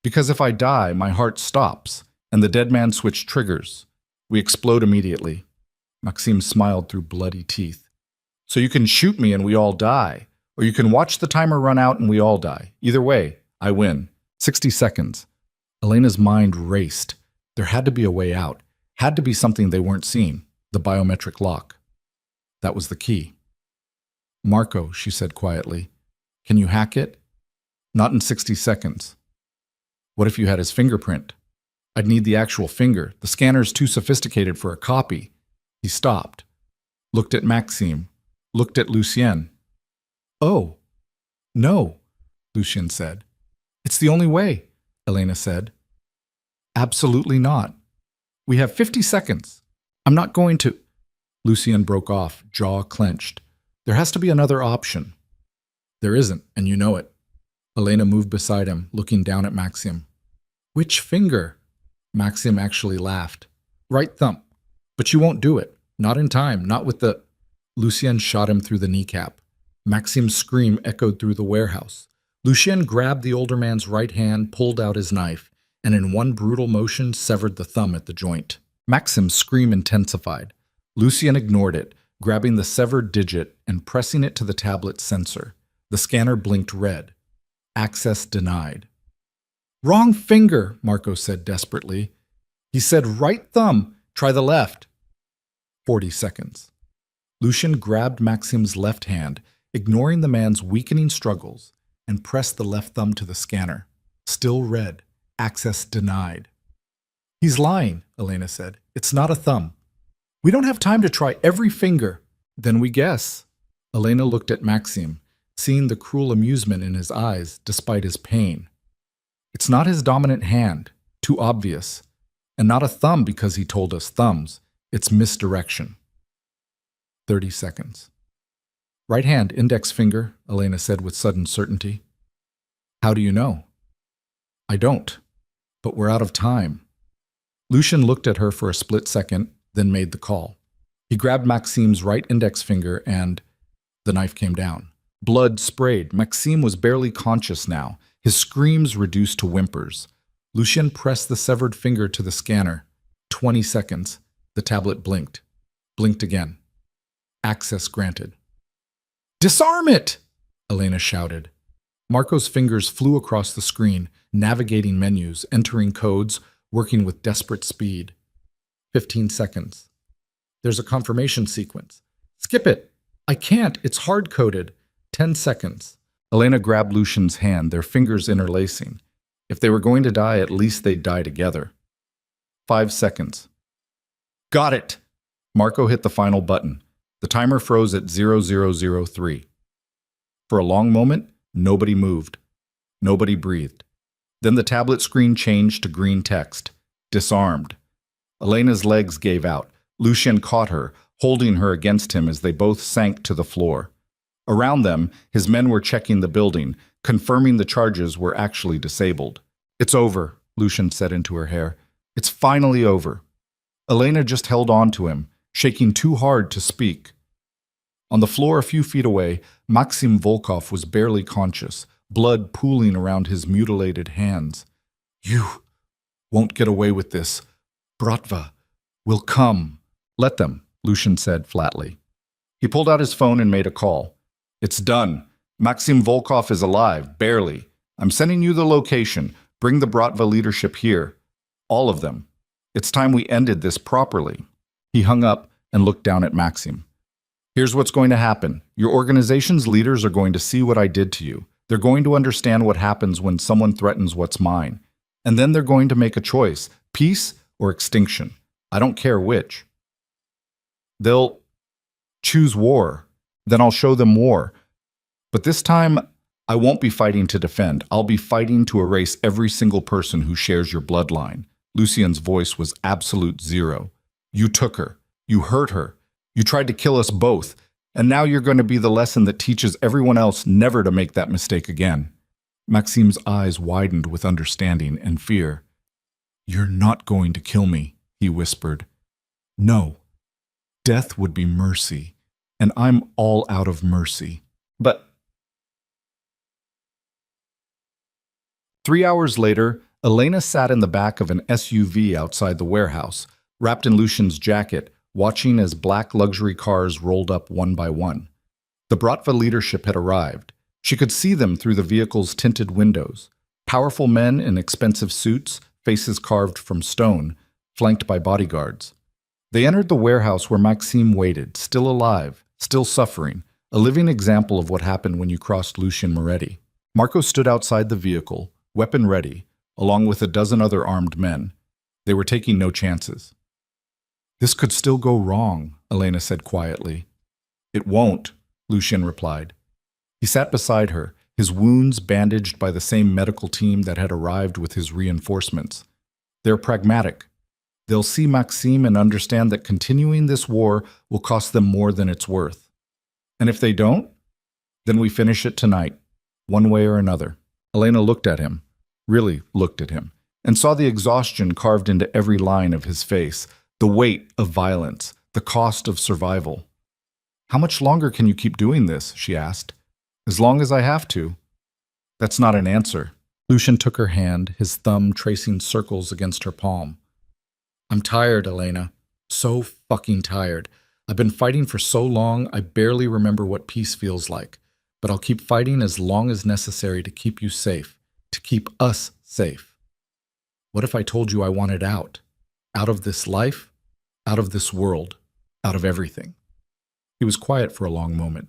"Because if I die, my heart stops, and the dead man switch triggers. We explode immediately." Maxim smiled through bloody teeth. "So you can shoot me and we all die, or you can watch the timer run out and we all die. Either way, I win. 60 seconds. Elena's mind raced. There had to be a way out. Had to be something they weren't seeing. The biometric lock. That was the key. "Marco," she said quietly, "can you hack it?" "Not in 60 seconds. "What if you had his fingerprint?" "I'd need the actual finger. The scanner's too sophisticated for a copy." He stopped. Looked at Maxime. Looked at Lucien. "Oh, no," Lucien said. "It's the only way," Elena said. "Absolutely not. We have 50 seconds. I'm not going to—" Lucien broke off, jaw clenched. "There has to be another option." "There isn't, and you know it." Elena moved beside him, looking down at Maxim. "Which finger?" Maxim actually laughed. "Right thumb. But you won't do it. Not in time, not with the—" Lucien shot him through the kneecap. Maxim's scream echoed through the warehouse. Lucien grabbed the older man's right hand, pulled out his knife, and in one brutal motion severed the thumb at the joint. Maxim's scream intensified. Lucien ignored it, grabbing the severed digit and pressing it to the tablet's sensor. The scanner blinked red. Access denied. "Wrong finger," Marco said desperately. "He said right thumb. Try the left." 40 seconds. Lucien grabbed Maxim's left hand, ignoring the man's weakening struggles, and pressed the left thumb to the scanner. Still red. Access denied. "He's lying," Elena said. "It's not a thumb." "We don't have time to try every finger." "Then we guess." Elena looked at Maxim, seeing the cruel amusement in his eyes despite his pain. "It's not his dominant hand. Too obvious. And not a thumb because he told us thumbs. It's misdirection." 30 seconds. "Right hand, index finger," Elena said with sudden certainty. "How do you know?" "I don't. But we're out of time." Lucien looked at her for a split second, then made the call. He grabbed Maxim's right index finger and the knife came down. Blood sprayed. Maxime was barely conscious now, his screams reduced to whimpers. Lucien pressed the severed finger to the scanner. 20 seconds. The tablet blinked. Blinked again. Access granted. "Disarm it!" Elena shouted. Marco's fingers flew across the screen, navigating menus, entering codes, working with desperate speed. 15 seconds. There's a confirmation sequence. Skip it. I can't. It's hard-coded. 10 seconds. Elena grabbed Lucian's hand, their fingers interlacing. If they were going to die, at least they'd die together. 5 seconds. Got it! Marco hit the final button. The timer froze at 0003. For a long moment, nobody moved. Nobody breathed. Then the tablet screen changed to green text. Disarmed. Elena's legs gave out. Lucian caught her, holding her against him as they both sank to the floor. Around them, his men were checking the building, confirming the charges were actually disabled. It's over, Lucian said into her hair. It's finally over. Elena just held on to him, shaking too hard to speak. On the floor a few feet away, Maxim Volkov was barely conscious, blood pooling around his mutilated hands. You won't get away with this. Bratva will come. Let them, Lucian said flatly. He pulled out his phone and made a call. It's done. Maxim Volkov is alive, barely. I'm sending you the location. Bring the Bratva leadership here. All of them. It's time we ended this properly. He hung up and looked down at Maxim. Here's what's going to happen. Your organization's leaders are going to see what I did to you. They're going to understand what happens when someone threatens what's mine. And then they're going to make a choice, peace or extinction. I don't care which. They'll choose war. Then I'll show them war. But this time, I won't be fighting to defend. I'll be fighting to erase every single person who shares your bloodline. Lucian's voice was absolute zero. You took her. You hurt her. You tried to kill us both. And now you're going to be the lesson that teaches everyone else never to make that mistake again. Maxim's eyes widened with understanding and fear. You're not going to kill me, he whispered. No. Death would be mercy, and I'm all out of mercy. But 3 hours later, Elena sat in the back of an SUV outside the warehouse, wrapped in Lucian's jacket, watching as black luxury cars rolled up one by one. The Bratva leadership had arrived. She could see them through the vehicle's tinted windows. Powerful men in expensive suits, faces carved from stone, flanked by bodyguards. They entered the warehouse where Maxim waited, still alive, still suffering, a living example of what happened when you crossed Lucian Moretti. Marco stood outside the vehicle, weapon ready, along with a dozen other armed men. They were taking no chances. This could still go wrong, Elena said quietly. It won't, Lucian replied. He sat beside her, his wounds bandaged by the same medical team that had arrived with his reinforcements. They're pragmatic. They'll see Maxim and understand that continuing this war will cost them more than it's worth. And if they don't, then we finish it tonight, one way or another. Elena looked at him, really looked at him, and saw the exhaustion carved into every line of his face, the weight of violence, the cost of survival. How much longer can you keep doing this? She asked. As long as I have to. That's not an answer. Lucian took her hand, his thumb tracing circles against her palm. I'm tired, Elena. So fucking tired. I've been fighting for so long, I barely remember what peace feels like. But I'll keep fighting as long as necessary to keep you safe, to keep us safe. What if I told you I wanted out? Out of this life, out of this world, out of everything. He was quiet for a long moment.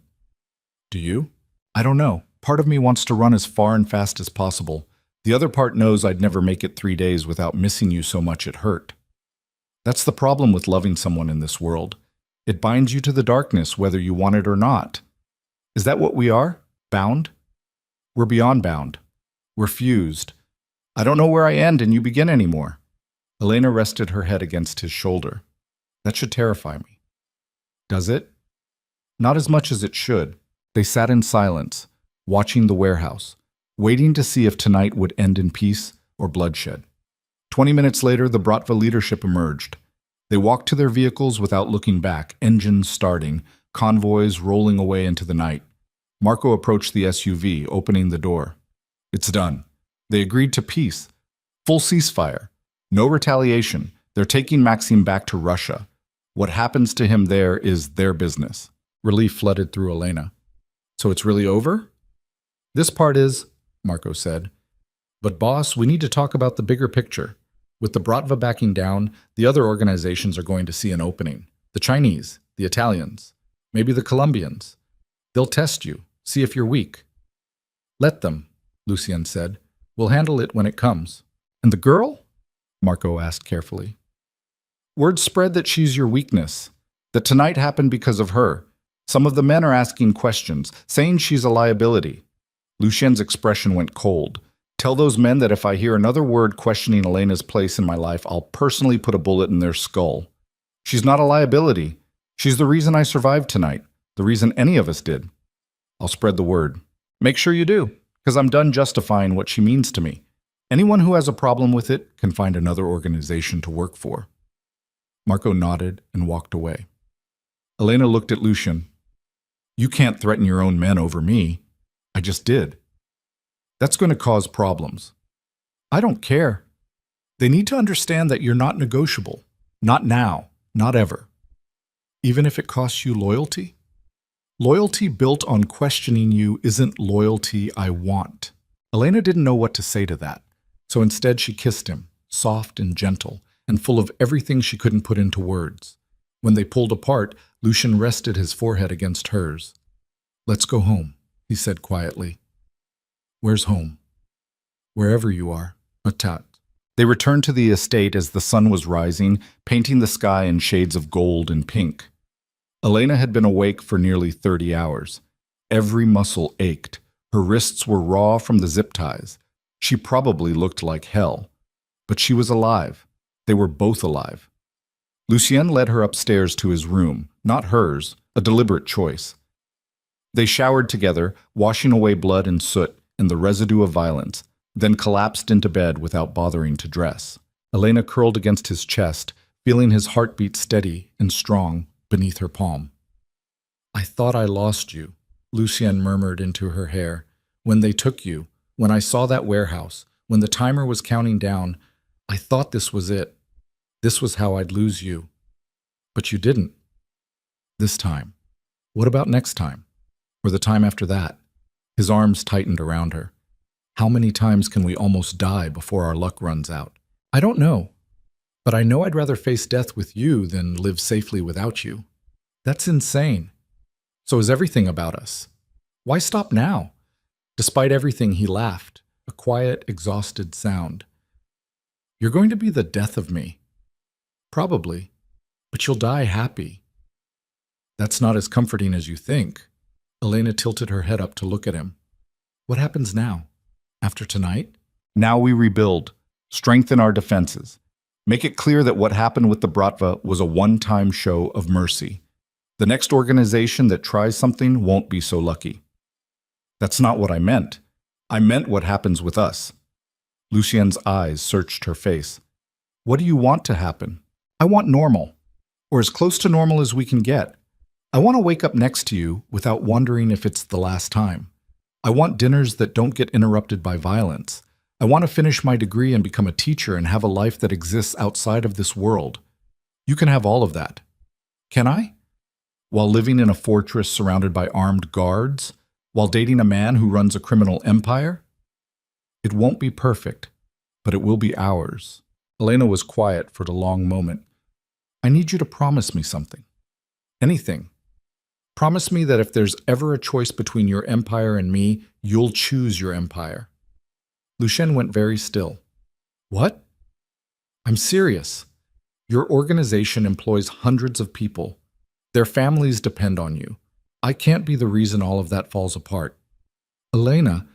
Do you? I don't know. Part of me wants to run as far and fast as possible. The other part knows I'd never make it 3 days without missing you so much it hurt. That's the problem with loving someone in this world. It binds you to the darkness whether you want it or not. Is that what we are? Bound? We're beyond bound. We're fused. I don't know where I end and you begin anymore. Elena rested her head against his shoulder. That should terrify me. Does it? Not as much as it should. They sat in silence, watching the warehouse, waiting to see if tonight would end in peace or bloodshed. 20 minutes later, the Bratva leadership emerged. They walked to their vehicles without looking back, engines starting, convoys rolling away into the night. Marco approached the SUV, opening the door. It's done. They agreed to peace. Full ceasefire. No retaliation. They're taking Maxim back to Russia. What happens to him there is their business. Relief flooded through Elena. So it's really over? This part is, Marco said. But boss, we need to talk about the bigger picture. With the Bratva backing down, the other organizations are going to see an opening. The Chinese, the Italians, maybe the Colombians. They'll test you, see if you're weak. Let them, Lucien said. We'll handle it when it comes. And the girl? Marco asked carefully. Word spread that she's your weakness, that tonight happened because of her. Some of the men are asking questions, saying she's a liability. Lucien's expression went cold. Tell those men that if I hear another word questioning Elena's place in my life, I'll personally put a bullet in their skull. She's not a liability. She's the reason I survived tonight, the reason any of us did. I'll spread the word. Make sure you do, because I'm done justifying what she means to me. Anyone who has a problem with it can find another organization to work for. Marco nodded and walked away. Elena looked at Lucien. You can't threaten your own men over me. I just did. That's going to cause problems. I don't care. They need to understand that you're not negotiable. Not now, not ever. Even if it costs you loyalty? Loyalty built on questioning you isn't loyalty I want. Elena didn't know what to say to that, so instead she kissed him, soft and gentle, and full of everything she couldn't put into words. When they pulled apart, Lucien rested his forehead against hers. Let's go home, he said quietly. Where's home? Wherever you are, Matat. They returned to the estate as the sun was rising, painting the sky in shades of gold and pink. Elena had been awake for nearly 30 hours. Every muscle ached. Her wrists were raw from the zip ties. She probably looked like hell. But she was alive. They were both alive. Lucien led her upstairs to his room, not hers, a deliberate choice. They showered together, washing away blood and soot and the residue of violence, then collapsed into bed without bothering to dress. Elena curled against his chest, feeling his heartbeat steady and strong beneath her palm. I thought I lost you, Lucien murmured into her hair. When they took you, when I saw that warehouse, when the timer was counting down, I thought this was it. This was how I'd lose you. But you didn't. This time. What about next time? Or the time after that? His arms tightened around her. How many times can we almost die before our luck runs out? I don't know. But I know I'd rather face death with you than live safely without you. That's insane. So is everything about us. Why stop now? Despite everything, he laughed, a quiet, exhausted sound. You're going to be the death of me. Probably. But you'll die happy. That's not as comforting as you think. Elena tilted her head up to look at him. What happens now? After tonight? Now we rebuild, strengthen our defenses. Make it clear that what happened with the Bratva was a one-time show of mercy. The next organization that tries something won't be so lucky. That's not what I meant. I meant what happens with us. Lucien's eyes searched her face. What do you want to happen? I want normal, or as close to normal as we can get. I want to wake up next to you without wondering if it's the last time. I want dinners that don't get interrupted by violence. I want to finish my degree and become a teacher and have a life that exists outside of this world. You can have all of that. Can I? While living in a fortress surrounded by armed guards? While dating a man who runs a criminal empire? It won't be perfect, but it will be ours. Elena was quiet for a long moment. I need you to promise me something. Anything. Promise me that if there's ever a choice between your empire and me, you'll choose your empire. Lucien went very still. What? I'm serious. Your organization employs hundreds of people. Their families depend on you. I can't be the reason all of that falls apart. Elena,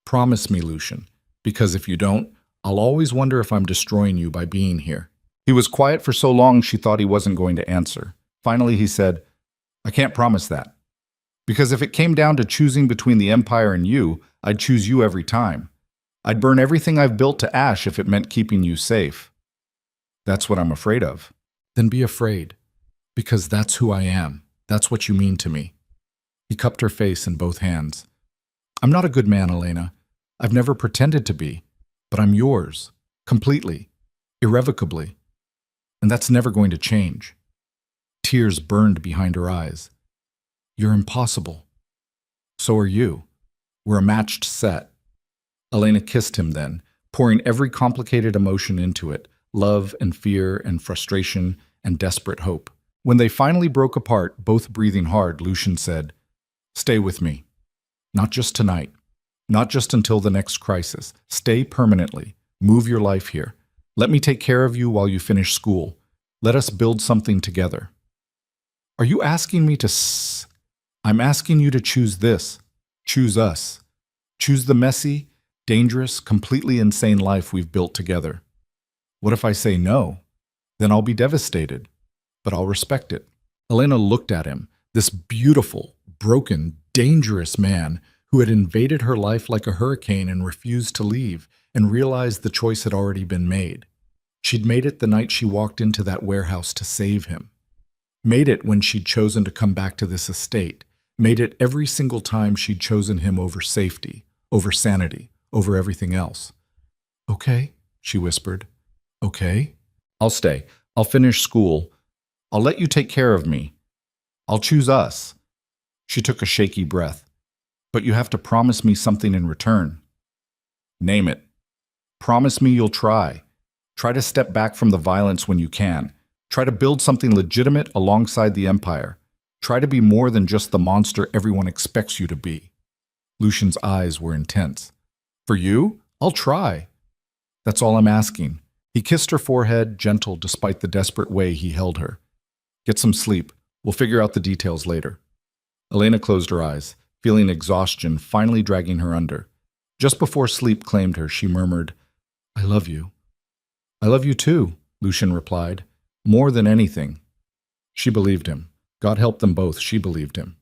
promise me, Lucien, because if you don't, I'll always wonder if I'm destroying you by being here. He was quiet for so long she thought he wasn't going to answer. Finally, he said, I can't promise that. Because if it came down to choosing between the Empire and you, I'd choose you every time. I'd burn everything I've built to ash if it meant keeping you safe. That's what I'm afraid of. Then be afraid. Because that's who I am. That's what you mean to me. He cupped her face in both hands. I'm not a good man, Elena. I've never pretended to be. But I'm yours. Completely. Irrevocably. And that's never going to change. Tears burned behind her eyes. You're impossible. So are you. We're a matched set. Elena kissed him then, pouring every complicated emotion into it, love and fear and frustration and desperate hope. When they finally broke apart, both breathing hard, Lucian said, "Stay with me. Not just tonight. Not just until the next crisis. Stay permanently. Move your life here. Let me take care of you while you finish school. Let us build something together." Are you asking me to I'm asking you to choose this. Choose us. Choose the messy, dangerous, completely insane life we've built together. What if I say no? Then I'll be devastated, but I'll respect it. Elena looked at him, this beautiful, broken, dangerous man who had invaded her life like a hurricane and refused to leave, and realized the choice had already been made. She'd made it the night she walked into that warehouse to save him. Made it when she'd chosen to come back to this estate. Made it every single time she'd chosen him over safety, over sanity, over everything else. "Okay," she whispered. "Okay. I'll stay. I'll finish school. I'll let you take care of me. I'll choose us." She took a shaky breath. "But you have to promise me something in return." "Name it. Promise me you'll try. Try to step back from the violence when you can. Try to build something legitimate alongside the Empire. Try to be more than just the monster everyone expects you to be." Lucian's eyes were intense. "For you? I'll try. That's all I'm asking." He kissed her forehead, gentle despite the desperate way he held her. "Get some sleep. We'll figure out the details later." Elena closed her eyes, feeling exhaustion finally dragging her under. Just before sleep claimed her, she murmured, "I love you." "I love you too," Lucian replied. "More than anything." She believed him. God help them both, she believed him.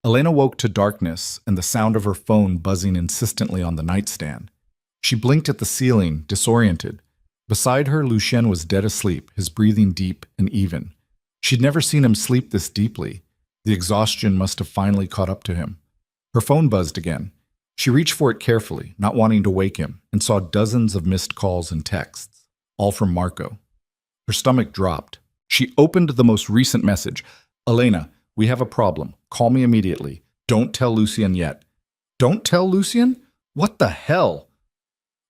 Elena woke to darkness and the sound of her phone buzzing insistently on the nightstand. She blinked at the ceiling, disoriented. Beside her, Lucien was dead asleep, his breathing deep and even. She'd never seen him sleep this deeply. The exhaustion must have finally caught up to him. Her phone buzzed again. She reached for it carefully, not wanting to wake him, and saw dozens of missed calls and texts, all from Marco. Her stomach dropped. She opened the most recent message. "Elena, we have a problem. Call me immediately. Don't tell Lucien yet." "Don't tell Lucien? What the hell?"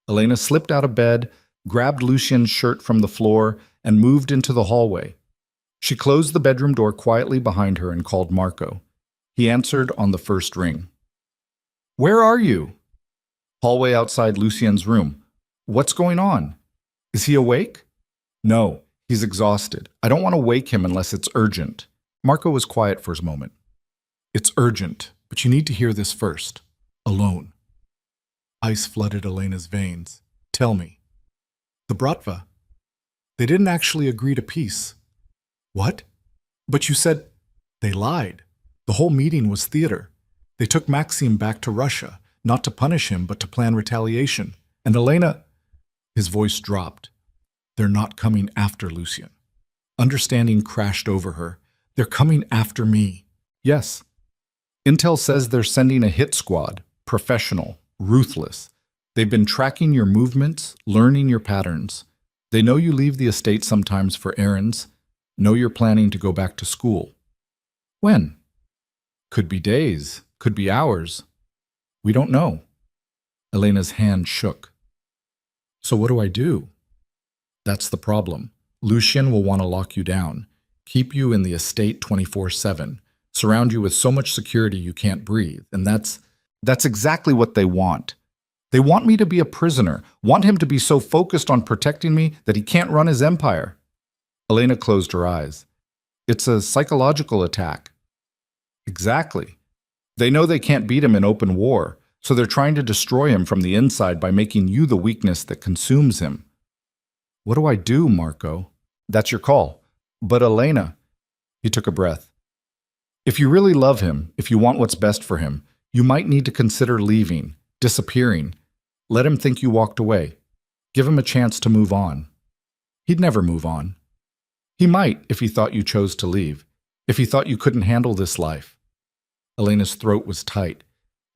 Elena slipped out of bed, grabbed Lucien's shirt from the floor, and moved into the hallway. She closed the bedroom door quietly behind her and called Marco. He answered on the first ring. "Where are you?" "Hallway outside Lucien's room." "What's going on? Is he awake?" "No, he's exhausted. I don't want to wake him unless it's urgent." Marco was quiet for a moment. "It's urgent, but you need to hear this first. Alone." Ice flooded Elena's veins. "Tell me." "The Bratva. They didn't actually agree to peace." "What? But you said—" "They lied. The whole meeting was theater. They took Maxim back to Russia, not to punish him, but to plan retaliation. And Elena—" His voice dropped. "They're not coming after Lucien." Understanding crashed over her. "They're coming after me." "Yes. Intel says they're sending a hit squad, professional, ruthless. They've been tracking your movements, learning your patterns. They know you leave the estate sometimes for errands, know you're planning to go back to school." "When?" "Could be days, could be hours. We don't know." Elena's hand shook. "So what do I do?" "That's the problem. Lucien will want to lock you down, keep you in the estate 24/7, surround you with so much security you can't breathe, and that's exactly what they want. They want me to be a prisoner, want him to be so focused on protecting me that he can't run his empire." Elena closed her eyes. "It's a psychological attack." "Exactly. They know they can't beat him in open war, so they're trying to destroy him from the inside by making you the weakness that consumes him." "What do I do, Marco?" "That's your call." "But Elena—" He took a breath. "If you really love him, if you want what's best for him, you might need to consider leaving, disappearing. Let him think you walked away. Give him a chance to move on." "He'd never move on." "He might if he thought you chose to leave, if he thought you couldn't handle this life." Elena's throat was tight.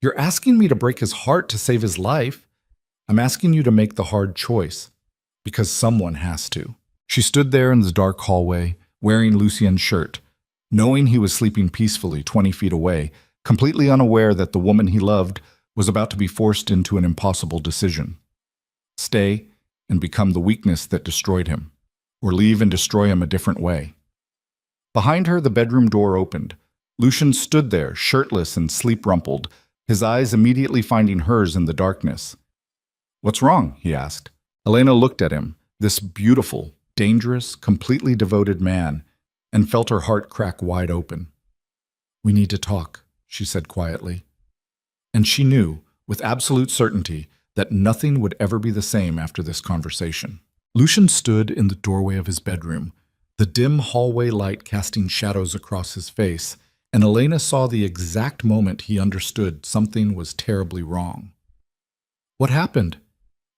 "You're asking me to break his heart to save his life. I'm asking you to make the hard choice, because someone has to." She stood there in the dark hallway, wearing Lucien's shirt, knowing he was sleeping peacefully 20 feet away, completely unaware that the woman he loved was about to be forced into an impossible decision. Stay and become the weakness that destroyed him, or leave and destroy him a different way. Behind her, the bedroom door opened. Lucian stood there, shirtless and sleep-rumpled, his eyes immediately finding hers in the darkness. "What's wrong?" he asked. Elena looked at him, this beautiful, dangerous, completely devoted man, and felt her heart crack wide open. "We need to talk," she said quietly. And she knew, with absolute certainty, that nothing would ever be the same after this conversation. Lucian stood in the doorway of his bedroom, the dim hallway light casting shadows across his face, and Elena saw the exact moment he understood something was terribly wrong. "What happened?"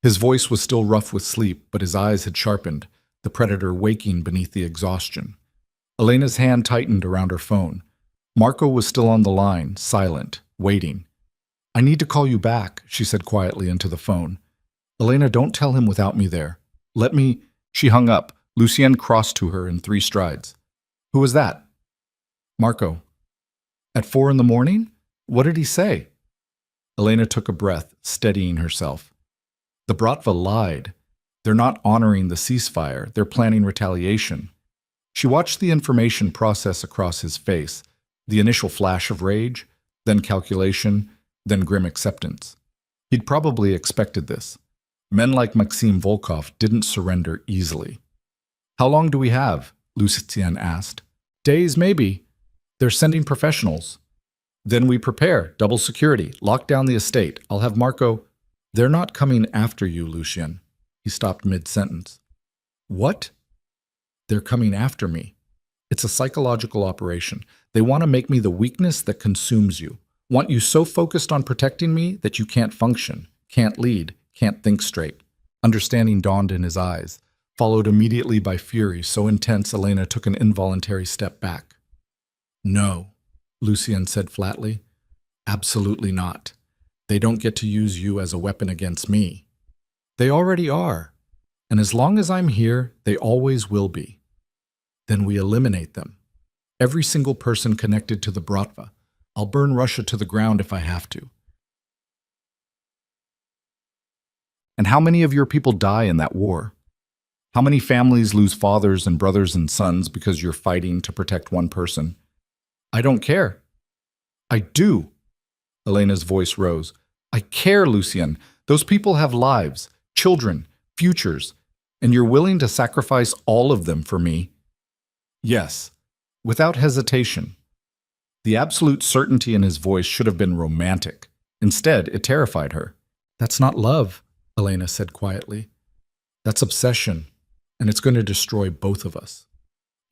His voice was still rough with sleep, but his eyes had sharpened, the predator waking beneath the exhaustion. Elena's hand tightened around her phone. Marco was still on the line, silent, waiting. "I need to call you back," she said quietly into the phone. "Elena, don't tell him without me there. Let me—" She hung up. Lucien crossed to her in 3 strides. "Who was that?" "Marco." "At 4 in the morning? What did he say?" Elena took a breath, steadying herself. The Bratva lied. They're not honoring the ceasefire. They're planning retaliation. She watched the information process across his face, the initial flash of rage, then calculation, then grim acceptance. He'd probably expected this. Men like Maxim Volkov didn't surrender easily. "How long do we have?" Lucien asked. "Days, maybe. They're sending professionals." "Then we prepare, double security, lock down the estate. I'll have Marco—" "They're not coming after you, Lucien." He stopped mid-sentence. "What?" "They're coming after me. It's a psychological operation. They want to make me the weakness that consumes you. Want you so focused on protecting me that you can't function, can't lead, can't think straight." Understanding dawned in his eyes, followed immediately by fury so intense Elena took an involuntary step back. "No," Lucien said flatly. "Absolutely not. They don't get to use you as a weapon against me. They already are. And as long as I'm here, they always will be. Then we eliminate them. Every single person connected to the Bratva. I'll burn Russia to the ground if I have to." "And how many of your people die in that war? How many families lose fathers and brothers and sons because you're fighting to protect one person?" "I don't care." "I do." Elena's voice rose. "I care, Lucien. Those people have lives, children, futures, and you're willing to sacrifice all of them for me." "Yes," without hesitation. The absolute certainty in his voice should have been romantic. Instead, it terrified her. "That's not love," Elena said quietly. "That's obsession, and it's going to destroy both of us."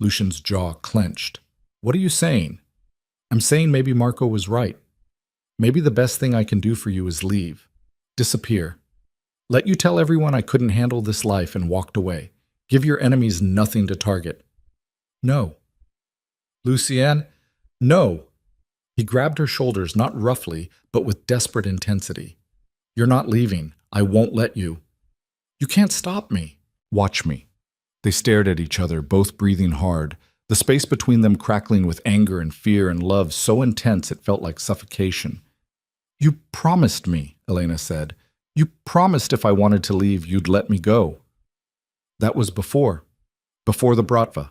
Lucian's jaw clenched. "What are you saying?" "I'm saying maybe Marco was right. Maybe the best thing I can do for you is leave. Disappear. Let you tell everyone I couldn't handle this life and walked away. Give your enemies nothing to target." "No." "Lucien, no." He grabbed her shoulders, not roughly, but with desperate intensity. "You're not leaving. I won't let you." "You can't stop me." "Watch me." They stared at each other, both breathing hard, the space between them crackling with anger and fear and love so intense it felt like suffocation. "You promised me," Elena said. "You promised if I wanted to leave, you'd let me go." "That was before the Bratva.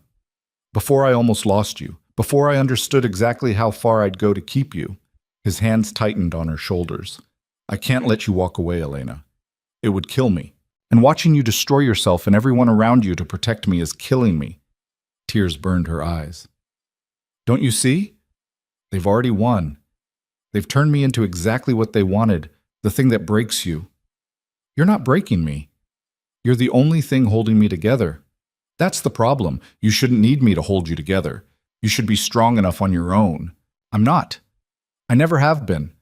Before I almost lost you. Before I understood exactly how far I'd go to keep you." His hands tightened on her shoulders. "I can't let you walk away, Elena. It would kill me. And watching you destroy yourself and everyone around you to protect me is killing me." Tears burned her eyes. "Don't you see? They've already won. They've turned me into exactly what they wanted, the thing that breaks you. You're not breaking me. You're the only thing holding me together. That's the problem. You shouldn't need me to hold you together. You should be strong enough on your own. I'm not. I never have been.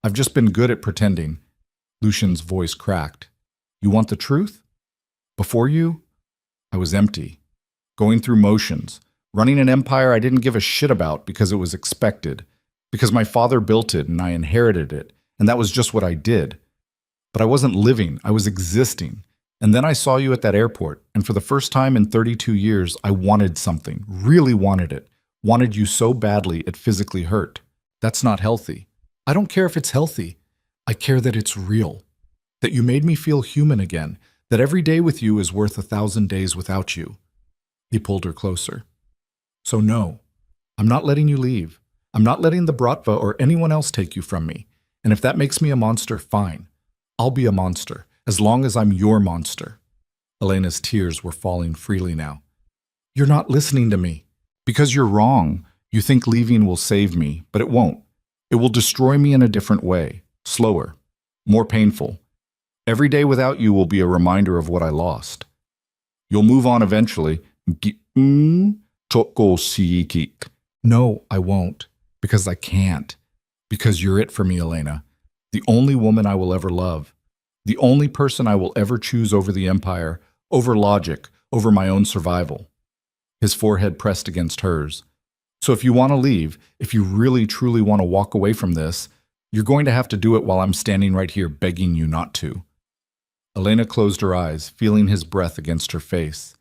I've just been good at pretending." Lucian's voice cracked. "You want the truth? Before you, I was empty, going through motions, running an empire I didn't give a shit about because it was expected, because my father built it and I inherited it, and that was just what I did. But I wasn't living, I was existing. And then I saw you at that airport, and for the first time in 32 years, I wanted something, really wanted it. Wanted you so badly it physically hurt. That's not healthy. I don't care if it's healthy. I care that it's real, that you made me feel human again, that every day with you is worth 1,000 days without you. He pulled her closer. So no, I'm not letting you leave. I'm not letting the Bratva or anyone else take you from me. And if that makes me a monster, fine. I'll be a monster, as long as I'm your monster. Elena's tears were falling freely now. You're not listening to me. Because you're wrong. You think leaving will save me, but it won't. It will destroy me in a different way, slower, more painful. Every day without you will be a reminder of what I lost. You'll move on eventually. No, I won't. Because I can't. Because you're it for me, Elena. The only woman I will ever love. The only person I will ever choose over the Empire, over logic, over my own survival. His forehead pressed against hers. So if you want to leave, if you really truly want to walk away from this, you're going to have to do it while I'm standing right here begging you not to. Elena closed her eyes, feeling his breath against her face,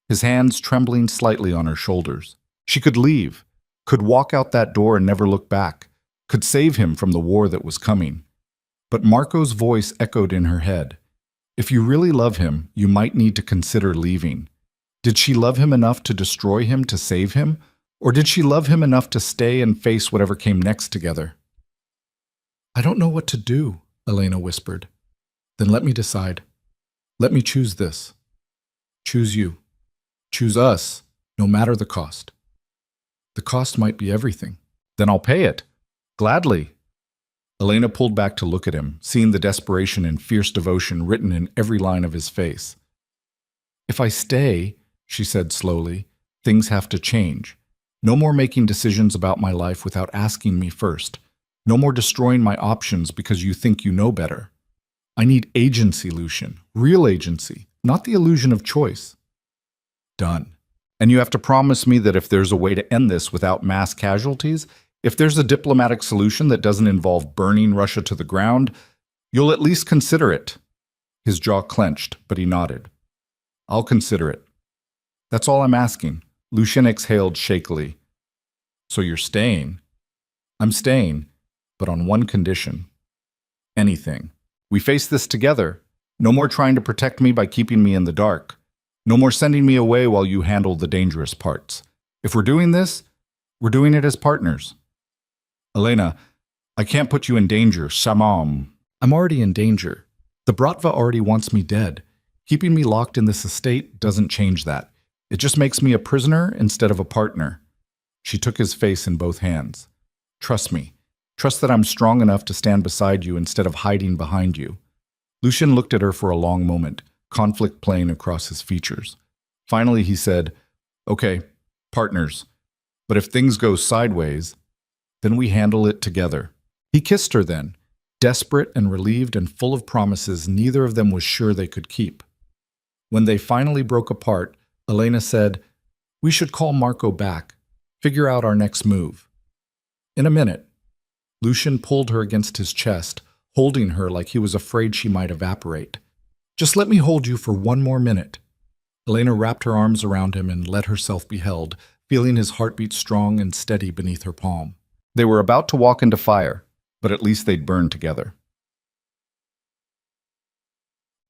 his hands trembling slightly on her shoulders. She could leave, could walk out that door and never look back, could save him from the war that was coming. But Marco's voice echoed in her head. If you really love him, you might need to consider leaving. Did she love him enough to destroy him to save him? Or did she love him enough to stay and face whatever came next together? I don't know what to do, Elena whispered. Then let me decide. Let me choose this. Choose you. Choose us, no matter the cost. The cost might be everything. Then I'll pay it. Gladly. Elena pulled back to look at him, seeing the desperation and fierce devotion written in every line of his face. If I stay, she said slowly, things have to change. No more making decisions about my life without asking me first. No more destroying my options because you think you know better. I need agency, Lucian. Real agency, not the illusion of choice. Done. And you have to promise me that if there's a way to end this without mass casualties, if there's a diplomatic solution that doesn't involve burning Russia to the ground, you'll at least consider it. His jaw clenched, but he nodded. I'll consider it. That's all I'm asking. Lucian exhaled shakily. So you're staying? I'm staying, but on one condition. Anything. We face this together. No more trying to protect me by keeping me in the dark. No more sending me away while you handle the dangerous parts. If we're doing this, we're doing it as partners. Elena, I can't put you in danger, Shamam. I'm already in danger. The Bratva already wants me dead. Keeping me locked in this estate doesn't change that. It just makes me a prisoner instead of a partner. She took his face in both hands. Trust me. Trust that I'm strong enough to stand beside you instead of hiding behind you. Lucian looked at her for a long moment, conflict playing across his features. Finally, he said, Okay, partners. But if things go sideways, then we handle it together. He kissed her then, desperate and relieved and full of promises neither of them was sure they could keep. When they finally broke apart, Elena said, We should call Marco back, figure out our next move. In a minute. Lucian pulled her against his chest, holding her like he was afraid she might evaporate. Just let me hold you for one more minute. Elena wrapped her arms around him and let herself be held, feeling his heartbeat strong and steady beneath her palm. They were about to walk into fire, but at least they'd burn together.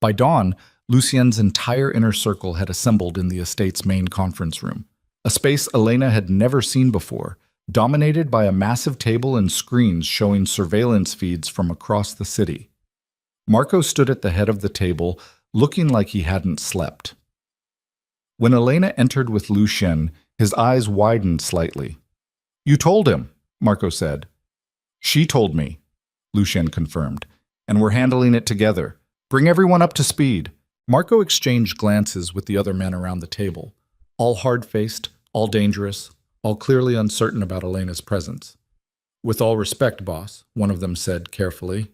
By dawn, Lucien's entire inner circle had assembled in the estate's main conference room, a space Elena had never seen before, dominated by a massive table and screens showing surveillance feeds from across the city. Marco stood at the head of the table, looking like he hadn't slept. When Elena entered with Lucien, his eyes widened slightly. You told him, Marco said. She told me, Lucien confirmed, and we're handling it together. Bring everyone up to speed. Marco exchanged glances with the other men around the table, all hard-faced, all dangerous, all clearly uncertain about Elena's presence. With all respect, boss, one of them said carefully.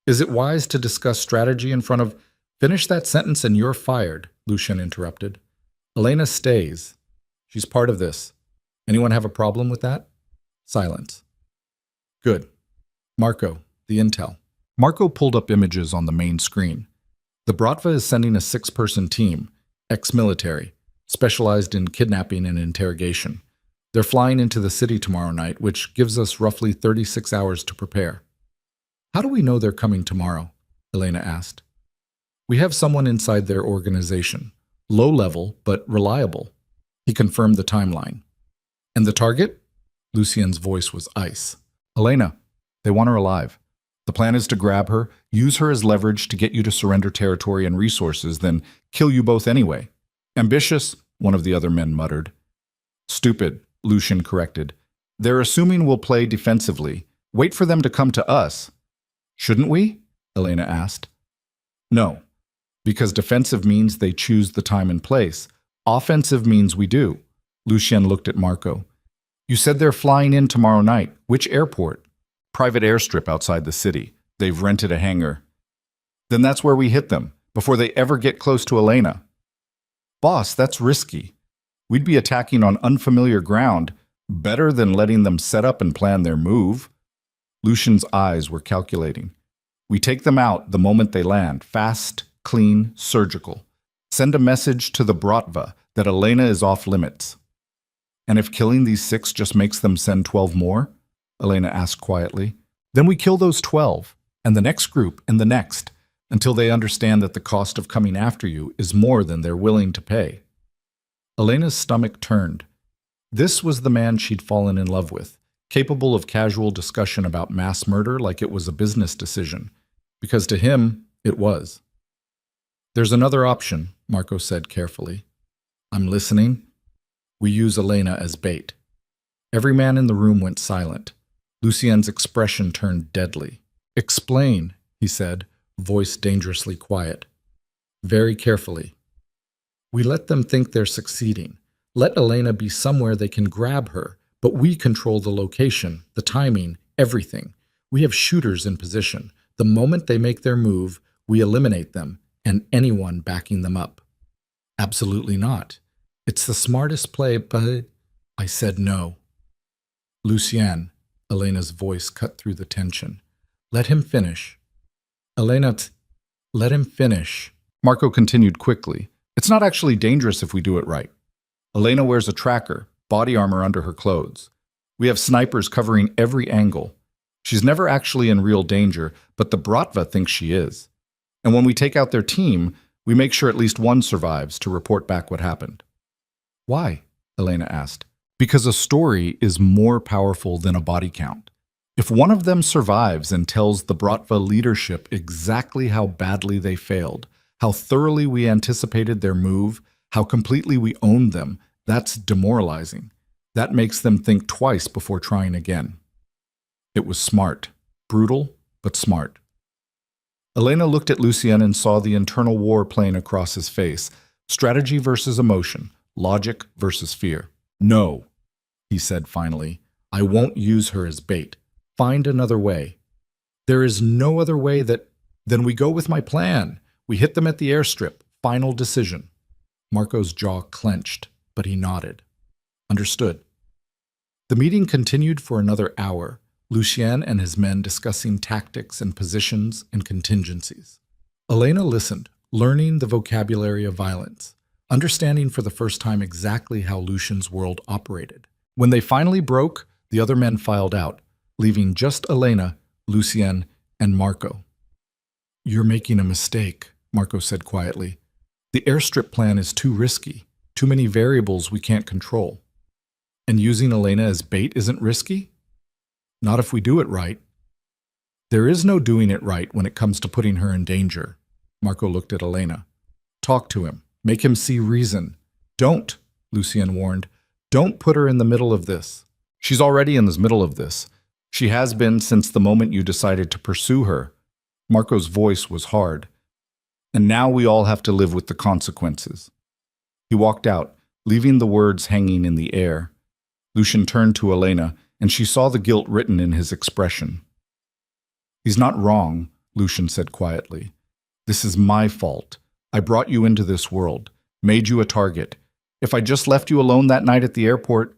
Is it wise to discuss strategy in front of— Finish that sentence and you're fired, Lucien interrupted. Elena stays. She's part of this. Anyone have a problem with that? Silence. Good. Marco, the intel. Marco pulled up images on the main screen. The Bratva is sending a 6-person team, ex-military, specialized in kidnapping and interrogation. They're flying into the city tomorrow night, which gives us roughly 36 hours to prepare. How do we know they're coming tomorrow? Elena asked. We have someone inside their organization. Low level, but reliable. He confirmed the timeline. And the target? Lucien's voice was ice. Elena, they want her alive. The plan is to grab her, use her as leverage to get you to surrender territory and resources, then kill you both anyway. Ambitious, one of the other men muttered. Stupid, Lucien corrected. They're assuming we'll play defensively. Wait for them to come to us. Shouldn't we? Elena asked. No, because defensive means they choose the time and place. Offensive means we do. Lucien looked at Marco. You said they're flying in tomorrow night. Which airport? Private airstrip outside the city. They've rented a hangar. Then that's where we hit them, before they ever get close to Elena. Boss, that's risky. We'd be attacking on unfamiliar ground, better than letting them set up and plan their move. Lucien's eyes were calculating. We take them out the moment they land, fast, clean, surgical. Send a message to the Bratva that Elena is off limits. And if killing these 6 just makes them send 12 more? Elena asked quietly. Then we kill those 12, and the next group, and the next, until they understand that the cost of coming after you is more than they're willing to pay. Elena's stomach turned. This was the man she'd fallen in love with, capable of casual discussion about mass murder like it was a business decision, because to him, it was. There's another option, Marco said carefully. I'm listening. We use Elena as bait. Every man in the room went silent. Lucien's expression turned deadly. Explain, he said, voice dangerously quiet. Very carefully. We let them think they're succeeding. Let Elena be somewhere they can grab her, but we control the location, the timing, everything. We have shooters in position. The moment they make their move, we eliminate them and anyone backing them up. Absolutely not. It's the smartest play, but I said no. Lucien, Elena's voice cut through the tension. Let him finish. Elena, let him finish. Marco continued quickly. It's not actually dangerous if we do it right. Elena wears a tracker, body armor under her clothes. We have snipers covering every angle. She's never actually in real danger, but the Bratva thinks she is. And when we take out their team, we make sure at least one survives to report back what happened. Why? Elena asked. Because a story is more powerful than a body count. If one of them survives and tells the Bratva leadership exactly how badly they failed, how thoroughly we anticipated their move, how completely we owned them, that's demoralizing. That makes them think twice before trying again. It was smart. Brutal, but smart. Elena looked at Lucien and saw the internal war playing across his face. Strategy versus emotion. Logic versus fear. No, he said finally. I won't use her as bait. Find another way. There is no other way then we go with my plan. We hit them at the airstrip. Final decision. Marco's jaw clenched, but he nodded. Understood. The meeting continued for another hour, Lucien and his men discussing tactics and positions and contingencies. Elena listened, learning the vocabulary of violence, understanding for the first time exactly how Lucien's world operated. When they finally broke, the other men filed out, leaving just Elena, Lucien, and Marco. You're making a mistake, Marco said quietly. The airstrip plan is too risky, too many variables we can't control. And using Elena as bait isn't risky? Not if we do it right. There is no doing it right when it comes to putting her in danger. Marco looked at Elena. Talk to him. Make him see reason. Don't, Lucien warned. Don't put her in the middle of this. She's already in the middle of this. She has been since the moment you decided to pursue her. Marco's voice was hard. And now we all have to live with the consequences. He walked out, leaving the words hanging in the air. Lucien turned to Elena, and she saw the guilt written in his expression. He's not wrong, Lucien said quietly. This is my fault. I brought you into this world, made you a target. If I just left you alone that night at the airport,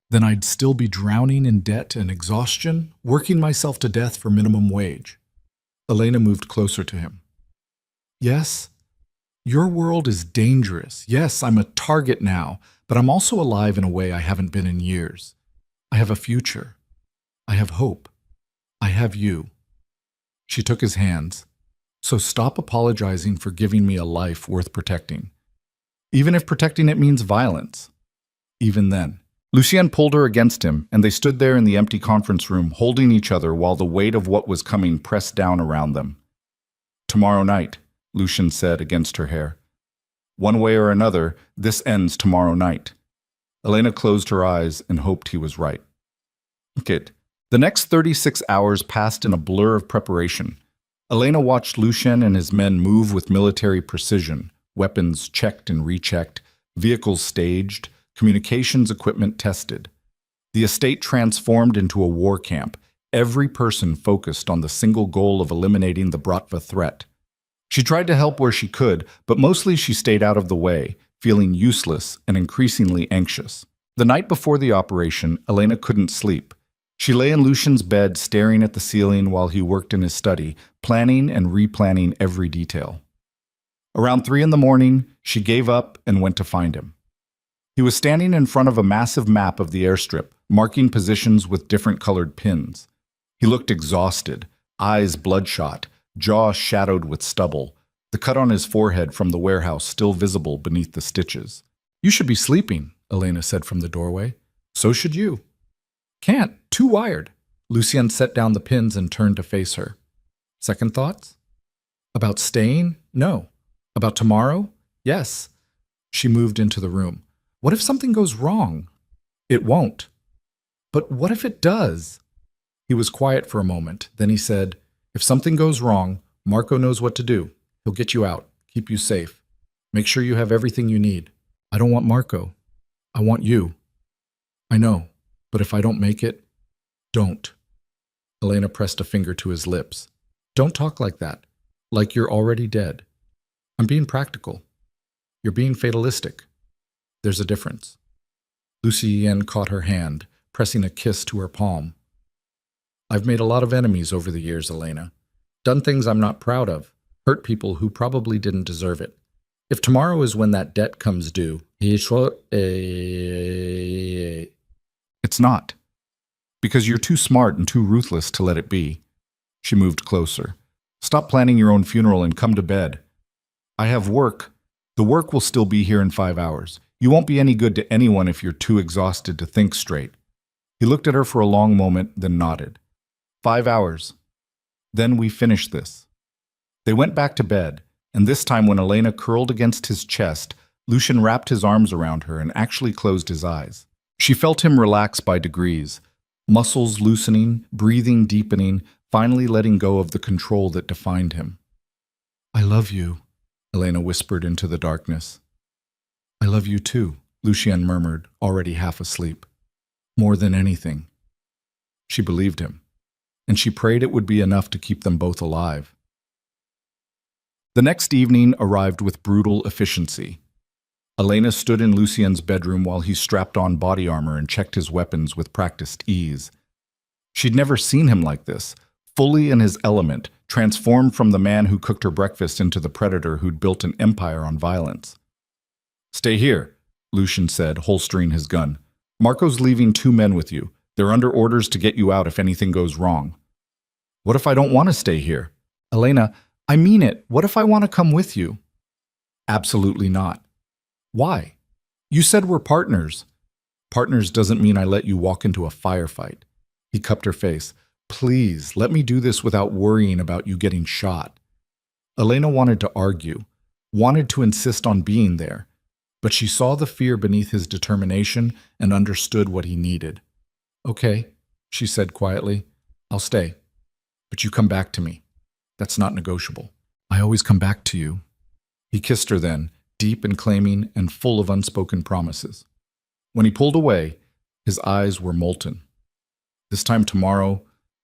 then I'd still be drowning in debt and exhaustion, working myself to death for minimum wage. Elena moved closer to him. Yes, your world is dangerous. Yes, I'm a target now, but I'm also alive in a way I haven't been in years. I have a future. I have hope. I have you. She took his hands. So stop apologizing for giving me a life worth protecting. Even if protecting it means violence. Even then. Lucien pulled her against him, and they stood there in the empty conference room, holding each other while the weight of what was coming pressed down around them. Tomorrow night, Lucien said against her hair. One way or another, this ends tomorrow night. Elena closed her eyes and hoped he was right. Kid. The next 36 hours passed in a blur of preparation. Elena watched Lucien and his men move with military precision, weapons checked and rechecked, vehicles staged, communications equipment tested. The estate transformed into a war camp, every person focused on the single goal of eliminating the Bratva threat. She tried to help where she could, but mostly she stayed out of the way, feeling useless and increasingly anxious. The night before the operation, Elena couldn't sleep. She lay in Lucien's bed staring at the ceiling while he worked in his study, planning and replanning every detail. Around 3 a.m, she gave up and went to find him. He was standing in front of a massive map of the airstrip, marking positions with different colored pins. He looked exhausted, eyes bloodshot, jaw shadowed with stubble, the cut on his forehead from the warehouse still visible beneath the stitches. You should be sleeping, Elena said from the doorway. So should you. Can't, too wired. Lucien set down the pins and turned to face her. Second thoughts? About staying? No. About tomorrow? Yes. She moved into the room. What if something goes wrong? It won't. But what if it does? He was quiet for a moment. Then he said, if something goes wrong, Marco knows what to do. He'll get you out, keep you safe. Make sure you have everything you need. I don't want Marco. I want you. I know, but if I don't make it, don't. Elena pressed a finger to his lips. Don't talk like that, like you're already dead. I'm being practical. You're being fatalistic. There's a difference. Lucien caught her hand, pressing a kiss to her palm. I've made a lot of enemies over the years, Elena. Done things I'm not proud of. Hurt people who probably didn't deserve it. If tomorrow is when that debt comes due, it's not. Because you're too smart and too ruthless to let it be. She moved closer. Stop planning your own funeral and come to bed. I have work. The work will still be here in 5 hours. You won't be any good to anyone if you're too exhausted to think straight. He looked at her for a long moment, then nodded. 5 hours. Then we finish this. They went back to bed, and this time when Elena curled against his chest, Lucien wrapped his arms around her and actually closed his eyes. She felt him relax by degrees, muscles loosening, breathing deepening, finally letting go of the control that defined him. I love you, Elena whispered into the darkness. I love you too, Lucien murmured, already half asleep. More than anything. She believed him, and she prayed it would be enough to keep them both alive. The next evening arrived with brutal efficiency. Elena stood in Lucien's bedroom while he strapped on body armor and checked his weapons with practiced ease. She'd never seen him like this, fully in his element, transformed from the man who cooked her breakfast into the predator who'd built an empire on violence. Stay here, Lucien said, holstering his gun. Marco's leaving 2 men with you. They're under orders to get you out if anything goes wrong. What if I don't want to stay here? Elena, I mean it. What if I want to come with you? Absolutely not. Why? You said we're partners. Partners doesn't mean I let you walk into a firefight. He cupped her face. Please, let me do this without worrying about you getting shot. Elena wanted to argue, wanted to insist on being there, but she saw the fear beneath his determination and understood what he needed. Okay, she said quietly, I'll stay. But you come back to me. That's not negotiable. I always come back to you. He kissed her then, deep and claiming and full of unspoken promises. When he pulled away, his eyes were molten. This time tomorrow,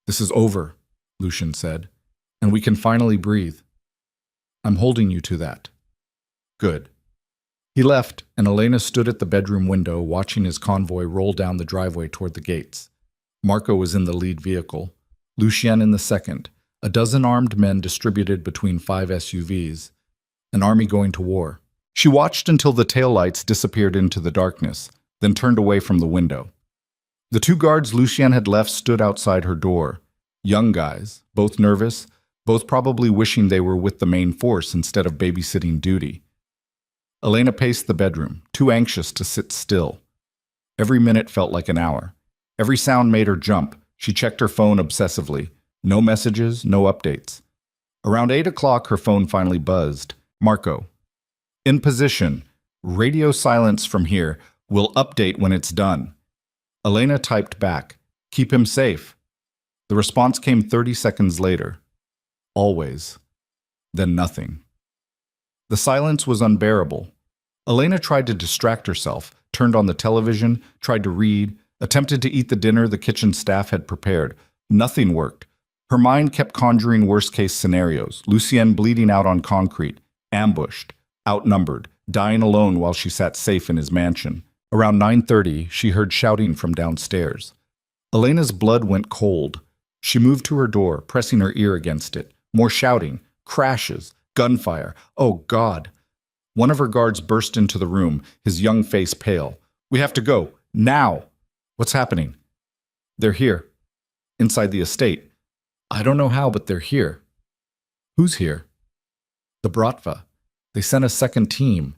this is over, Lucien said, and we can finally breathe. I'm holding you to that. Good. He left, and Elena stood at the bedroom window watching his convoy roll down the driveway toward the gates. Marco was in the lead vehicle, Lucien in the second, a dozen armed men distributed between 5 SUVs, an army going to war. She watched until the taillights disappeared into the darkness, then turned away from the window. The 2 guards Lucien had left stood outside her door, young guys, both nervous, both probably wishing they were with the main force instead of babysitting duty. Elena paced the bedroom, too anxious to sit still. Every minute felt like an hour. Every sound made her jump. She checked her phone obsessively. No messages, no updates. Around 8 o'clock, her phone finally buzzed. Marco. In position. Radio silence from here. We'll update when it's done. Elena typed back. Keep him safe. The response came 30 seconds later. Always. Then nothing. The silence was unbearable. Elena tried to distract herself, turned on the television, tried to read, attempted to eat the dinner the kitchen staff had prepared. Nothing worked. Her mind kept conjuring worst-case scenarios. Lucien bleeding out on concrete, ambushed, outnumbered, dying alone while she sat safe in his mansion. Around 9:30, she heard shouting from downstairs. Elena's blood went cold. She moved to her door, pressing her ear against it. More shouting, crashes, gunfire. Oh, God. One of her guards burst into the room, his young face pale. We have to go. Now. What's happening? They're here. Inside the estate. I don't know how, but they're here. Who's here? The Bratva. They sent a second team.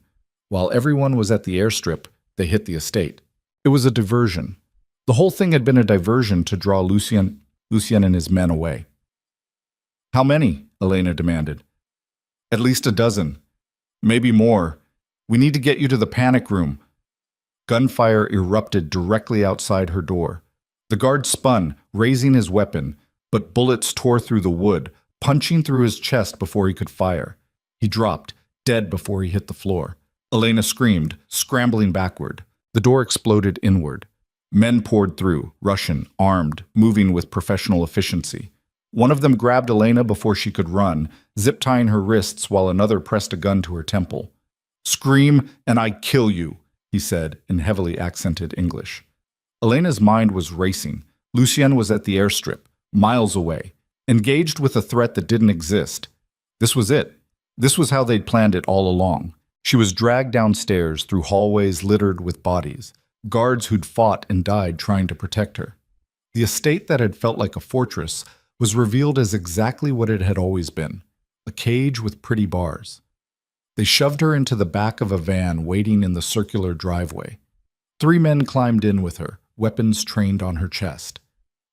While everyone was at the airstrip, they hit the estate. It was a diversion. The whole thing had been a diversion to draw Lucien and his men away. How many? Elena demanded. At least a dozen. Maybe more. We need to get you to the panic room. Gunfire erupted directly outside her door. The guard spun, raising his weapon, but bullets tore through the wood, punching through his chest before he could fire. He dropped, dead before he hit the floor. Elena screamed, scrambling backward. The door exploded inward. Men poured through, Russian, armed, moving with professional efficiency. One of them grabbed Elena before she could run, zip-tying her wrists while another pressed a gun to her temple. Scream and I kill you, he said in heavily accented English. Elena's mind was racing. Lucien was at the airstrip, miles away, engaged with a threat that didn't exist. This was it. This was how they'd planned it all along. She was dragged downstairs through hallways littered with bodies, guards who'd fought and died trying to protect her. The estate that had felt like a fortress was revealed as exactly what it had always been, a cage with pretty bars. They shoved her into the back of a van waiting in the circular driveway. 3 men climbed in with her, weapons trained on her chest.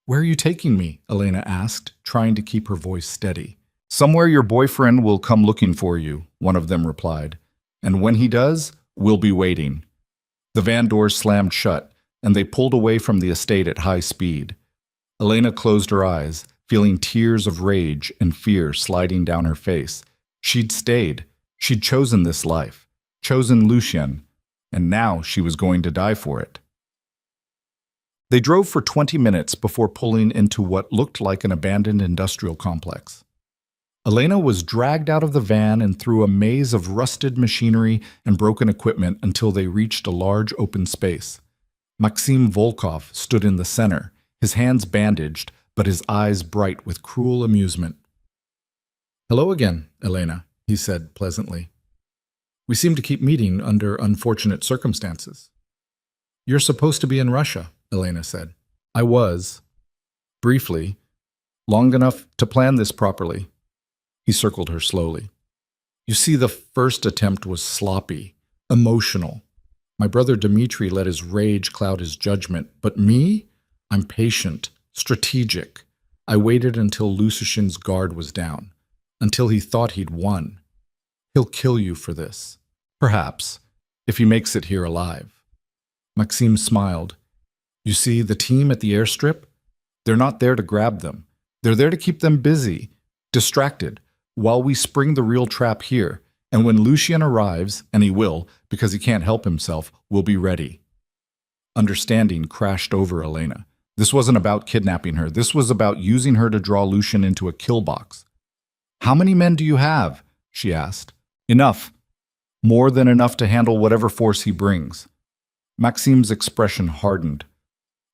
Where are you taking me? Elena asked, trying to keep her voice steady. Somewhere your boyfriend will come looking for you, one of them replied. And when he does, we'll be waiting. The van doors slammed shut, and they pulled away from the estate at high speed. Elena closed her eyes, feeling tears of rage and fear sliding down her face. She'd stayed. She'd chosen this life, chosen Lucien, and now she was going to die for it. They drove for 20 minutes before pulling into what looked like an abandoned industrial complex. Elena was dragged out of the van and through a maze of rusted machinery and broken equipment until they reached a large open space. Maxim Volkov stood in the center, his hands bandaged, but his eyes bright with cruel amusement. Hello again, Elena, he said pleasantly. We seem to keep meeting under unfortunate circumstances. You're supposed to be in Russia, Elena said. I was. Briefly. Long enough to plan this properly. He circled her slowly. You see, the first attempt was sloppy, emotional. My brother Dmitri let his rage cloud his judgment, but me? I'm patient, strategic. I waited until Lucian's guard was down, until he thought he'd won. He'll kill you for this. Perhaps, if he makes it here alive. Maxime smiled. You see, the team at the airstrip? They're not there to grab them. They're there to keep them busy, distracted, while we spring the real trap here. And when Lucien arrives, and he will, because he can't help himself, we'll be ready. Understanding crashed over Elena. This wasn't about kidnapping her. This was about using her to draw Lucien into a kill box. How many men do you have? She asked. Enough. More than enough to handle whatever force he brings. Maxime's expression hardened.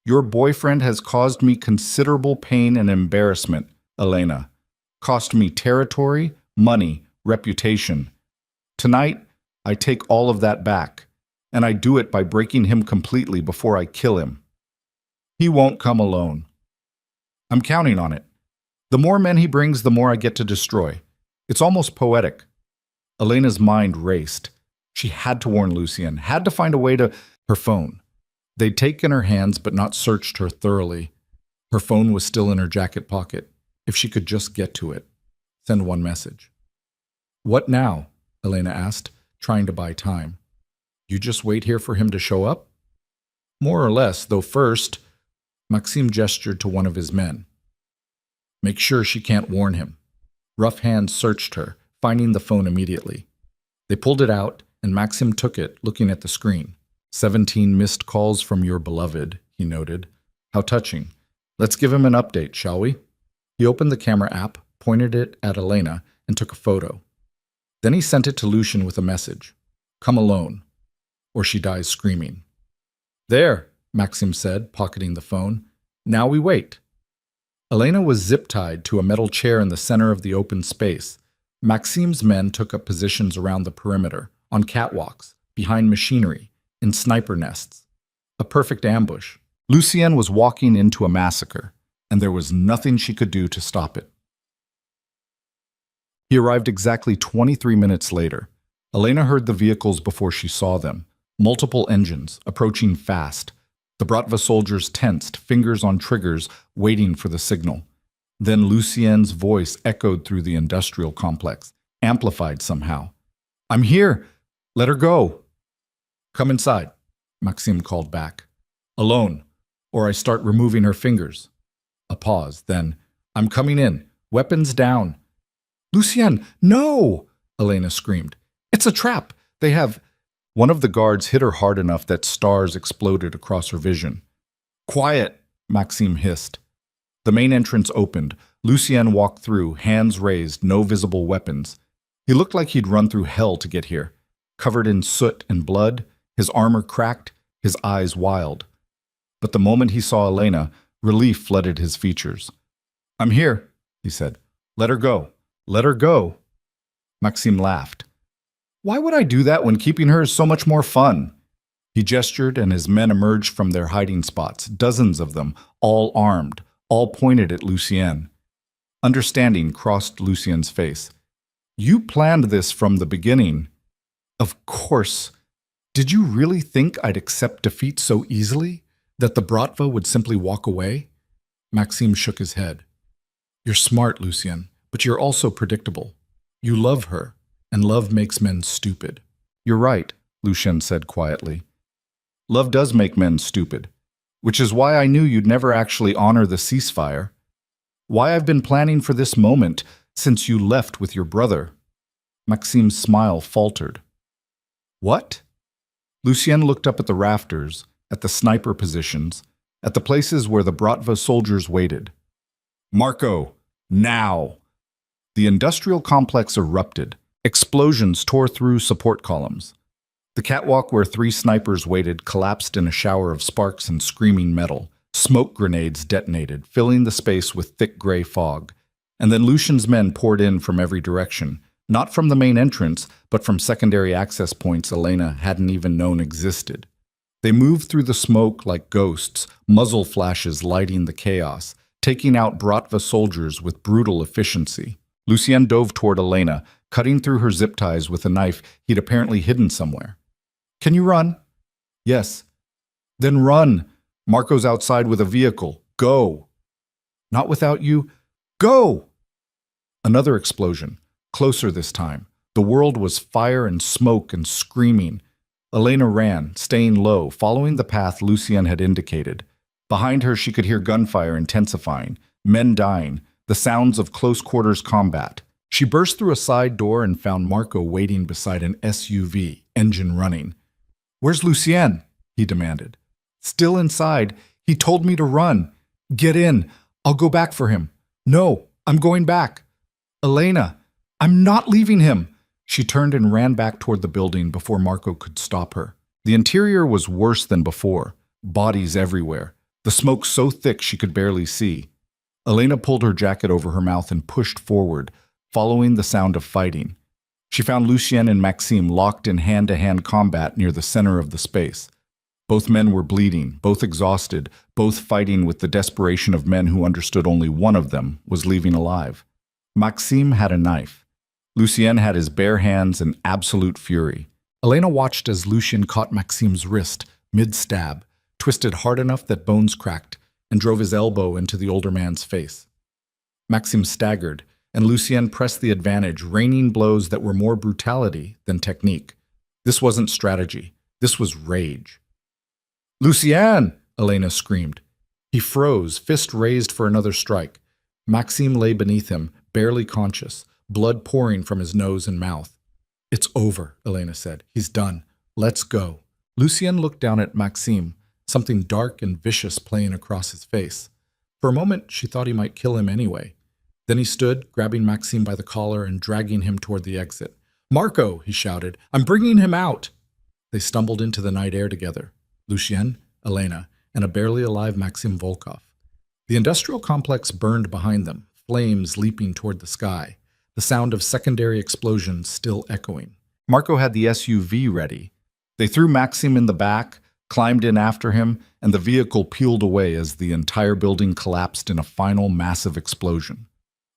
Your boyfriend has caused me considerable pain and embarrassment, Elena. Cost me territory, money, reputation. Tonight, I take all of that back, and I do it by breaking him completely before I kill him. He won't come alone. I'm counting on it. The more men he brings, the more I get to destroy. It's almost poetic. Elena's mind raced. She had to warn Lucien, had to find a way to... Her phone. They'd taken her hands but not searched her thoroughly. Her phone was still in her jacket pocket. If she could just get to it. Send one message. What now? Elena asked, trying to buy time. You just wait here for him to show up? More or less, though first, Maxime gestured to one of his men. Make sure she can't warn him. Rough hands searched her, finding the phone immediately. They pulled it out, and Maxime took it, looking at the screen. 17 missed calls from your beloved, he noted. How touching. Let's give him an update, shall we? He opened the camera app, pointed it at Elena, and took a photo. Then he sent it to Lucien with a message. Come alone, or she dies screaming. There, Maxime said, pocketing the phone. Now we wait. Elena was zip-tied to a metal chair in the center of the open space. Maxime's men took up positions around the perimeter, on catwalks, behind machinery, in sniper nests. A perfect ambush. Lucien was walking into a massacre, and there was nothing she could do to stop it. He arrived exactly 23 minutes later. Elena heard the vehicles before she saw them. Multiple engines, approaching fast. The Bratva soldiers tensed, fingers on triggers, waiting for the signal. Then Lucien's voice echoed through the industrial complex, amplified somehow. I'm here! Let her go! Come inside, Maxime called back. Alone, or I start removing her fingers. A pause, then, I'm coming in. Weapons down. Lucien, no! Elena screamed. It's a trap! They have... One of the guards hit her hard enough that stars exploded across her vision. Quiet, Maxime hissed. The main entrance opened. Lucien walked through, hands raised, no visible weapons. He looked like he'd run through hell to get here. Covered in soot and blood, his armor cracked, his eyes wild. But the moment he saw Elena, relief flooded his features. I'm here, he said. Let her go. Let her go. Maxime laughed. Why would I do that when keeping her is so much more fun? He gestured, and his men emerged from their hiding spots, dozens of them, all armed, all pointed at Lucien. Understanding crossed Lucien's face. You planned this from the beginning. Of course. Did you really think I'd accept defeat so easily? That the Bratva would simply walk away? Maxime shook his head. You're smart, Lucien, but you're also predictable. You love her, and love makes men stupid. You're right, Lucien said quietly. Love does make men stupid, which is why I knew you'd never actually honor the ceasefire. Why I've been planning for this moment since you left with your brother. Maxime's smile faltered. What? Lucien looked up at the rafters, at the sniper positions, at the places where the Bratva soldiers waited. Marco, now! The industrial complex erupted. Explosions tore through support columns. The catwalk where 3 snipers waited collapsed in a shower of sparks and screaming metal. Smoke grenades detonated, filling the space with thick gray fog. And then Lucien's men poured in from every direction, not from the main entrance, but from secondary access points Elena hadn't even known existed. They moved through the smoke like ghosts, muzzle flashes lighting the chaos, taking out Bratva soldiers with brutal efficiency. Lucien dove toward Elena, cutting through her zip ties with a knife he'd apparently hidden somewhere. Can you run? Yes. Then run. Marco's outside with a vehicle. Go. Not without you. Go! Another explosion, closer this time. The world was fire and smoke and screaming. Elena ran, staying low, following the path Lucien had indicated. Behind her, she could hear gunfire intensifying, men dying, the sounds of close-quarters combat. She burst through a side door and found Marco waiting beside an SUV, engine running. Where's Lucien? He demanded. Still inside. He told me to run. Get in. I'll go back for him. No, I'm going back. Elena, I'm not leaving him. She turned and ran back toward the building before Marco could stop her. The interior was worse than before. Bodies everywhere. The smoke so thick she could barely see. Elena pulled her jacket over her mouth and pushed forward, following the sound of fighting. She found Lucien and Maxime locked in hand-to-hand combat near the center of the space. Both men were bleeding, both exhausted, both fighting with the desperation of men who understood only one of them was leaving alive. Maxime had a knife. Lucien had his bare hands in absolute fury. Elena watched as Lucien caught Maxime's wrist, mid-stab, twisted hard enough that bones cracked, and drove his elbow into the older man's face. Maxime staggered, and Lucien pressed the advantage, raining blows that were more brutality than technique. This wasn't strategy. This was rage. "Lucien!" Elena screamed. He froze, fist raised for another strike. Maxime lay beneath him, barely conscious, blood pouring from his nose and mouth. "It's over," Elena said. "He's done. Let's go." Lucien looked down at Maxime, something dark and vicious playing across his face. For a moment, she thought he might kill him anyway. Then he stood, grabbing Maxime by the collar and dragging him toward the exit. "Marco!" he shouted. "I'm bringing him out!" They stumbled into the night air together. Lucien, Elena, and a barely alive Maxim Volkov. The industrial complex burned behind them, flames leaping toward the sky, the sound of secondary explosions still echoing. Marco had the SUV ready. They threw Maxim in the back, climbed in after him, and the vehicle peeled away as the entire building collapsed in a final massive explosion.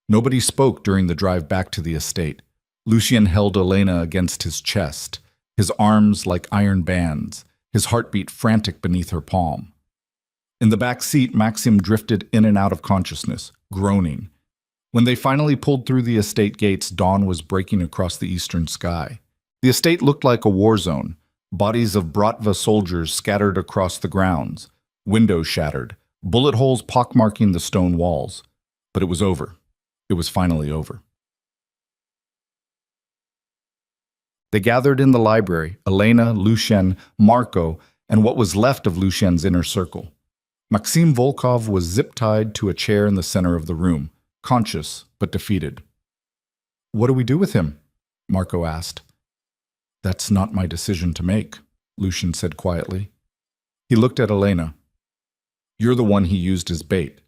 Nobody spoke during the drive back to the estate. Lucien held Elena against his chest, his arms like iron bands, his heartbeat frantic beneath her palm. In the back seat, Maxim drifted in and out of consciousness, groaning. When they finally pulled through the estate gates, dawn was breaking across the eastern sky. The estate looked like a war zone, bodies of Bratva soldiers scattered across the grounds, windows shattered, bullet holes pockmarking the stone walls. But it was over. It was finally over. They gathered in the library, Elena, Lucien, Marco, and what was left of Lucien's inner circle. Maxime Volkov was zip-tied to a chair in the center of the room, conscious but defeated. "What do we do with him?" Marco asked. "That's not my decision to make," Lucien said quietly. He looked at Elena. "You're the one he used as bait,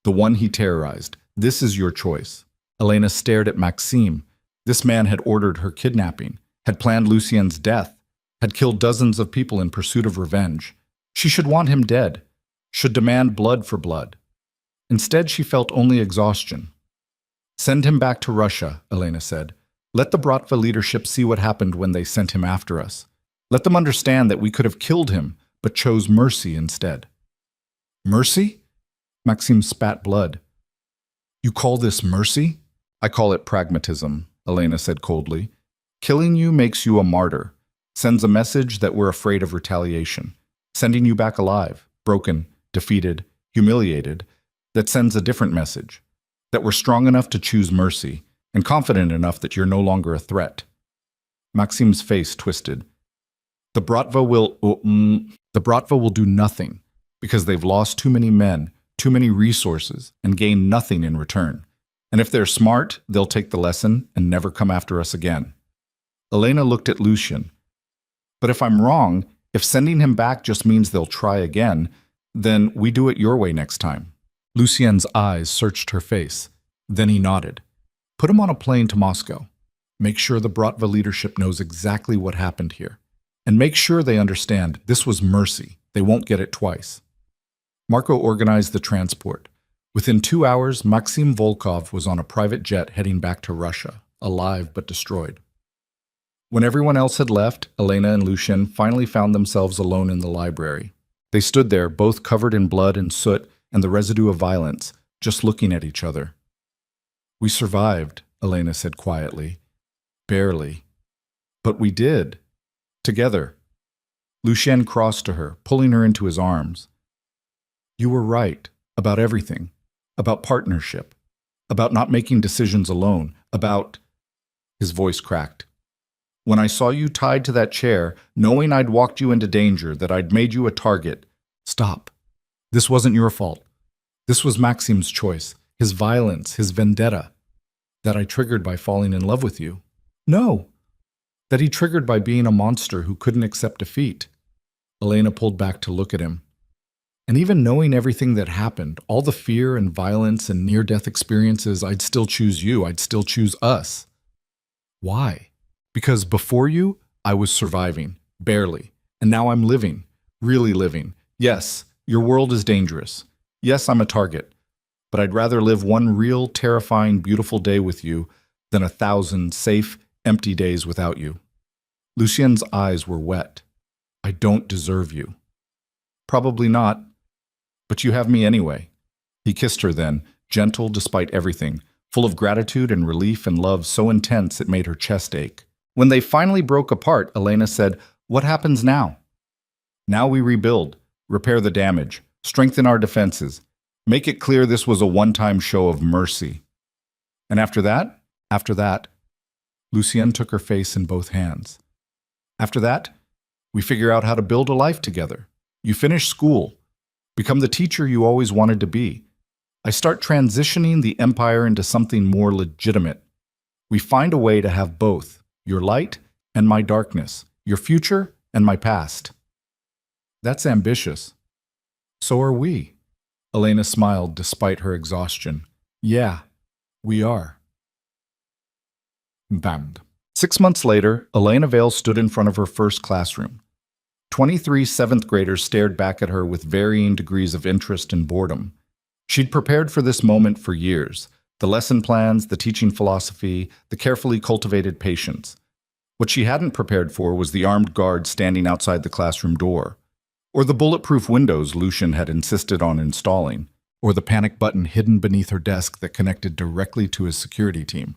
the one he terrorized. This is your choice." Elena stared at Maxime. This man had ordered her kidnapping, had planned Lucien's death, had killed dozens of people in pursuit of revenge. She should want him dead, should demand blood for blood. Instead, she felt only exhaustion. "Send him back to Russia," Elena said. "Let the Bratva leadership see what happened when they sent him after us. Let them understand that we could have killed him, but chose mercy instead." "Mercy?" Maxime spat blood. "You call this mercy?" "I call it pragmatism," Elena said coldly. "Killing you makes you a martyr, sends a message that we're afraid of retaliation. Sending you back alive, broken, defeated, humiliated, that sends a different message, that we're strong enough to choose mercy, and confident enough that you're no longer a threat." Maxime's face twisted. The Bratva will do nothing, because they've lost too many men, too many resources, and gained nothing in return. And if they're smart, they'll take the lesson and never come after us again. Elena looked at Lucien. "But if I'm wrong, if sending him back just means they'll try again, then we do it your way next time." Lucien's eyes searched her face. Then he nodded. "Put him on a plane to Moscow. Make sure the Bratva leadership knows exactly what happened here. And make sure they understand this was mercy. They won't get it twice." Marco organized the transport. Within 2 hours, Maxime Volkov was on a private jet heading back to Russia, alive but destroyed. When everyone else had left, Elena and Lucien finally found themselves alone in the library. They stood there, both covered in blood and soot and the residue of violence, just looking at each other. "We survived," Elena said quietly. "Barely. But we did. Together." Lucien crossed to her, pulling her into his arms. "You were right about everything, about partnership, about not making decisions alone, about—" His voice cracked. "When I saw you tied to that chair, knowing I'd walked you into danger, that I'd made you a target—" "Stop. This wasn't your fault. This was Maxime's choice, his violence, his vendetta. That I triggered by falling in love with you. No. That he triggered by being a monster who couldn't accept defeat." Elena pulled back to look at him. "And even knowing everything that happened, all the fear and violence and near-death experiences, I'd still choose you. I'd still choose us." "Why?" "Because before you, I was surviving, barely, and now I'm living, Really living. Yes, your world is dangerous. Yes, I'm a target. But I'd rather live one real, terrifying, beautiful day with you than 1,000 safe, empty days without you. Lucien's eyes were wet. I don't deserve you. Probably not, but you have me anyway. He kissed her then, gentle despite everything, full of gratitude and relief and love so intense it made her chest ache. When they finally broke apart, Elena said, "What happens now?" "Now we rebuild, repair the damage, strengthen our defenses, make it clear this was a one-time show of mercy." And after that, Lucien took her face in both hands. "After that, we figure out how to build a life together. You finish school, become the teacher you always wanted to be. I start transitioning the empire into something more legitimate. We find a way to have both, your light and my darkness, your future and my past." "That's ambitious." "So are we." Elena smiled despite her exhaustion. "Yeah, we are." Band. 6 months later, Elena Vale stood in front of her first classroom. 23 seventh graders stared back at her with varying degrees of interest and boredom. She'd prepared for this moment for years. The lesson plans, the teaching philosophy, the carefully cultivated patience. What she hadn't prepared for was the armed guard standing outside the classroom door, or the bulletproof windows Lucian had insisted on installing, or the panic button hidden beneath her desk that connected directly to his security team.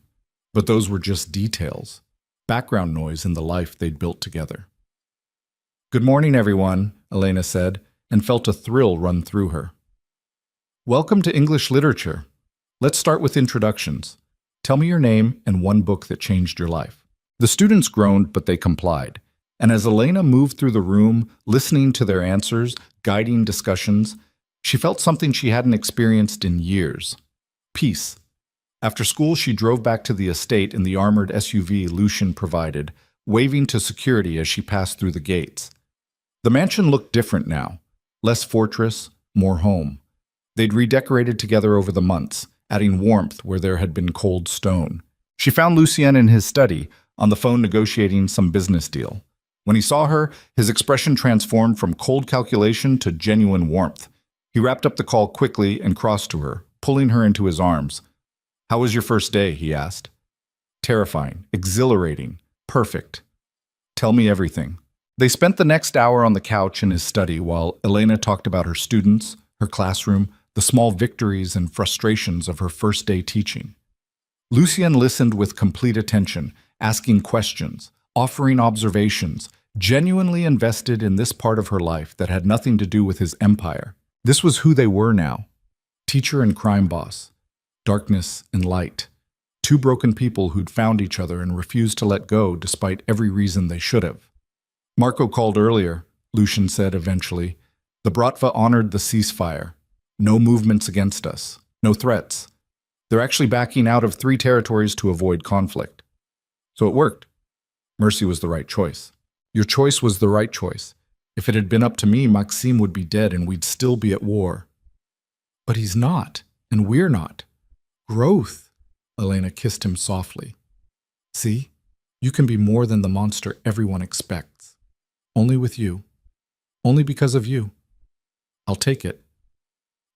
But those were just details, background noise in the life they'd built together. "Good morning, everyone," Elena said, and felt a thrill run through her. "Welcome to English literature. Let's start with introductions. Tell me your name and one book that changed your life." The students groaned, but they complied. And as Elena moved through the room, listening to their answers, guiding discussions, she felt something she hadn't experienced in years: peace. After school, she drove back to the estate in the armored SUV Lucian provided, waving to security as she passed through the gates. The mansion looked different now, less fortress, more home. They'd redecorated together over the months, adding warmth where there had been cold stone. She found Lucien in his study, on the phone negotiating some business deal. When he saw her, his expression transformed from cold calculation to genuine warmth. He wrapped up the call quickly and crossed to her, pulling her into his arms. "How was your first day?" he asked. "Terrifying, exhilarating, perfect. Tell me everything." They spent the next hour on the couch in his study while Elena talked about her students, her classroom, the small victories and frustrations of her first day teaching. Lucien listened with complete attention, asking questions, offering observations, genuinely invested in this part of her life that had nothing to do with his empire. This was who they were now: teacher and crime boss, darkness and light, two broken people who'd found each other and refused to let go despite every reason they should have. "Marco called earlier," Lucian said eventually. "The Bratva honored the ceasefire. No movements against us. No threats. They're actually backing out of 3 territories to avoid conflict. So it worked. Mercy was the right choice." "Your choice was the right choice. If it had been up to me, Maxime would be dead and we'd still be at war." "But he's not, and we're not. Growth." Elena kissed him softly. "See, you can be more than the monster everyone expects. Only with you. Only because of you. I'll take it."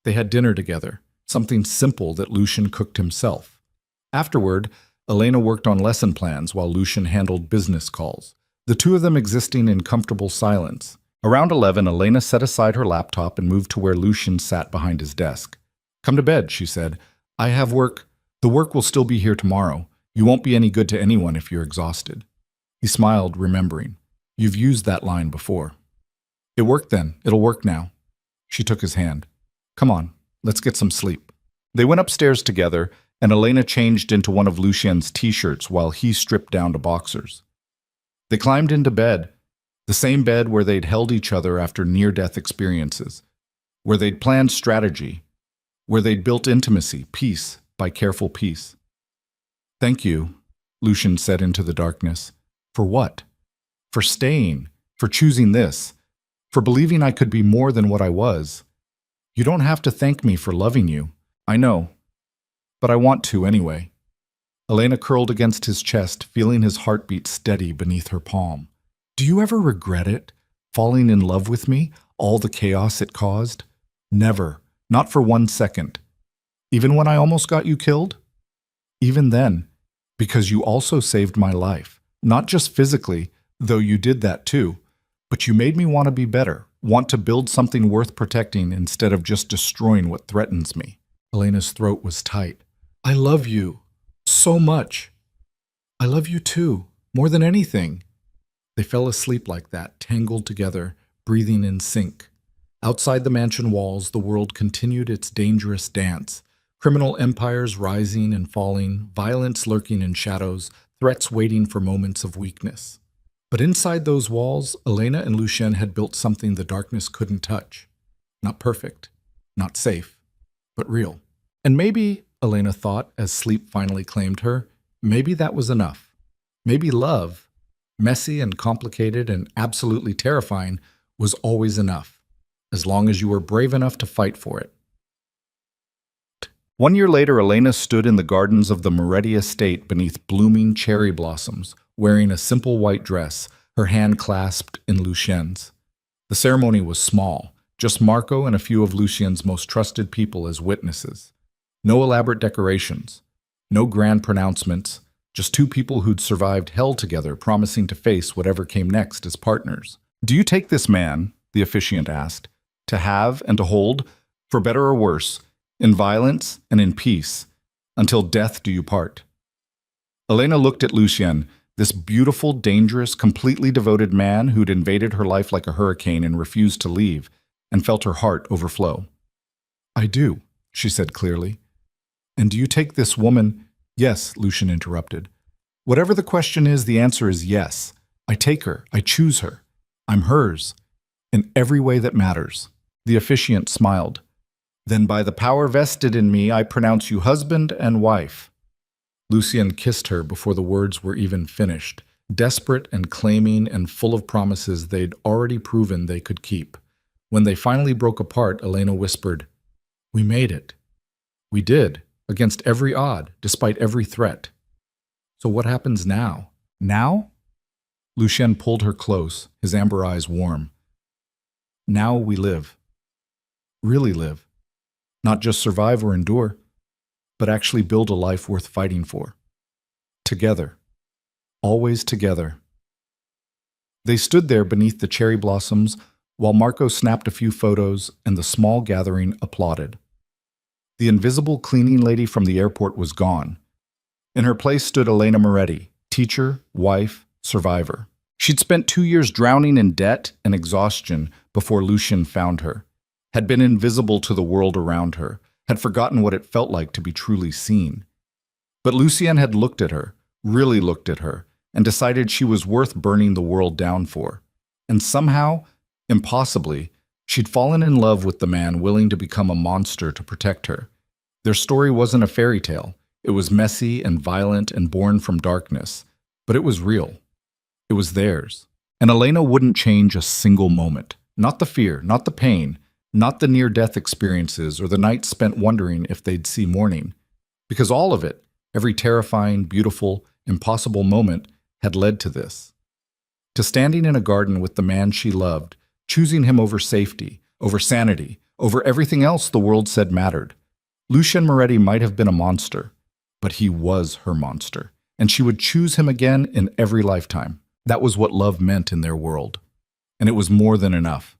They had dinner together, something simple that Lucian cooked himself. Afterward, Elena worked on lesson plans while Lucian handled business calls, the two of them existing in comfortable silence. Around 11, Elena set aside her laptop and moved to where Lucian sat behind his desk. "Come to bed," she said. "I have work. The work will still be here tomorrow. You won't be any good to anyone if you're exhausted." He smiled, remembering. "You've used that line before." "It worked then. It'll work now." She took his hand. "Come on, let's get some sleep." They went upstairs together, and Elena changed into one of Lucien's t-shirts while he stripped down to boxers. They climbed into bed, the same bed where they'd held each other after near-death experiences, where they'd planned strategy, where they'd built intimacy, piece by careful piece. "Thank you," Lucian said into the darkness. "For what? For staying, for choosing this, for believing I could be more than what I was. You don't have to thank me for loving you. I know. But I want to anyway." Elena curled against his chest, feeling his heartbeat steady beneath her palm. "Do you ever regret it? Falling in love with me? All the chaos it caused? Never. Not for 1 second. Even when I almost got you killed? Even then. Because you also saved my life. Not just physically, though you did that too, but you made me want to be better, want to build something worth protecting instead of just destroying what threatens me. Elena's throat was tight. I love you. So much. I love you too. More than anything. They fell asleep like that, tangled together, breathing in sync. Outside the mansion walls, the world continued its dangerous dance. Criminal empires rising and falling, violence lurking in shadows, threats waiting for moments of weakness. But inside those walls, Elena and Lucien had built something the darkness couldn't touch. Not perfect, not safe, but real. And maybe, Elena thought as sleep finally claimed her, maybe that was enough. Maybe love, messy and complicated and absolutely terrifying, was always enough, as long as you were brave enough to fight for it. 1 year later, Elena stood in the gardens of the Moretti estate beneath blooming cherry blossoms, wearing a simple white dress, her hand clasped in Lucien's. The ceremony was small, just Marco and a few of Lucien's most trusted people as witnesses. No elaborate decorations, no grand pronouncements, just two people who'd survived hell together, promising to face whatever came next as partners. Do you take this man, the officiant asked, to have and to hold, for better or worse, in violence and in peace, until death do you part? Elena looked at Lucien, this beautiful, dangerous, completely devoted man who'd invaded her life like a hurricane and refused to leave, and felt her heart overflow. I do, she said clearly. And do you take this woman? Yes, Lucien interrupted. Whatever the question is, the answer is yes. I take her. I choose her. I'm hers. In every way that matters. The officiant smiled. Then by the power vested in me, I pronounce you husband and wife. Lucien kissed her before the words were even finished, desperate and claiming and full of promises they'd already proven they could keep. When they finally broke apart, Elena whispered, We made it. We did, against every odd, despite every threat. So what happens now? Now? Lucien pulled her close, his amber eyes warm. Now we live. Really live. Not just survive or endure, but actually build a life worth fighting for. Together. Always together. They stood there beneath the cherry blossoms while Marco snapped a few photos and the small gathering applauded. The invisible cleaning lady from the airport was gone. In her place stood Elena Moretti, teacher, wife, survivor. She'd spent 2 years drowning in debt and exhaustion before Lucien found her, had been invisible to the world around her, had forgotten what it felt like to be truly seen. But Lucien had looked at her, really looked at her, and decided she was worth burning the world down for. And somehow, impossibly, she'd fallen in love with the man willing to become a monster to protect her. Their story wasn't a fairy tale. It was messy and violent and born from darkness, but it was real. It was theirs. And Elena wouldn't change a single moment. Not the fear, not the pain, not the near-death experiences or the nights spent wondering if they'd see morning. Because all of it, every terrifying, beautiful, impossible moment, had led to this. To standing in a garden with the man she loved, choosing him over safety, over sanity, over everything else the world said mattered. Lucien Moretti might have been a monster, but he was her monster, and she would choose him again in every lifetime. That was what love meant in their world. And it was more than enough.